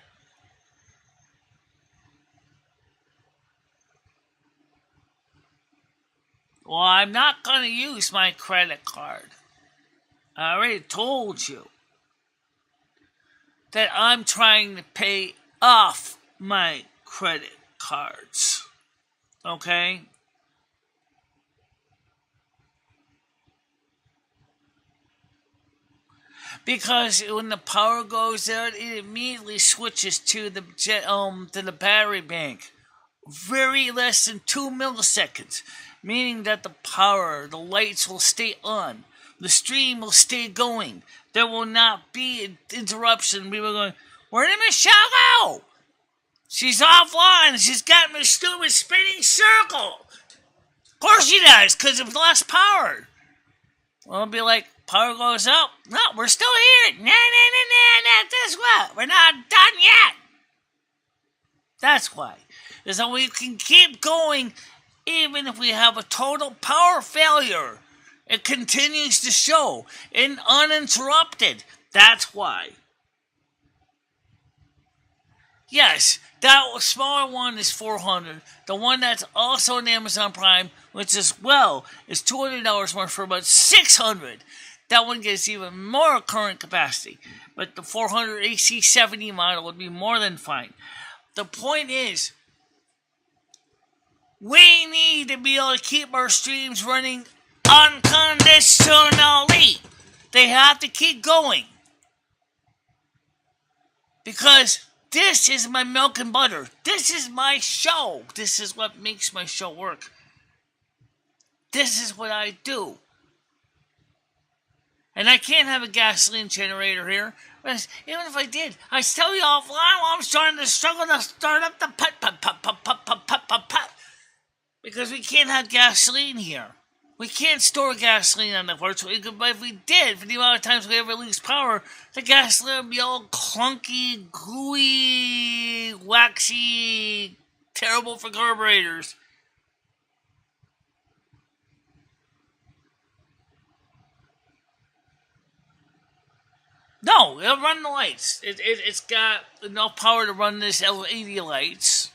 A: Well, I'm not going to use my credit card. I already told you that I'm trying to pay off my credit cards. Okay? Because when the power goes out, it immediately switches to the battery bank. Very less than 2 milliseconds. Meaning that the lights will stay on. The stream will stay going. There will not be an interruption. People are going, where did Michelle go? She's offline. She's got my stupid spinning circle. Of course she does, because it lost power. Well, it'll be like, power goes up. No, we're still here. Nah, that's what. We're not done yet. That's why. So we can keep going even if we have a total power failure. It continues to show uninterrupted. That's why. Yes, that smaller one is $400. The one that's also on Amazon Prime, which is $200 more for about $600. That one gets even more current capacity. But the 400 AC70 model would be more than fine. The point is, we need to be able to keep our streams running unconditionally. They have to keep going. Because This is my milk and butter. This is my show. This is what makes my show work. This is what I do. And I can't have a gasoline generator here. Even if I did, I tell you offline while I'm starting to struggle to start up the put. Because we can't have gasoline here. We can't store gasoline on the porch. If we did, for the amount of times we ever lose power, the gasoline would be all clunky, gooey, waxy, terrible for carburetors. No, it'll run the lights. It's got enough power to run this LED lights.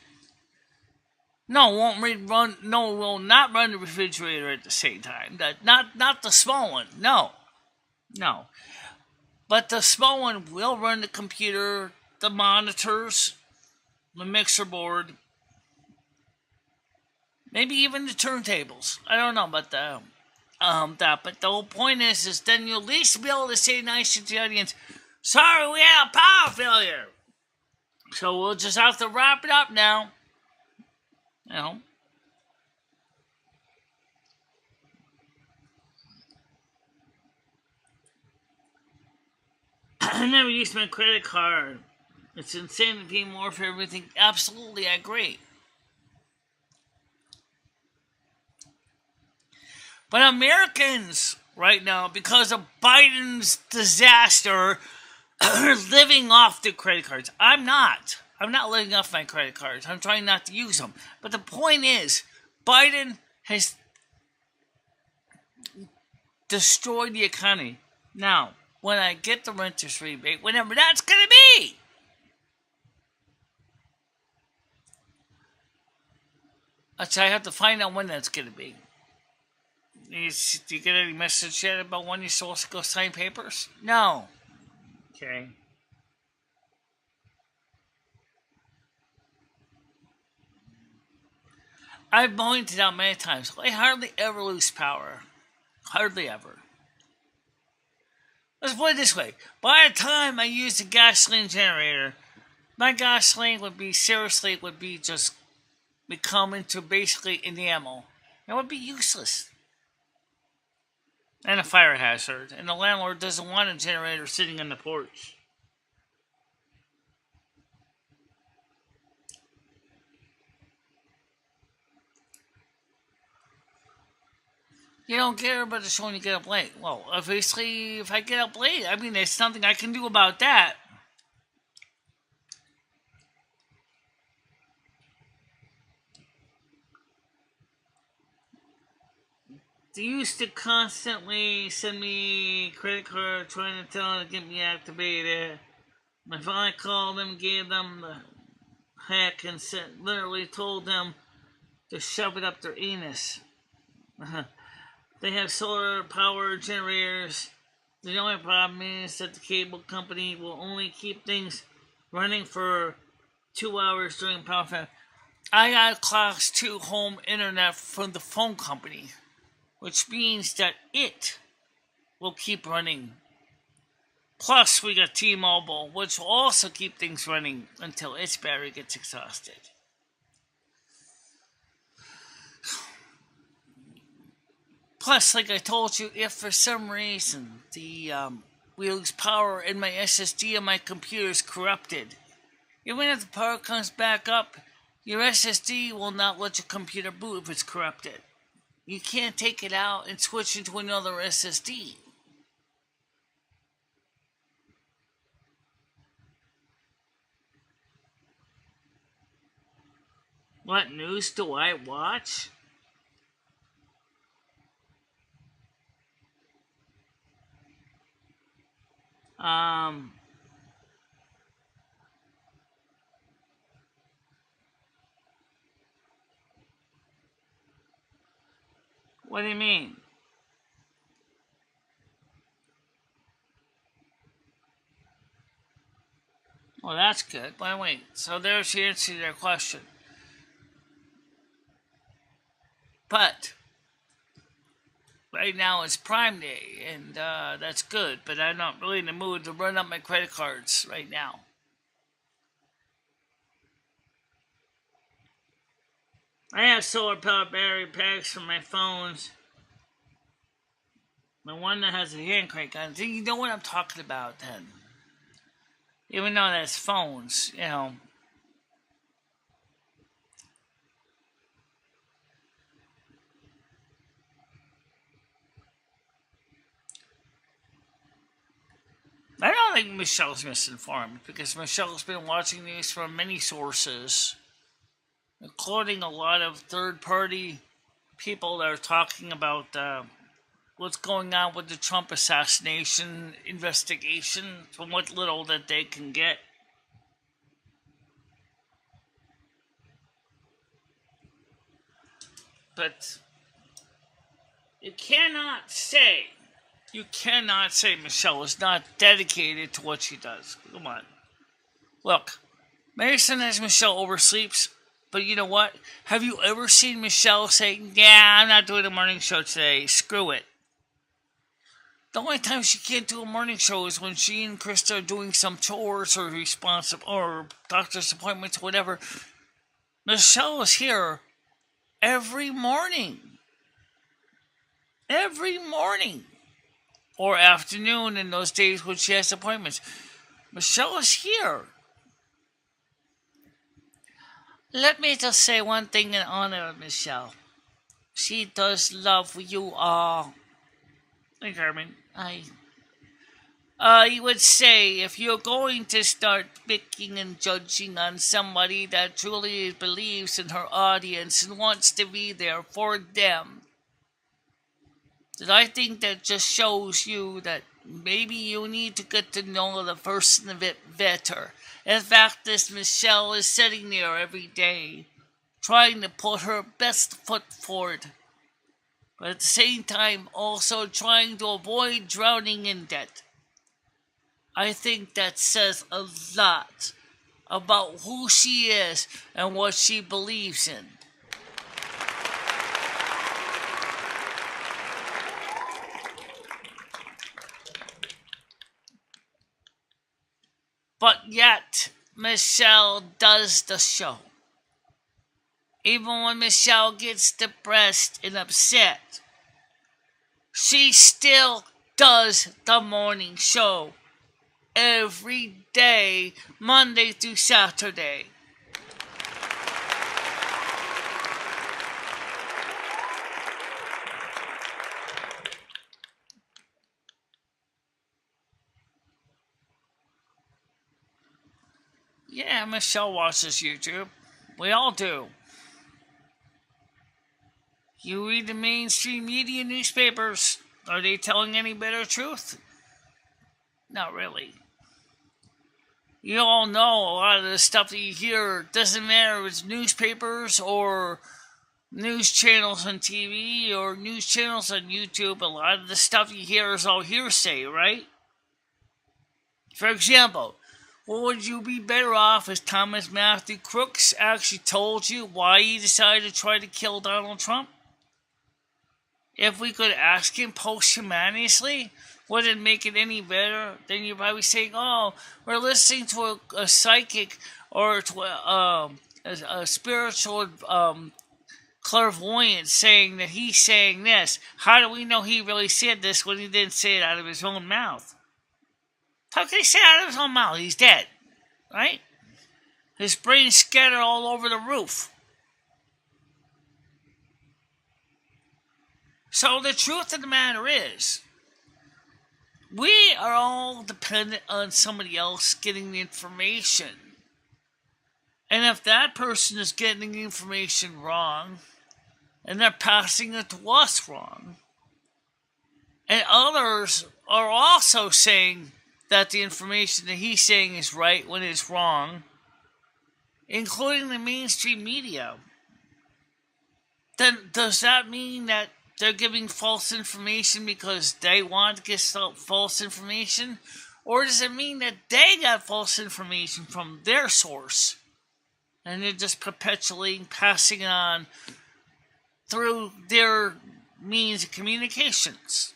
A: No, it will not run the refrigerator at the same time. Not the small one. No. But the small one will run the computer, the monitors, the mixer board, maybe even the turntables. I don't know about that. But the whole point is then you'll at least be able to say nice to the audience, sorry, we had a power failure. So we'll just have to wrap it up now. You know. I never used my credit card. It's insane to pay more for everything. Absolutely, I agree. But Americans right now, because of Biden's disaster, are living off their credit cards. I'm not living off my credit cards. I'm trying not to use them. But the point is, Biden has destroyed the economy. Now, when I get the renter's rebate, whenever that's going to be, I have to find out when that's going to be. Do you get any message yet about when you're supposed to go sign papers? No. Okay. I've pointed out many times, I hardly ever lose power. Hardly ever. Let's put it this way. By the time I use the gasoline generator, my gasoline would be just become into basically enamel. It would be useless. And a fire hazard. And the landlord doesn't want a generator sitting on the porch. You don't care about the show when you get up late. Well, obviously, if I get up late, I mean, there's nothing I can do about that. They used to constantly send me credit card trying to tell them to get me activated. I finally called them, gave them the heck, and literally told them to shove it up their anus. They have solar power generators. The only problem is that the cable company will only keep things running for 2 hours during power failure. I got Class 2 home internet from the phone company, which means that it will keep running. Plus, we got T-Mobile, which will also keep things running until its battery gets exhausted. Plus, like I told you, if for some reason we lose power and my SSD on my computer is corrupted, even if the power comes back up, your SSD will not let your computer boot if it's corrupted. You can't take it out and switch into another SSD. What news do I watch? What do you mean? Well, that's good. But wait, so there's the answer to their question. But right now it's Prime Day, and that's good. But I'm not really in the mood to run up my credit cards right now. I have solar powered battery packs for my phones. The one that has a hand crank on it. You know what I'm talking about then. Even though that's phones, you know. I don't think Michelle's misinformed because Michelle's been watching these from many sources, including a lot of third-party people that are talking about what's going on with the Trump assassination investigation from what little that they can get. But you cannot say Michelle is not dedicated to what she does. Come on. Look, maybe sometimes Michelle oversleeps, but you know what? Have you ever seen Michelle say, yeah, I'm not doing a morning show today, screw it? The only time she can't do a morning show is when she and Krista are doing some chores or or doctor's appointments or whatever. Michelle is here every morning. Every morning. Or afternoon in those days when she has appointments. Michelle is here. Let me just say one thing in honor of Michelle. She does love you all. Hey, Carmen. I would say if you're going to start picking and judging on somebody that truly believes in her audience and wants to be there for them, then I think that just shows you that maybe you need to get to know the person a bit better. In fact, this Michelle is sitting there every day, trying to put her best foot forward, but at the same time also trying to avoid drowning in debt. I think that says a lot about who she is and what she believes in. But yet, Michelle does the show. Even when Michelle gets depressed and upset, she still does the morning show. Every day, Monday through Saturday. Yeah, Michelle watches YouTube. We all do. You read the mainstream media newspapers. Are they telling any better truth? Not really. You all know a lot of the stuff that you hear doesn't matter if it's newspapers or news channels on TV or news channels on YouTube. A lot of the stuff you hear is all hearsay, right? For example, would you be better off if Thomas Matthew Crooks actually told you why he decided to try to kill Donald Trump? If we could ask him posthumously, would it make it any better than you probably saying, oh, we're listening to a psychic or to a spiritual clairvoyant saying that he's saying this. How do we know he really said this when he didn't say it out of his own mouth? How can he say it out of his own mouth? He's dead, right? His brain's scattered all over the roof. So the truth of the matter is, we are all dependent on somebody else getting the information. And if that person is getting the information wrong, and they're passing it to us wrong, and others are also saying that the information that he's saying is right when it's wrong, including the mainstream media, then does that mean that they're giving false information because they want to get false information? Or does it mean that they got false information from their source and they're just perpetually passing it on through their means of communications?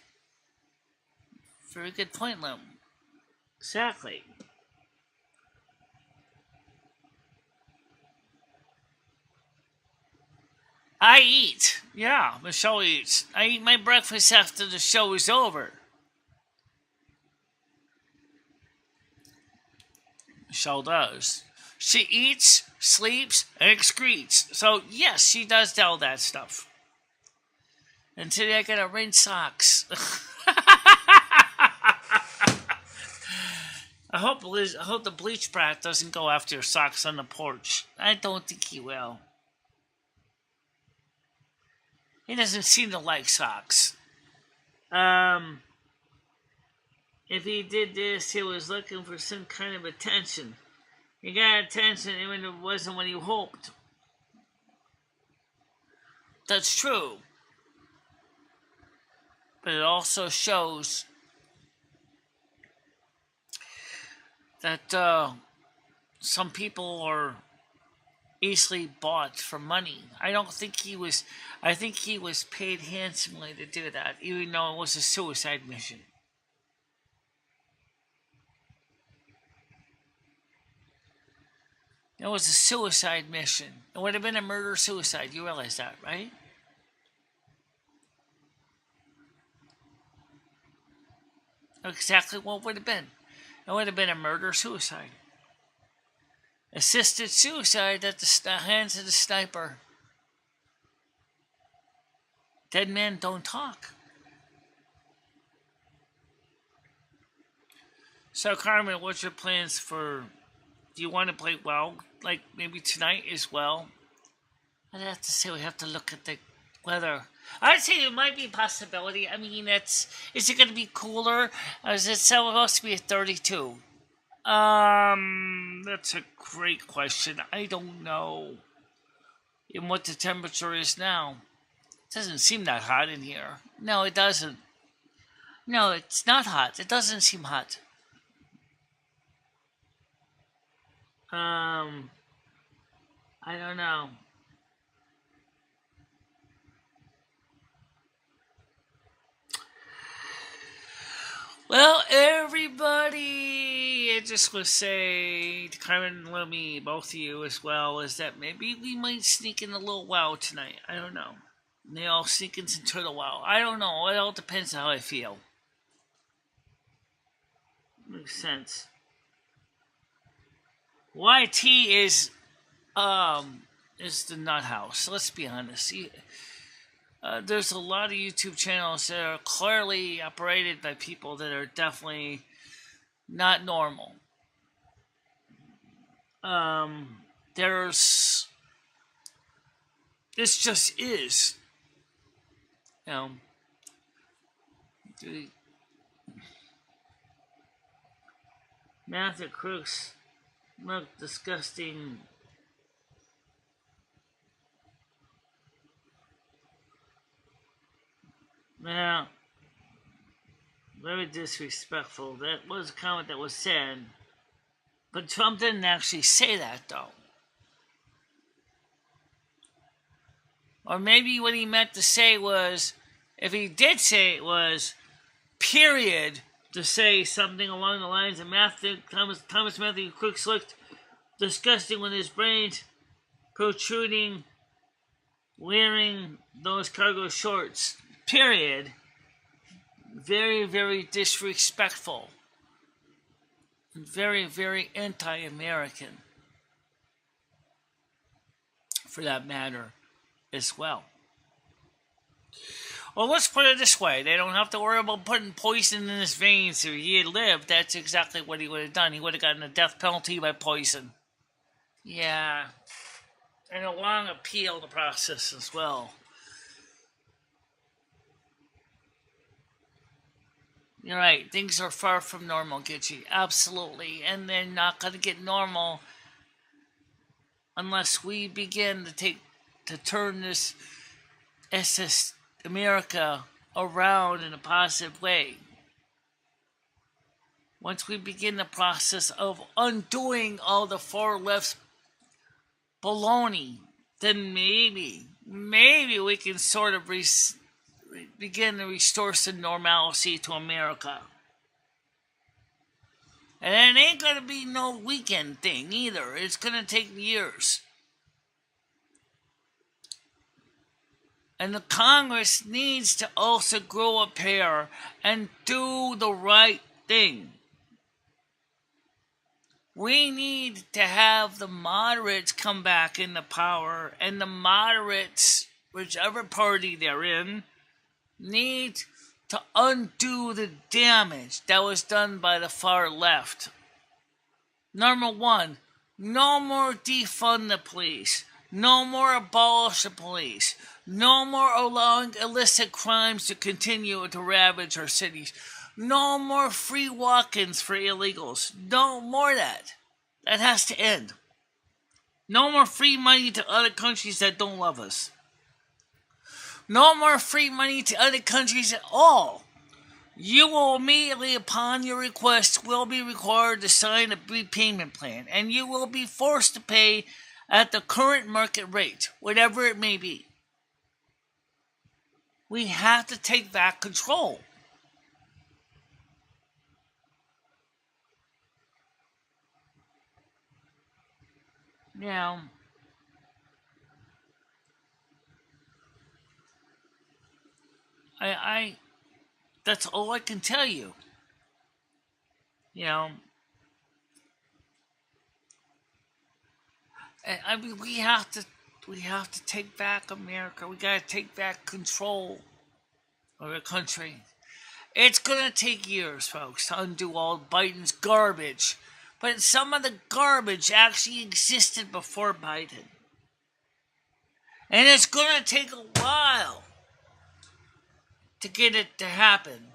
A: Very good point, Lem. Exactly. I eat. Yeah, Michelle eats. I eat my breakfast after the show is over. Michelle does. She eats, sleeps, and excretes. So, yes, she does all that stuff. And today I gotta rinse socks. I hope the bleach brat doesn't go after your socks on the porch. I don't think he will. He doesn't seem to like socks. If he did this, he was looking for some kind of attention. He got attention even if it wasn't what he hoped. That's true. But it also shows that some people are easily bought for money. I think he was paid handsomely to do that, even though it was a suicide mission. It was a suicide mission. It would have been a murder-suicide. You realize that, right? Exactly what would have been. It would have been a murder-suicide. Assisted suicide at the hands of the sniper. Dead men don't talk. So, Carmen, what's your plans for... Do you want to play well? Like, maybe tonight as well? I'd have to say we have to look at the weather. I'd say there might be a possibility. I mean, is it going to be cooler? Is it supposed to be at 32? That's a great question. I don't know. And what the temperature is now. It doesn't seem that hot in here. No, it doesn't. No, it's not hot. It doesn't seem hot. I don't know. Well, everybody, I just want to say to Carmen and Lumi, both of you as well, is that maybe we might sneak in a little WoW tonight. I don't know. They all sneak in some turtle WoW. I don't know. It all depends on how I feel. Makes sense. YT is the nut house. Let's be honest. There's a lot of YouTube channels that are clearly operated by people that are definitely not normal. This just is. Matthew Crooks look disgusting. Now, very disrespectful. That was a comment that was said. But Trump didn't actually say that, though. Or maybe what he meant to say was, if he did say it was, period, to say something along the lines of Thomas Matthew Crooks looked disgusting with his brains protruding, wearing those cargo shorts. Period. Very, very disrespectful. And very, very anti-American. For that matter, as well. Well, let's put it this way. They don't have to worry about putting poison in his veins. If he had lived, that's exactly what he would have done. He would have gotten a death penalty by poison. Yeah. And a long appeal to process as well. You're right. Things are far from normal, Gitchy. Absolutely. And they're not going to get normal unless we begin to turn this SS America around in a positive way. Once we begin the process of undoing all the far left baloney, then maybe we can sort of begin to restore some normalcy to America. And it ain't going to be no weekend thing either. It's going to take years. And the Congress needs to also grow a pair and do the right thing. We need to have the moderates come back into power, and the moderates, whichever party they're in, need to undo the damage that was done by the far left. Number one, no more defund the police. No more abolish the police. No more allowing illicit crimes to continue to ravage our cities. No more free walk-ins for illegals. No more of that. That has to end. No more free money to other countries that don't love us. No more free money to other countries at all. You will immediately, upon your request, will be required to sign a repayment plan, and you will be forced to pay at the current market rate, whatever it may be. We have to take back control. Now, I that's all I can tell you. You know, I mean, we have to take back America. We got to take back control of the country. It's gonna take years, folks, to undo all Biden's garbage. But some of the garbage actually existed before Biden. And it's gonna take a while to get it to happen.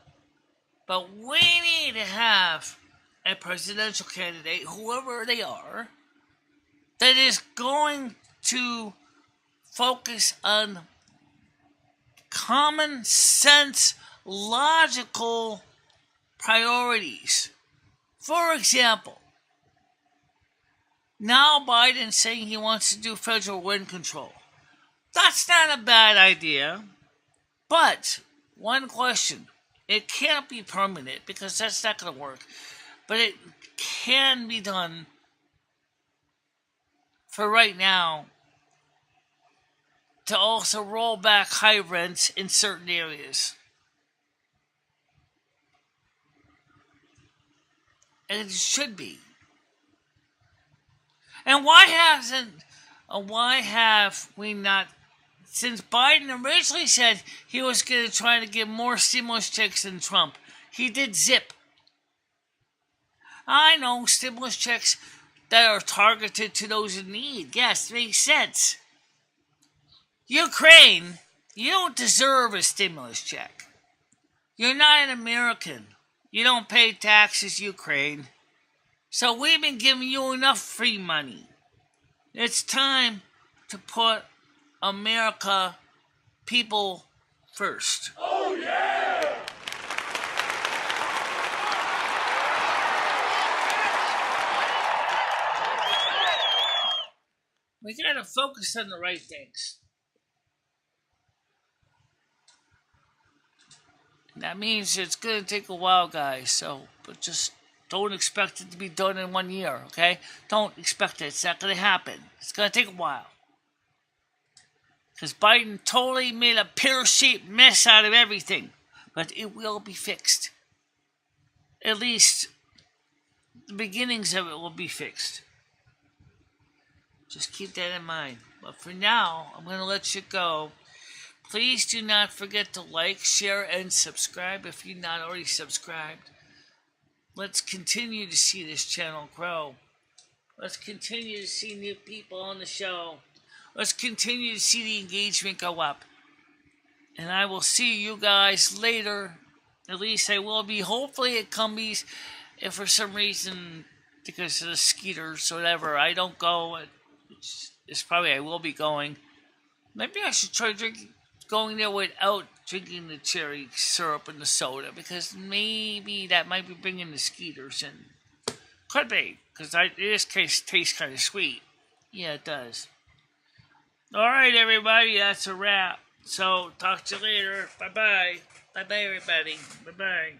A: But we need to have a presidential candidate, whoever they are, that is going to focus on common sense, logical priorities. For example, now Biden's saying he wants to do federal wind control. That's not a bad idea. But, one question. It can't be permanent because that's not going to work. But it can be done for right now to also roll back high rents in certain areas. And it should be. And why have we not, since Biden originally said he was going to try to give more stimulus checks than Trump, he did zip. I know stimulus checks that are targeted to those in need. Yes, makes sense. Ukraine, you don't deserve a stimulus check. You're not an American. You don't pay taxes, Ukraine. So we've been giving you enough free money. It's time to put America, people first.
B: Oh yeah!
A: We gotta focus on the right things. That means it's gonna take a while, guys, but just don't expect it to be done in 1 year, okay? Don't expect it. It's not gonna happen. It's gonna take a while. Because Biden totally made a pear-shaped mess out of everything. But it will be fixed. At least the beginnings of it will be fixed. Just keep that in mind. But for now, I'm going to let you go. Please do not forget to like, share, and subscribe if you're not already subscribed. Let's continue to see this channel grow. Let's continue to see new people on the show. Let's continue to see the engagement go up. And I will see you guys later. At least I will be, hopefully at Cumbies. If for some reason, because of the skeeters or whatever, I don't go, it's probably I will be going. Maybe I should try going there without drinking the cherry syrup and the soda, because maybe that might be bringing the skeeters in. Could be, because this case tastes kind of sweet. Yeah, it does. Alright, everybody, that's a wrap. So, talk to you later. Bye-bye. Bye-bye, everybody. Bye-bye.